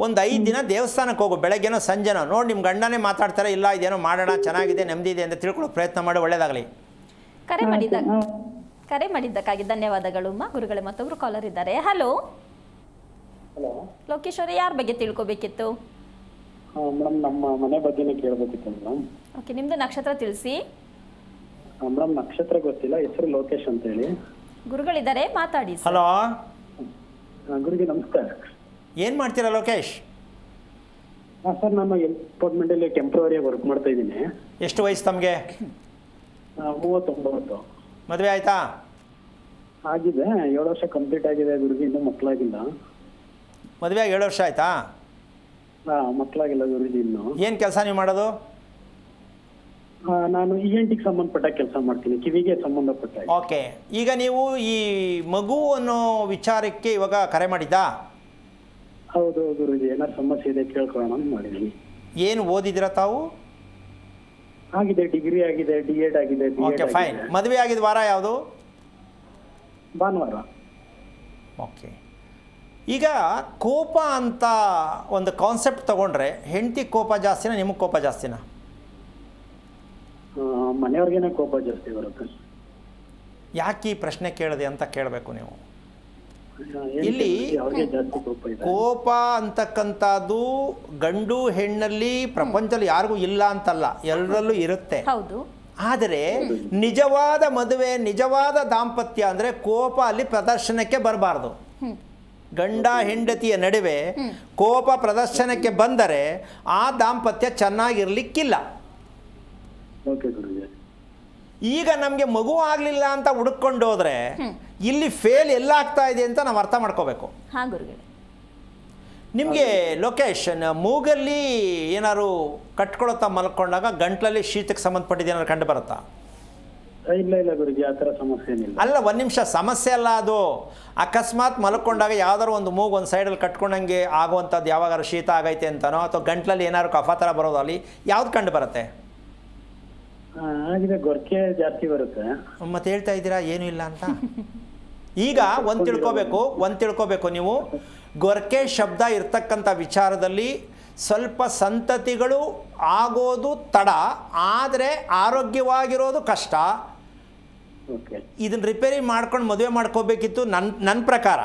ಒಂದು 5 ದಿನ ದೇವಸ್ಥಾನಕ್ಕೆ ಹೋಗು. ಬೆಳಗ್ಗೆನೋ ಸಂಜೆನೋ ನೋಡಿ ನಿಮ್ಮ ಗಂಡನೇ ಮಾತಾಡ್ತಾರೆ. ಇಲ್ಲ ಇದೇನೋ ಮಾಡೋಣ, ಚೆನ್ನಾಗಿದೆ, ನೆಮ್ಮದಿ ಇದೆ ಅಂತ ತಿಳ್ಕೊಳ್ಳೋ ಪ್ರಯತ್ನ ಮಾಡಿ. ಒಳ್ಳೇದಾಗಲಿ. ಕರೆ ಮಾಡಿದ್ದಕ್ಕಾಗಿ ಧನ್ಯವಾದಗಳು ಅಮ್ಮ. ಗುರುಗಳೇ, ಮತ್ತೊಬ್ರು ಕಾಲರ್ ಇದ್ದಾರೆ. ಹಲೋ ಲೋಕೇಶ್ ಅವರೇ, ಯಾರ ಬಗ್ಗೆ ತಿಳ್ಕೊಬೇಕಿತ್ತು? ಮೇಡಮ್, ನಮ್ಮ ಮನೆ ಬಗ್ಗೆನೇ ಕೇಳಬೇಕಿತ್ತು ಮೇಡಮ್. ಓಕೆ, ನಿಮ್ದು ನಕ್ಷತ್ರ ತಿಳಿಸಿ. ಮೇಡಮ್, ನಕ್ಷತ್ರ ಗೊತ್ತಿಲ್ಲ, ಹೆಸರು ಲೋಕೇಶ್ ಅಂತ ಹೇಳಿ. ಗುರುಗಳಿದ್ದಾರೆ, ಮಾತಾಡಿ. ಹಲೋ ಗುರುಗೆ ನಮಸ್ಕಾರ. ಏನು ಮಾಡ್ತೀರಾ ಲೋಕೇಶ್? ಸರ್, ನಾನು ಡಿಪಾರ್ಟ್ಮೆಂಟಲ್ಲಿ ಟೆಂಪ್ರವರಿಯಾಗಿ ವರ್ಕ್ ಮಾಡ್ತಾ ಇದ್ದೀನಿ. ಎಷ್ಟು ವಯಸ್ಸು ತಮಗೆ? 39. ಮದುವೆ ಆಯ್ತಾ? ಆಗಿದೆ, 7 ವರ್ಷ ಕಂಪ್ಲೀಟ್ ಆಗಿದೆ ಗುರುಗೆ. ಇನ್ನೂ ಮಕ್ಕಳಾಗಿಲ್ಲ. ಮದುವೆ 7 ವರ್ಷ ಆಯ್ತಾ? ಮಕ್ಕಳಾಗಿಲ್ಲ ಗುರುಜಿ ಇನ್ನು. ಏನು ಕೆಲಸ ನೀವು ಮಾಡೋದು? ನಾನು ENTಗೆ ಸಂಬಂಧಪಟ್ಟ ಕೆಲಸ ಮಾಡ್ತೀನಿ, ಕಿವಿಗೆ ಸಂಬಂಧಪಟ್ಟ. ಓಕೆ, ಈಗ ನೀವು ಈ ಮಗು ಅನ್ನೋ ವಿಚಾರಕ್ಕೆ ಇವಾಗ ಕರೆ ಮಾಡಿದ್ದಾ? ಹೌದು ಗುರುಜಿ, ಏನಾದ್ರು ಸಮಸ್ಯೆ ಇದೆ ಕೇಳ್ಕೊಳ್ಳೋಣ ಅಂತ ಮಾಡಿದ್ದೀನಿ. ಏನು ಓದಿದ್ದೀರಾ ತಾವು? ಆಗಿದೆ, ಡಿಗ್ರಿ ಆಗಿದೆ, D.Ed ಆಗಿದೆ. Okay, fine. ಮದುವೆ ಆಗಿದ ವಾರ ಯಾವುದು? ಭಾನುವಾರ. ಓಕೆ, ಈಗ ಕೋಪ ಅಂತ ಒಂದು ಕಾನ್ಸೆಪ್ಟ್ ತಗೊಂಡ್ರೆ ಹೆಂಡತಿ ಕೋಪ ಜಾಸ್ತಿನಾ ನಿಮಗೆ ಕೋಪ ಜಾಸ್ತಿನಾ? ಮನೆಯವ್ರಿಗೇನೆ ಕೋಪ ಜಾಸ್ತಿ ಬರುತ್ತೆ. ಯಾಕೆ ಈ ಪ್ರಶ್ನೆ ಕೇಳಿದೆ ಅಂತ ಕೇಳಬೇಕು ನೀವು. ಇಲ್ಲಿ ಕೋಪ ಅಂತಕ್ಕಂಥದ್ದು ಗಂಡು ಹೆಣ್ಣಲ್ಲಿ ಪ್ರಪಂಚದಲ್ಲಿ ಯಾರಿಗೂ ಇಲ್ಲ ಅಂತಲ್ಲ, ಎಲ್ಲರಲ್ಲೂ ಇರುತ್ತೆ. ಆದರೆ ನಿಜವಾದ ಮದುವೆ, ನಿಜವಾದ ದಾಂಪತ್ಯ ಅಂದರೆ ಕೋಪ ಅಲ್ಲಿ ಪ್ರದರ್ಶನಕ್ಕೆ ಬರಬಾರ್ದು. ಗಂಡ ಹೆಂಡತಿಯ ನಡುವೆ ಕೋಪ ಪ್ರದರ್ಶನಕ್ಕೆ ಬಂದರೆ ಆ ದಾಂಪತ್ಯ ಚೆನ್ನಾಗಿರ್ಲಿಕ್ಕಿಲ್ಲ. ಈಗ ನಮಗೆ ಮಗು ಆಗಲಿಲ್ಲ ಅಂತ ಹುಡುಕೊಂಡು ಹೋದರೆ ಇಲ್ಲಿ ಫೇಲ್ ಎಲ್ಲ ಆಗ್ತಾ ಇದೆ ಅಂತ ನಾವು ಅರ್ಥ ಮಾಡ್ಕೋಬೇಕು. ನಿಮಗೆ ಲೊಕೇಶನ್ ಮೂಗಲ್ಲಿ ಏನಾದ್ರು ಕಟ್ಕೊಳತ್ತಾ ಮಲ್ಕೊಂಡಾಗ ಗಂಟ್ಲಲ್ಲಿ ಶೀತಕ್ಕೆ ಸಂಬಂಧಪಟ್ಟಿದ್ದು ಏನಾದ್ರು ಕಂಡು ಬರುತ್ತಾ? ಇಲ್ಲ ಇಲ್ಲ ಗುರುಜಿ, ಆ ಥರ ಸಮಸ್ಯೆ ಏನಿಲ್ಲ. ಅಲ್ಲ, ಒಂದು ನಿಮಿಷ, ಸಮಸ್ಯೆ ಅಲ್ಲ ಅದು. ಅಕಸ್ಮಾತ್ ಮಲ್ಕೊಂಡಾಗ ಯಾವ್ದಾದ್ರು ಒಂದು ಮೂಗು ಒಂದು ಸೈಡಲ್ಲಿ ಕಟ್ಕೊಂಡಂಗೆ ಆಗುವಂಥದ್ದು ಯಾವಾಗಾದ್ರು ಶೀತ ಆಗೈತೆ ಅಂತನೋ ಅಥವಾ ಗಂಟ್ಲಲ್ಲಿ ಏನಾದ್ರು ಕಫ ಥರ ಬರೋದು, ಅಲ್ಲಿ ಯಾವ್ದು ಕಂಡು ಬರುತ್ತೆ? ಆಗಿದೆ, ಗೊರಕೆ ಜಾಸ್ತಿ ಬರುತ್ತೆ. ಮತ್ತೆ ಹೇಳ್ತಾ ಇದ್ದೀರಾ ಏನೂ ಇಲ್ಲ ಅಂತ. ಈಗ ಒಂದು ತಿಳ್ಕೋಬೇಕು ನೀವು. ಗೊರಕೆ ಶಬ್ದ ಇರ್ತಕ್ಕಂಥ ವಿಚಾರದಲ್ಲಿ ಸ್ವಲ್ಪ ಸಂತತಿಗಳು ಆಗೋದು ತಡ, ಆದರೆ ಆರೋಗ್ಯವಾಗಿರೋದು ಕಷ್ಟ. ಇದನ್ನು ರಿಪೇರಿ ಮಾಡ್ಕೊಂಡು ಮದುವೆ ಮಾಡ್ಕೋಬೇಕಿತ್ತು ನನ್ನ ಪ್ರಕಾರ.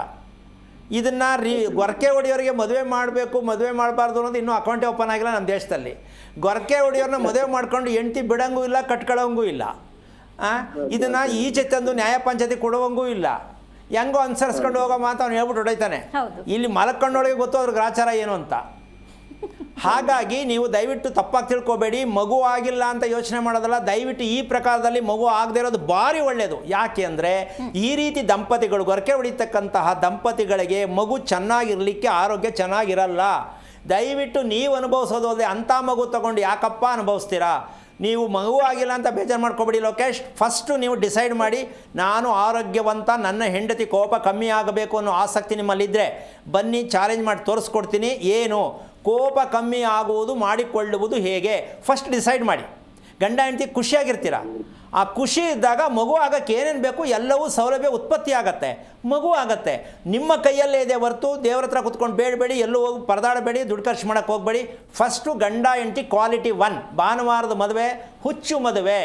ಇದನ್ನು ಗೊರಕೆ ಹೊಡೆಯೋರಿಗೆ ಮದುವೆ ಮಾಡಬಾರ್ದು ಅನ್ನೋದು ಇನ್ನೂ ಅಕೌಂಟೇ ಓಪನ್ ಆಗಿಲ್ಲ ನಮ್ಮ ದೇಶದಲ್ಲಿ. ಗೊರಕೆ ಹೊಡೆಯೋರನ್ನ ಮದುವೆ ಮಾಡ್ಕೊಂಡು ಹೆಂಡ್ತಿ ಬಿಡೋಂಗೂ ಇಲ್ಲ, ಕಟ್ಕೊಳ್ಳೋಂಗೂ ಇಲ್ಲ. ಇದನ್ನು ಈಚೆ ತಂದು ನ್ಯಾಯ ಪಂಚಾಯತಿ ಕೊಡುವಂಗೂ ಇಲ್ಲ. ಹೆಂಗೋ ಅನುಸರಿಸ್ಕೊಂಡು ಹೋಗೋ ಮಾತು ಅವ್ನು ಹೇಳ್ಬಿಟ್ಟು ಹೊಡೈತಾನೆ. ಇಲ್ಲಿ ಮಲಕೊಂಡೊಳಗೆ ಗೊತ್ತು ಅವ್ರ ಗ್ರಾಚಾರ ಏನು ಅಂತ. ಹಾಗಾಗಿ ನೀವು ದಯವಿಟ್ಟು ತಪ್ಪಾಗಿ ತಿಳ್ಕೊಬೇಡಿ. ಮಗು ಆಗಿಲ್ಲ ಅಂತ ಯೋಚನೆ ಮಾಡೋದಲ್ಲ, ದಯವಿಟ್ಟು ಈ ಪ್ರಕಾರದಲ್ಲಿ ಮಗು ಆಗದೆ ಇರೋದು ಭಾರಿ ಒಳ್ಳೆಯದು. ಯಾಕೆ ಅಂದರೆ ಈ ರೀತಿ ದಂಪತಿಗಳು, ಗೊರಕೆ ಹೊಡಿತಕ್ಕಂತಹ ದಂಪತಿಗಳಿಗೆ ಮಗು ಚೆನ್ನಾಗಿರಲಿಕ್ಕೆ ಆರೋಗ್ಯ ಚೆನ್ನಾಗಿರಲ್ಲ. ದಯವಿಟ್ಟು ನೀವು ಅನುಭವಿಸೋದು ಅಲ್ಲದೆ ಅಂಥ ಮಗು ತಗೊಂಡು ಯಾಕಪ್ಪ ಅನುಭವಿಸ್ತೀರಾ? ನೀವು ಮಗು ಆಗಿಲ್ಲ ಅಂತ ಬೇಜಾರು ಮಾಡ್ಕೊಬೇಡಿ ಲೋಕೇಶ್. ಫಸ್ಟು ನೀವು ಡಿಸೈಡ್ ಮಾಡಿ, ನಾನು ಆರೋಗ್ಯವಂತ, ನನ್ನ ಹೆಂಡತಿ ಕೋಪ ಕಮ್ಮಿ ಆಗಬೇಕು ಅನ್ನೋ ಆಸಕ್ತಿ ನಿಮ್ಮಲ್ಲಿದ್ದರೆ ಬನ್ನಿ, ಚಾಲೆಂಜ್ ಮಾಡಿ ತೋರಿಸ್ಕೊಡ್ತೀನಿ. ಏನು ಕೋಪ ಕಮ್ಮಿ ಆಗುವುದು ಮಾಡಿಕೊಳ್ಳುವುದು ಹೇಗೆ ಫಸ್ಟ್ ಡಿಸೈಡ್ ಮಾಡಿ. ಗಂಡ ಹೆಂಡತಿ ಖುಷಿಯಾಗಿರ್ತೀರ. ಆ ಖುಷಿ ಇದ್ದಾಗ ಮಗು ಆಗೋಕ್ಕೆ ಏನೇನು ಬೇಕು ಎಲ್ಲವೂ ಸೌಲಭ್ಯ ಉತ್ಪತ್ತಿ ಆಗುತ್ತೆ, ಮಗು ಆಗುತ್ತೆ. ನಿಮ್ಮ ಕೈಯಲ್ಲೇ ಇದೆ ಹೊರತು ದೇವ್ರ ಹತ್ರ ಕುತ್ಕೊಂಡು ಬೇಡಬೇಡಿ, ಎಲ್ಲೂ ಹೋಗಿ ಪರದಾಡಬೇಡಿ, ದುಡ್ಡು ಖರ್ಚು ಮಾಡೋಕ್ಕೆ ಹೋಗಬೇಡಿ. ಫಸ್ಟು ಗಂಡ ಹೆಂಡತಿ ಕ್ವಾಲಿಟಿ 1. ಭಾನುವಾರದ ಮದುವೆ ಹುಚ್ಚು ಮದುವೆ.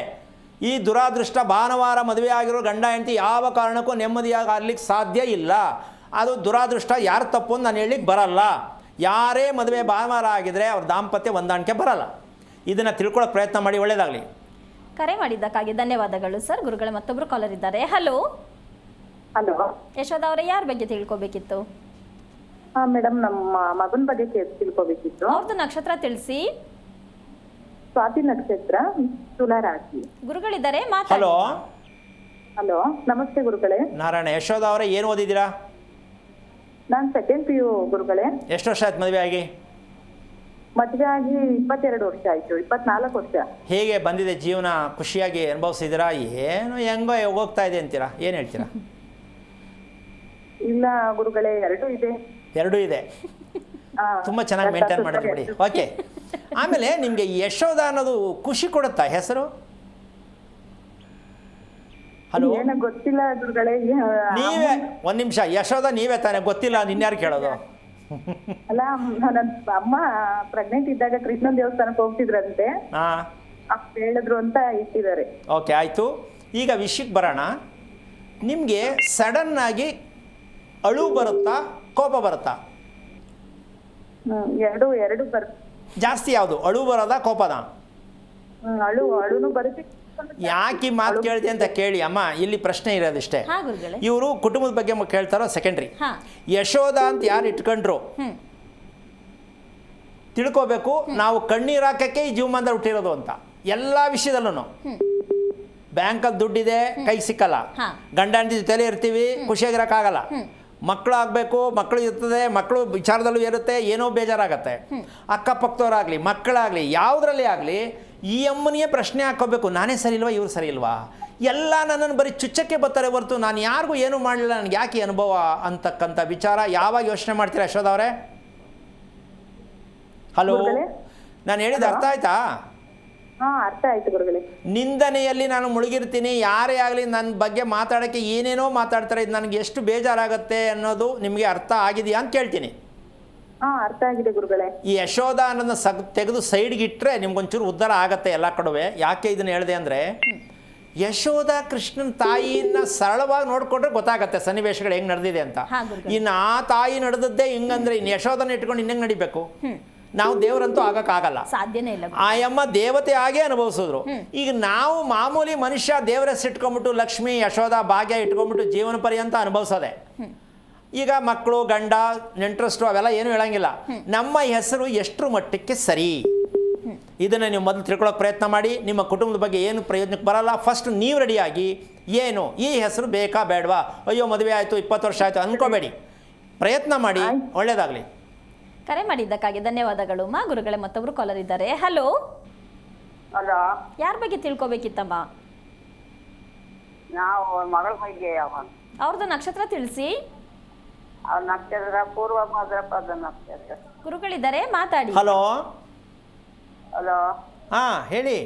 ಈ ದುರಾದೃಷ್ಟ ಭಾನುವಾರ ಮದುವೆ ಆಗಿರೋ ಗಂಡ ಹೆಂಡತಿ ಯಾವ ಕಾರಣಕ್ಕೂ ನೆಮ್ಮದಿಯಾಗಿ ಆಗ್ಲಿಕ್ಕೆ ಸಾಧ್ಯ ಇಲ್ಲ. ಅದು ದುರಾದೃಷ್ಟ. ಯಾರು ತಪ್ಪು ಅಂತ ನಾನು ಹೇಳಲಿಕ್ಕೆ ಬರಲ್ಲ. ಯಾರೇ ಮದುವೆ ಭಾನುವಾರ ಆಗಿದ್ರೆ ಅವ್ರ ದಾಂಪತ್ಯ ಹೊಂದಾಣಿಕೆ ಬರಲ್ಲ. ಇದನ್ನು ತಿಳ್ಕೊಳ್ಳೋಕೆ ಪ್ರಯತ್ನ ಮಾಡಿ. ಒಳ್ಳೆಯದಾಗಲಿ. ಕರೆ ಮಾಡಿದ್ದಕ್ಕಾಗಿ ಧನ್ಯವಾದಗಳು ಸರ್. ಗುರುಗಳೇ ಮತ್ತೊಬ್ಬರು ಕಾಲರ್ ಇದ್ದಾರೆ. Hello hello. ಯಶೋಧ ಅವರೇ, ಯಾರ ಬಗ್ಗೆ ತಿಳ್ಕೊಬೇಕಿತ್ತು? ಹಾ ಮೇಡಮ್, ನಮ್ಮ ಮಗನ ಬಗ್ಗೆ ತಿಳ್ಕೊಬೇಕಿತ್ತು. ಅವ್ರದ್ದು ನಕ್ಷತ್ರ ತಿಳಿಸಿ. ಸ್ವಾತಿ ನಕ್ಷತ್ರ, ತುಲಾ ರಾಶಿ. ಗುರುಗಳಿದ್ದಾರೆ, ಹಲೋ. ಮಾತಾಡಿ. ಹಲೋ, ನಮಸ್ತೆ ಗುರುಗಳೇ. ನಾರಾಯಣ. ಯಶೋಧ ಅವರೇ, ಏನು ಓದಿದ್ದೀರಾ? ನಾನು ಸೆಕೆಂಡ್ PU ಗುರುಗಳೇ. ಎಷ್ಟು ವರ್ಷ ಆಯ್ತು ಮದುವೆ ಆಗಿ? ಮದುವೆ ಆಗಿ 22 ವರ್ಷ ಆಯ್ತು, 24 ವರ್ಷ. ಹೇಗೆ ಬಂದಿದೆ ಜೀವನ? ಖುಷಿಯಾಗಿ ಅನುಭವಿಸಿದ್ದೀರಾ? ಏನು ಹೆಂಗೋ ಹೋಗ್ತಾ ಇದೆ ಅಂತೀರಾ? ಏನು ಹೇಳ್ತೀರಾ? ಇಲ್ಲ ಗುರುಗಳೇ, ಎರಡೂ ಇದೆ. ಎರಡೂ ಇದೆ. ತುಂಬ ಚೆನ್ನಾಗಿ ಮೇಂಟೈನ್ ಮಾಡಿದ್ರು ಬಿಡಿ. ಓಕೆ. ಆಮೇಲೆ ನಿಮಗೆ ಯಶೋಧ ಅನ್ನೋದು ಖುಷಿ ಕೊಡುತ್ತಾ ಹೆಸರು? ಹಲೋ, ಏನೋ ಗೊತ್ತಿಲ್ಲ ಗುರುಗಳೇ. ನೀವೇ ಒಂದು ನಿಮಿಷ. ಯಶೋಧ ನೀವೇ ತಾನೇ? ಗೊತ್ತಿಲ್ಲ, ನಿನ್ಯಾರು ಕೇಳೋದು? ಅಲ್ಲ, ನನ್ನ ಅಮ್ಮ ಪ್ರೆಗ್ನೆಂಟ್ ಇದ್ದಾಗ ಕೃಷ್ಣನ್ ದೇವಸ್ಥಾನಕ್ಕೆ ಹೋಗ್ತಿದ್ರಂತೆ, ಹಾಂ, ಹೇಳಿದ್ರು ಅಂತ ಇಟ್ಟಿದ್ದಾರೆ. ಓಕೆ, ಆಯಿತು. ಈಗ ವಿಷಯಕ್ಕೆ ಬರೋಣ. ನಿಮಗೆ ಸಡನ್ನಾಗಿ ಅಳು ಬರುತ್ತಾ, ಕೋಪ ಬರುತ್ತಾ? ಎರಡು ಜಾಸ್ತಿ ಯಾವುದು? ಅಳು ಬರೋದಾ, ಕೋಪದ? ಅಳುನು ಬರುತ್ತೆ. ಯಾಕೆ ಈ ಮಾತು ಕೇಳಿದೆ ಅಂತ ಕೇಳಿ ಅಮ್ಮ. ಇಲ್ಲಿ ಪ್ರಶ್ನೆ ಇರೋದಿಷ್ಟೇ. ಹಾ ಗುರುಗಳೇ. ಇವರು ಕುಟುಂಬದ ಬಗ್ಗೆ ಕೇಳ್ತಾರೋ ಸೆಕೆಂಡ್ರಿ. ಹಾ. ಯಶೋಧ ಅಂತ ಯಾರು ಇಟ್ಕೊಂಡ್ರು ತಿಳ್ಕೋಬೇಕು. ನಾವು ಕಣ್ಣೀರು ಹಾಕಕ್ಕೆ ಈ ಜೀವಮಾನದಲ್ಲಿ ಹುಟ್ಟಿರೋದು ಅಂತ. ಎಲ್ಲ ವಿಷಯದಲ್ಲೂ ಬ್ಯಾಂಕಲ್ಲಿ ದುಡ್ಡಿದೆ, ಕೈಗೆ ಸಿಕ್ಕಲ್ಲ. ಗಂಡ ಹೆಂಡತಿ ಜೊತೆಲೇ ಇರ್ತೀವಿ, ಖುಷಿಯಾಗಿರೋಕ್ಕಾಗಲ್ಲ. ಮಕ್ಕಳು ಆಗಬೇಕು, ಮಕ್ಕಳು ಇರ್ತದೆ, ಮಕ್ಕಳು ವಿಚಾರದಲ್ಲೂ ಇರುತ್ತೆ, ಏನೋ ಬೇಜಾರಾಗತ್ತೆ. ಅಕ್ಕಪಕ್ಕದವರಾಗಲಿ, ಮಕ್ಕಳಾಗಲಿ, ಯಾವುದರಲ್ಲಿ ಆಗಲಿ ಈ ಅಮ್ಮನಿಗೆ ಪ್ರಶ್ನೆ ಹಾಕೋಬೇಕು. ನಾನೇ ಸರಿ ಇಲ್ವಾ, ಇವ್ರು ಸರಿ ಇಲ್ವಾ? ಎಲ್ಲ ನನ್ನನ್ನು ಬರೀ ಚುಚ್ಚಕ್ಕೆ ಬರ್ತಾರೆ ಹೊರತು ನಾನು ಯಾರಿಗೂ ಏನೂ ಮಾಡಲಿಲ್ಲ, ನನಗೆ ಯಾಕೆ ಅನುಭವ ಅಂತಕ್ಕಂಥ ವಿಚಾರ ಯಾವಾಗ ಯೋಚನೆ ಮಾಡ್ತೀರಾ ಯಶೋಧ ಅವರೇ? ಹಲೋ, ನಾನು ಹೇಳಿದ್ದು ಅರ್ಥ ಆಯ್ತಾ? ಅರ್ಥ ಆಯ್ತು ಗುರುಗಳೇ. ನಿಂದನೆಯಲ್ಲಿ ನಾನು ಮುಳುಗಿರ್ತೀನಿ. ಯಾರೇ ಆಗಲಿ ನನ್ನ ಬಗ್ಗೆ ಮಾತಾಡೋಕ್ಕೆ ಏನೇನೋ ಮಾತಾಡ್ತಾರೆ. ಇದು ನನಗೆ ಎಷ್ಟು ಬೇಜಾರಾಗುತ್ತೆ ಅನ್ನೋದು ನಿಮಗೆ ಅರ್ಥ ಆಗಿದೆಯಾ ಅಂತ ಕೇಳ್ತೀನಿ. ಅರ್ಥ ಆಗಿದೆ ಗುರುಗಳೇ. ಈ ಯಶೋಧ ಅನ್ನೋದನ್ನ ತೆಗೆದು ಸೈಡ್ಗೆ ಇಟ್ಟರೆ ನಿಮ್ಗೊಂಚೂರು ಉದ್ಧಾರ ಆಗತ್ತೆ ಎಲ್ಲ ಕಡೆ. ಯಾಕೆ ಇದನ್ನು ಹೇಳಿದೆ ಅಂದರೆ, ಯಶೋಧ ಕೃಷ್ಣನ ತಾಯಿಯನ್ನ ಸರಳವಾಗಿ ನೋಡಿಕೊಂಡ್ರೆ ಗೊತ್ತಾಗತ್ತೆ ಸನ್ನಿವೇಶಗಳು ಹೆಂಗೆ ನಡೆದಿದೆ ಅಂತ. ಇನ್ನು ಆ ತಾಯಿ ನಡೆದದ್ದೇ ಹಿಂಗಂದ್ರೆ ಇನ್ನು ಯಶೋಧನ ಇಟ್ಕೊಂಡು ಇನ್ನೇಂಗೆ ನಡಿಬೇಕು? ನಾವು ದೇವರಂತೂ ಆಗಕ್ಕಾಗಲ್ಲ, ಸಾಧ್ಯನೇ ಇಲ್ಲ. ಆಯಮ್ಮ ದೇವತೆ ಆಗೇ ಅನುಭವಿಸಿದ್ರು. ಈಗ ನಾವು ಮಾಮೂಲಿ ಮನುಷ್ಯ ದೇವರ ಹೆಸರು ಇಟ್ಕೊಂಡ್ಬಿಟ್ಟು ಲಕ್ಷ್ಮಿ, ಯಶೋಧ, ಭಾಗ್ಯ ಇಟ್ಕೊಂಡ್ಬಿಟ್ಟು ಜೀವನ ಪರ್ಯಂತ ಅನುಭವಿಸೋದೆ. ಈಗ ಮಕ್ಕಳು, ಗಂಡ, ನೆಂಟ್ರಸ್ಟು ಅವೆಲ್ಲ ಏನೂ ಹೇಳಂಗಿಲ್ಲ. ನಮ್ಮ ಹೆಸರು ಎಷ್ಟರ ಮಟ್ಟಕ್ಕೆ ಸರಿ, ಇದನ್ನು ನೀವು ಮೊದಲು ತಿಳ್ಕೊಳ್ಳೋಕೆ ಪ್ರಯತ್ನ ಮಾಡಿ. ನಿಮ್ಮ ಕುಟುಂಬದ ಬಗ್ಗೆ ಏನು ಪ್ರಯೋಜನಕ್ಕೆ ಬರಲ್ಲ. ಫಸ್ಟ್ ನೀವು ರೆಡಿಯಾಗಿ, ಏನು ಈ ಹೆಸರು ಬೇಕಾ ಬೇಡವಾ, ಅಯ್ಯೋ ಮದುವೆ ಆಯಿತು 20 ವರ್ಷ ಆಯಿತು ಅಂದ್ಕೋಬೇಡಿ, ಪ್ರಯತ್ನ ಮಾಡಿ. ಒಳ್ಳೆಯದಾಗಲಿ. ಕರೆ ಮಾಡಿದ್ದಕ್ಕಾಗಿ ಧನ್ಯವಾದಗಳು ಮಾ. ಗುರುಗಳೇ ಮತ್ತೊಬ್ರು ಕಾಲರ್ ಇದ್ದಾರೆ. ಹಲೋ. ಹಲೋ, ಯಾರ ಬಗ್ಗೆ ತಿಳ್ಕೊಬೇಕಿತ್ತಮ್ಮ? ನಾವು ಮಗಳ ಬಗ್ಗೆ. ಅವ್ರದ್ದು ನಕ್ಷತ್ರ ತಿಳಿಸಿ. ಅವ್ರ ನಕ್ಷತ್ರ ಪೂರ್ವ ಭಾದ್ರಪದ ನಕ್ಷತ್ರ. ಗುರುಗಳಿದ್ದಾರೆ, ಮಾತಾಡಿ. ಹಲೋ. ಹಲೋ, ಹಾಂ ಹೇಳಿ.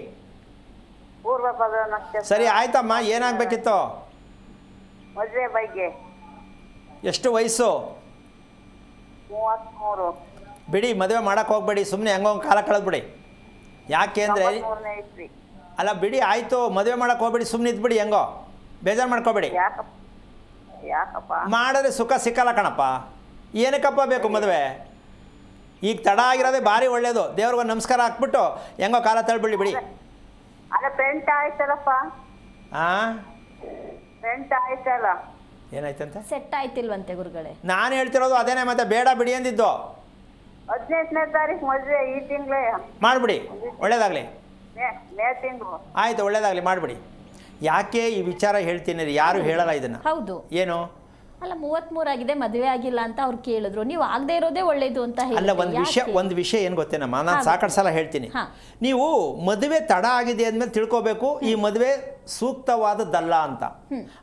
ಪೂರ್ವ ಭಾದ್ರ ನಕ್ಷತ್ರ. ಸರಿ ಆಯ್ತಮ್ಮ, ಏನಾಗಬೇಕಿತ್ತು? ಮದುವೆ ಬಗ್ಗೆ. ಎಷ್ಟು ವಯಸ್ಸು? 33. ಬಿಡಿ, ಮದುವೆ ಮಾಡೋಕ್ಕೆ ಹೋಗ್ಬೇಡಿ, ಸುಮ್ಮನೆ ಹೆಂಗೋ ಕಾಲ ಕಳೆದ್ಬಿಡಿ. ಯಾಕೆ ಅಂದರೆ ಅಲ್ಲ ಬಿಡಿ, ಆಯಿತು, ಮದುವೆ ಮಾಡೋಕ್ಕೆ ಹೋಗ್ಬೇಡಿ, ಸುಮ್ಮನೆ ಇದ್ಬಿಡಿ, ಹೆಂಗೋ ಬೇಜಾರು ಮಾಡ್ಕೋಬೇಡಿ. ಯಾಕಪ್ಪ? ಮಾಡಿದ್ರೆ ಸುಖ ಸಿಕ್ಕಲ್ಲ ಕಣಪ್ಪ. ಏನಕ್ಕಪ್ಪ ಬೇಕು ಮದುವೆ? ಈಗ ತಡ ಆಗಿರೋದೇ ಭಾರಿ ಒಳ್ಳೆಯದು. ದೇವ್ರಿಗೊಂದು ನಮಸ್ಕಾರ ಹಾಕ್ಬಿಟ್ಟು ಹೆಂಗೋ ಕಾಲ ತಳ್ಬಿಡಿ ಬಿಡಿ. ಅಲ್ಲ, ಪೆಂಟ್ ಆಯ್ತಲ್ಲಪ್ಪ. ಹಾಂ, ಪೆಂಟ್ ಆಯ್ತಲ್ಲ. ಏನಾಯ್ತಂತೆ? ಸೆಟ್ ಆಯ್ತಿಲ್ವಂತೆ ಗುರುಗಳೇ. ನಾನು ಹೇಳ್ತಿರೋದು ಅದೇನೇ, ಮತ್ತೆ ಬೇಡ ಬಿಡಿ ಅಂದಿದ್ದು. 15ನೇ ತಾರೀಕು ಮದುವೆ, ಈ ತಿಂಗಳೇ ಮಾಡಿಬಿಡಿ, ಒಳ್ಳೇದಾಗಲಿ. ಮೇ ತಿಂಗಳು. ಆಯಿತು, ಒಳ್ಳೇದಾಗಲಿ, ಮಾಡಿಬಿಡಿ. ಯಾಕೆ ಈ ವಿಚಾರ ಹೇಳ್ತೀನಿ, ಯಾರು ಹೇಳಲ್ಲ ಇದನ್ನು. ಹೌದು. ಏನು ಅಲ್ಲ, 33 ಆಗಿದೆ, ಮದುವೆ ಆಗಿಲ್ಲ ಅಂತ ಅವ್ರು ಕೇಳಿದ್ರು. ನೀವು ಆಗದೆ ಇರೋದೇ ಒಳ್ಳೇದು ಅಂತ ಹೇಳಿ. ಅಲ್ಲ, ಒಂದು ವಿಷಯ ಏನು ಗೊತ್ತೇನಮ್ಮ, ನಾನು ಸಾಕಷ್ಟು ಸಲ ಹೇಳ್ತೀನಿ. ನೀವು ಮದುವೆ ತಡ ಆಗಿದೆ ಅಂದಮೇಲೆ ತಿಳ್ಕೋಬೇಕು, ಈ ಮದುವೆ ಸೂಕ್ತವಾದದ್ದಲ್ಲ ಅಂತ.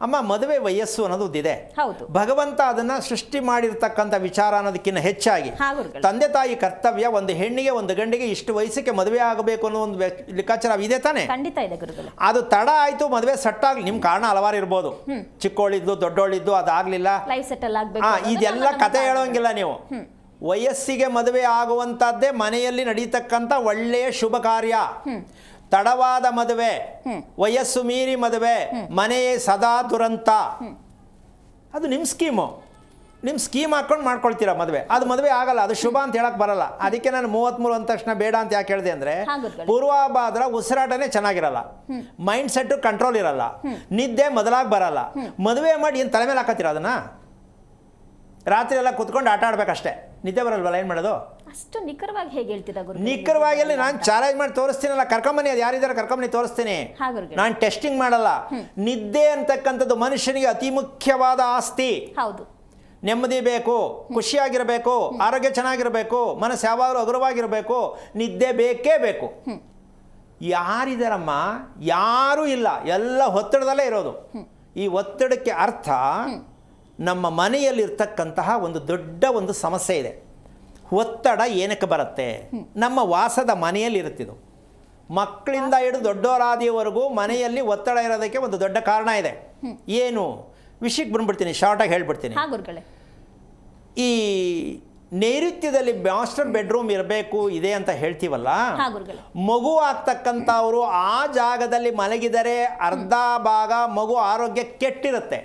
ಅಮ್ಮ, ಮದುವೆ ವಯಸ್ಸು ಅನ್ನೋದು ಇದೆ. ಹೌದು. ಭಗವಂತ ಅದನ್ನ ಸೃಷ್ಟಿ ಮಾಡಿರ್ತಕ್ಕಂಥ ವಿಚಾರ ಅನ್ನೋದಕ್ಕಿಂತ ಹೆಚ್ಚಾಗಿ ಹಾ ಗುರುಗಳೇ. ತಂದೆ ತಾಯಿ ಕರ್ತವ್ಯ, ಒಂದು ಹೆಣ್ಣಿಗೆ ಒಂದು ಗಂಡಿಗೆ ಇಷ್ಟು ವಯಸ್ಸಿಗೆ ಮದುವೆ ಆಗಬೇಕು ಅನ್ನೋ ಒಂದು ಲೆಕ್ಕಾಚಾರ ಇದೆ ತಾನೆ. ಖಂಡಿತ ಇದೆ ಗುರುಗಳೇ. ಅದು ತಡ ಆಯ್ತು, ಮದುವೆ ಸೆಟ್ ಆಗ್ಲಿ, ನಿಮ್ ಕಾರಣ ಹಲವಾರು ಇರ್ಬೋದು. ಚಿಕ್ಕೋಳಿದ್ದು ದೊಡ್ಡೋಳಿದ್ದು ಅದಾಗ್ಲಿಲ್ಲ, ಲೈಫ್ ಸೆಟಲ್ ಆಗ್ಬೇಕು. ಇದೆಲ್ಲ ಕತೆ ಹೇಳೋಂಗಿಲ್ಲ ನೀವು. ವಯಸ್ಸಿಗೆ ಮದುವೆ ಆಗುವಂತದ್ದೇ ಮನೆಯಲ್ಲಿ ನಡೀತಕ್ಕಂಥ ಒಳ್ಳೆಯ ಶುಭ ಕಾರ್ಯ. ತಡವಾದ ಮದುವೆ, ವಯಸ್ಸು ಮೀರಿ ಮದುವೆ, ಮನೆಯೇ ಸದಾ ದುರಂತ. ಅದು ನಿಮ್ಮ ಸ್ಕೀಮು, ನಿಮ್ಮ ಸ್ಕೀಮ್ ಹಾಕೊಂಡು ಮಾಡ್ಕೊಳ್ತೀರಾ ಮದುವೆ. ಅದು ಮದುವೆ ಆಗಲ್ಲ, ಅದು ಶುಭ ಅಂತ ಹೇಳಕ್ ಬರಲ್ಲ. ಅದಕ್ಕೆ ನಾನು 33 ಅಂದ ತಕ್ಷಣ ಬೇಡ ಅಂತ ಯಾಕೆ ಹೇಳಿದೆ ಅಂದರೆ, ಪೂರ್ವಾಭಾದ್ರ ಉಸಿರಾಟನೇ ಚೆನ್ನಾಗಿರಲ್ಲ, ಮೈಂಡ್ ಸೆಟ್ ಕಂಟ್ರೋಲ್ ಇರಲ್ಲ, ನಿದ್ದೆ ಮೊದಲಾಗಿ ಬರಲ್ಲ. ಮದುವೆ ಮಾಡಿ ಏನು ತಲೆ ಮೇಲೆ ಹಾಕತ್ತೀರ ಅದನ್ನ? ರಾತ್ರಿ ಎಲ್ಲ ಕುತ್ಕೊಂಡು ಆಟ ಆಡ್ಬೇಕಷ್ಟೇ, ನಿದ್ದೆ ಬರಲ್ವಲ್ಲ, ಏನು ಮಾಡೋದು? ಅಷ್ಟು ನಿಖರವಾಗಿ ಹೇಗೆ ಹೇಳ್ತೀರಾ ಗುರು? ನಿಖರವಾಗಿ ನಾನು ಚಾಲೆಂಜ್ ಮಾಡಿ ತೋರಿಸ್ತೀನಲ್ಲ, ಕರ್ಕೊಂಬನ್ನಿ, ಅದು ಯಾರಿದ್ದಾರೆ ಕರ್ಕೊಂಬನ್ನಿ ತೋರಿಸ್ತೀನಿ. ನಾನು ಟೆಸ್ಟಿಂಗ್ ಮಾಡಲ್ಲ. ನಿದ್ದೆ ಅಂತಕ್ಕಂಥದ್ದು ಮನುಷ್ಯನಿಗೆ ಅತಿ ಮುಖ್ಯವಾದ ಆಸ್ತಿ. ಹೌದು. ನೆಮ್ಮದಿ ಬೇಕು, ಖುಷಿಯಾಗಿರಬೇಕು, ಆರೋಗ್ಯ ಚೆನ್ನಾಗಿರಬೇಕು, ಮನಸ್ಸು ಯಾವಾಗಲೂ ಹಗುರವಾಗಿರಬೇಕು, ನಿದ್ದೆ ಬೇಕೇ ಬೇಕು. ಯಾರಿದಾರಮ್ಮ? ಯಾರೂ ಇಲ್ಲ, ಎಲ್ಲ ಒತ್ತಡದಲ್ಲೇ ಇರೋದು. ಈ ಒತ್ತಡಕ್ಕೆ ಅರ್ಥ ನಮ್ಮ ಮನೆಯಲ್ಲಿರ್ತಕ್ಕಂತಹ ಒಂದು ದೊಡ್ಡ ಒಂದು ಸಮಸ್ಯೆ ಇದೆ. ಒತ್ತಡ ಏನಕ್ಕೆ ಬರುತ್ತೆ? ನಮ್ಮ ವಾಸದ ಮನೆಯಲ್ಲಿ ಇರುತ್ತಿದ್ದು, ಮಕ್ಕಳಿಂದ ಹಿಡಿದು ದೊಡ್ಡವರಾದಿಯವರೆಗೂ ಮನೆಯಲ್ಲಿ ಒತ್ತಡ ಇರೋದಕ್ಕೆ ಒಂದು ದೊಡ್ಡ ಕಾರಣ ಇದೆ. ಏನು? ವಿಷಯಕ್ಕೆ ಬಂದ್ಬಿಡ್ತೀನಿ, ಶಾರ್ಟಾಗಿ ಹೇಳ್ಬಿಡ್ತೀನಿ. ಈ ನೈಋತ್ಯದಲ್ಲಿ ಮಾಸ್ಟರ್ ಬೆಡ್ರೂಮ್ ಇರಬೇಕು ಇದೆ ಅಂತ ಹೇಳ್ತೀವಲ್ಲ, ಮಗು ಆಗ್ತಕ್ಕಂಥವ್ರು ಆ ಜಾಗದಲ್ಲಿ ಮಲಗಿದರೆ ಅರ್ಧ ಭಾಗ ಮಗು ಆರೋಗ್ಯ ಕೆಟ್ಟಿರುತ್ತೆ.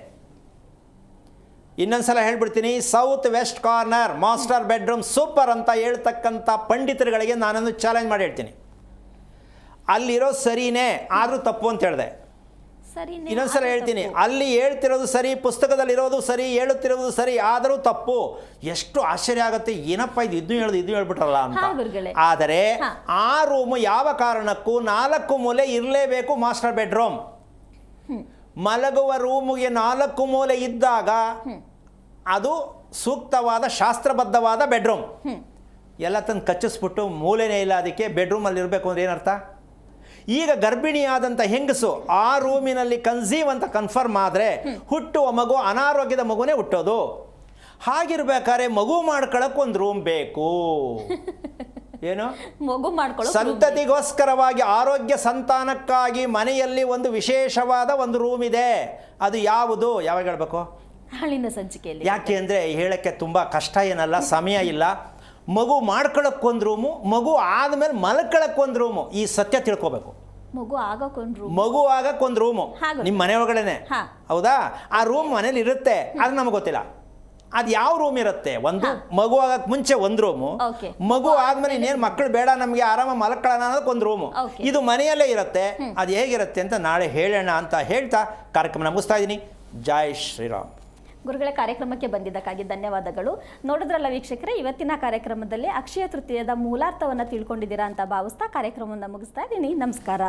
ಇನ್ನೊಂದ್ಸಲ ಹೇಳ್ಬಿಡ್ತೀನಿ, south west corner master bedroom super ಅಂತ ಹೇಳ್ತಕ್ಕಂಥ ಪಂಡಿತರುಗಳಿಗೆ ನಾನೊಂದು ಚಾಲೆಂಜ್ ಮಾಡಿ ಹೇಳ್ತೀನಿ. ಅಲ್ಲಿರೋ ಸರಿನೇ, ಆದರೂ ತಪ್ಪು ಅಂತ ಹೇಳಿದೆ. ಇನ್ನೊಂದ್ಸಲ ಹೇಳ್ತೀನಿ, ಅಲ್ಲಿ ಹೇಳ್ತಿರೋದು ಸರಿ, ಪುಸ್ತಕದಲ್ಲಿರೋದು ಸರಿ, ಹೇಳುತ್ತಿರೋದು ಸರಿ, ಆದರೂ ತಪ್ಪು. ಎಷ್ಟು ಆಶ್ಚರ್ಯ ಆಗುತ್ತೆ, ಏನಪ್ಪ ಇದು ಹೇಳ್ಬಿಟ್ರಲ್ಲ ಅಂತ. ಆದರೆ ಆ ರೂಮು ಯಾವ ಕಾರಣಕ್ಕೂ 4 ಮೂಲೆ ಇರಲೇಬೇಕು. ಮಾಸ್ಟರ್ ಬೆಡ್ರೂಮ್ ಮಲಗುವ ರೂಮಿಗೆ 4 ಮೂಲೆ ಇದ್ದಾಗ ಅದು ಸೂಕ್ತವಾದ ಶಾಸ್ತ್ರಬದ್ಧವಾದ ಬೆಡ್ರೂಮ್. ಎಲ್ಲ ತಂದು ಕಚ್ಚಿಸ್ಬಿಟ್ಟು ಮೂಲೆನೇ ಇಲ್ಲ ಅದಕ್ಕೆ ಬೆಡ್ರೂಮಲ್ಲಿ ಇರಬೇಕು ಅಂದ್ರೆ ಏನರ್ಥ? ಈಗ ಗರ್ಭಿಣಿಯಾದಂಥ ಹೆಂಗಸು ಆ ರೂಮಿನಲ್ಲಿ ಕನ್ಸೀವ್ ಅಂತ ಕನ್ಫರ್ಮ್ ಆದರೆ ಹುಟ್ಟುವ ಮಗು ಅನಾರೋಗ್ಯದ ಮಗುನೇ ಹುಟ್ಟೋದು. ಹಾಗಿರ್ಬೇಕಾದ್ರೆ ಮಗು ಮಾಡ್ಕೊಳಕ್ಕೆ ಒಂದು ರೂಮ್ ಬೇಕು. ಏನು? ಮಗು ಮಾಡ್ಕೊಳ್ಳೋ ಸಂತತಿಗೋಸ್ಕರವಾಗಿ, ಆರೋಗ್ಯ ಸಂತಾನಕ್ಕಾಗಿ ಮನೆಯಲ್ಲಿ ಒಂದು ವಿಶೇಷವಾದ ಒಂದು ರೂಮ್ ಇದೆ. ಅದು ಯಾವುದು? ಯಾವಾಗ ಹೇಳ್ಬೇಕು? ಹಾಳಿನ ಸಂಚಿಕೆಯಲ್ಲಿ. ಯಾಕೆ ಅಂದರೆ ಹೇಳಕ್ಕೆ ತುಂಬ ಕಷ್ಟ ಏನಲ್ಲ, ಸಮಯ ಇಲ್ಲ. ಮಗು ಮಾಡ್ಕೊಳಕ್ಕೊಂದು ರೂಮು, ಮಗು ಆದಮೇಲೆ ಮಲ್ಕೊಳಕ್ಕೊಂದು ರೂಮು. ಈ ಸತ್ಯ ತಿಳ್ಕೊಬೇಕು. ಮಗು ಆಗಕ್ಕೊಂದು ರೂಮು ನಿಮ್ಮ ಮನೆ ಒಳಗಡೆನೆ, ಹೌದಾ? ಆ ರೂಮ್ ಮನೇಲಿ ಇರುತ್ತೆ, ಅದು ನಮಗೆ ಗೊತ್ತಿಲ್ಲ. ಅದು ಯಾವ ರೂಮ್ ಇರುತ್ತೆ? ಒಂದು ಮಗು ಆಗಕ್ಕೆ ಮುಂಚೆ ಒಂದು ರೂಮು, ಮಗು ಆದ್ಮೇಲೆ ಇನ್ನೇನು ಮಕ್ಕಳು ಬೇಡ ನಮಗೆ ಆರಾಮ ಮಲ್ಕೊಳ್ಳೋಣ ಅನ್ನೋದಕ್ಕೆ ಒಂದು ರೂಮು. ಇದು ಮನೆಯಲ್ಲೇ ಇರುತ್ತೆ. ಅದು ಹೇಗಿರುತ್ತೆ ಅಂತ ನಾಳೆ ಹೇಳೋಣ ಅಂತ ಹೇಳ್ತಾ ಕಾರ್ಯಕ್ರಮ ಮುಗಿಸ್ತಾ ಇದ್ದೀನಿ. ಜೈ ಶ್ರೀರಾಮ್. ಗುರುಗಳ ಕಾರ್ಯಕ್ರಮಕ್ಕೆ ಬಂದಿದ್ದಕ್ಕಾಗಿ ಧನ್ಯವಾದಗಳು. ನೋಡಿದ್ರಲ್ಲ ವೀಕ್ಷಕರೇ, ಇವತ್ತಿನ ಕಾರ್ಯಕ್ರಮದಲ್ಲಿ ಅಕ್ಷಯ ತೃತೀಯದ ಮೂಲಾರ್ಥವನ್ನು ತಿಳ್ಕೊಂಡಿದ್ದೀರಾ ಅಂತ ಭಾವಿಸ್ತಾ ಕಾರ್ಯಕ್ರಮವನ್ನು ಮುಗಿಸ್ತಾ ಇದ್ದೀನಿ. ನಮಸ್ಕಾರ.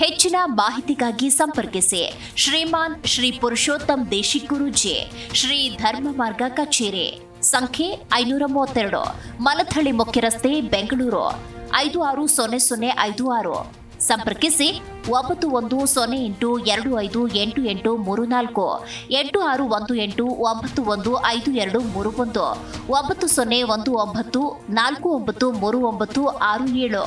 ಹೆಚ್ಚಿನ ಮಾಹಿತಿಗಾಗಿ ಸಂಪರ್ಕಿಸಿ ಶ್ರೀಮಾನ್ ಶ್ರೀ ಪುರುಷೋತ್ತಮ್ ದೇಶಿಕ್ ಗುರೂಜಿ, ಶ್ರೀ ಧರ್ಮ ಮಾರ್ಗ ಕಚೇರಿ, ಸಂಖ್ಯೆ 532, ಮಲಥಳಿ ಮುಖ್ಯ ರಸ್ತೆ, ಬೆಂಗಳೂರು 560056. ಸಂಪರ್ಕಿಸಿ 9108258834, 8618915231, 901949493967.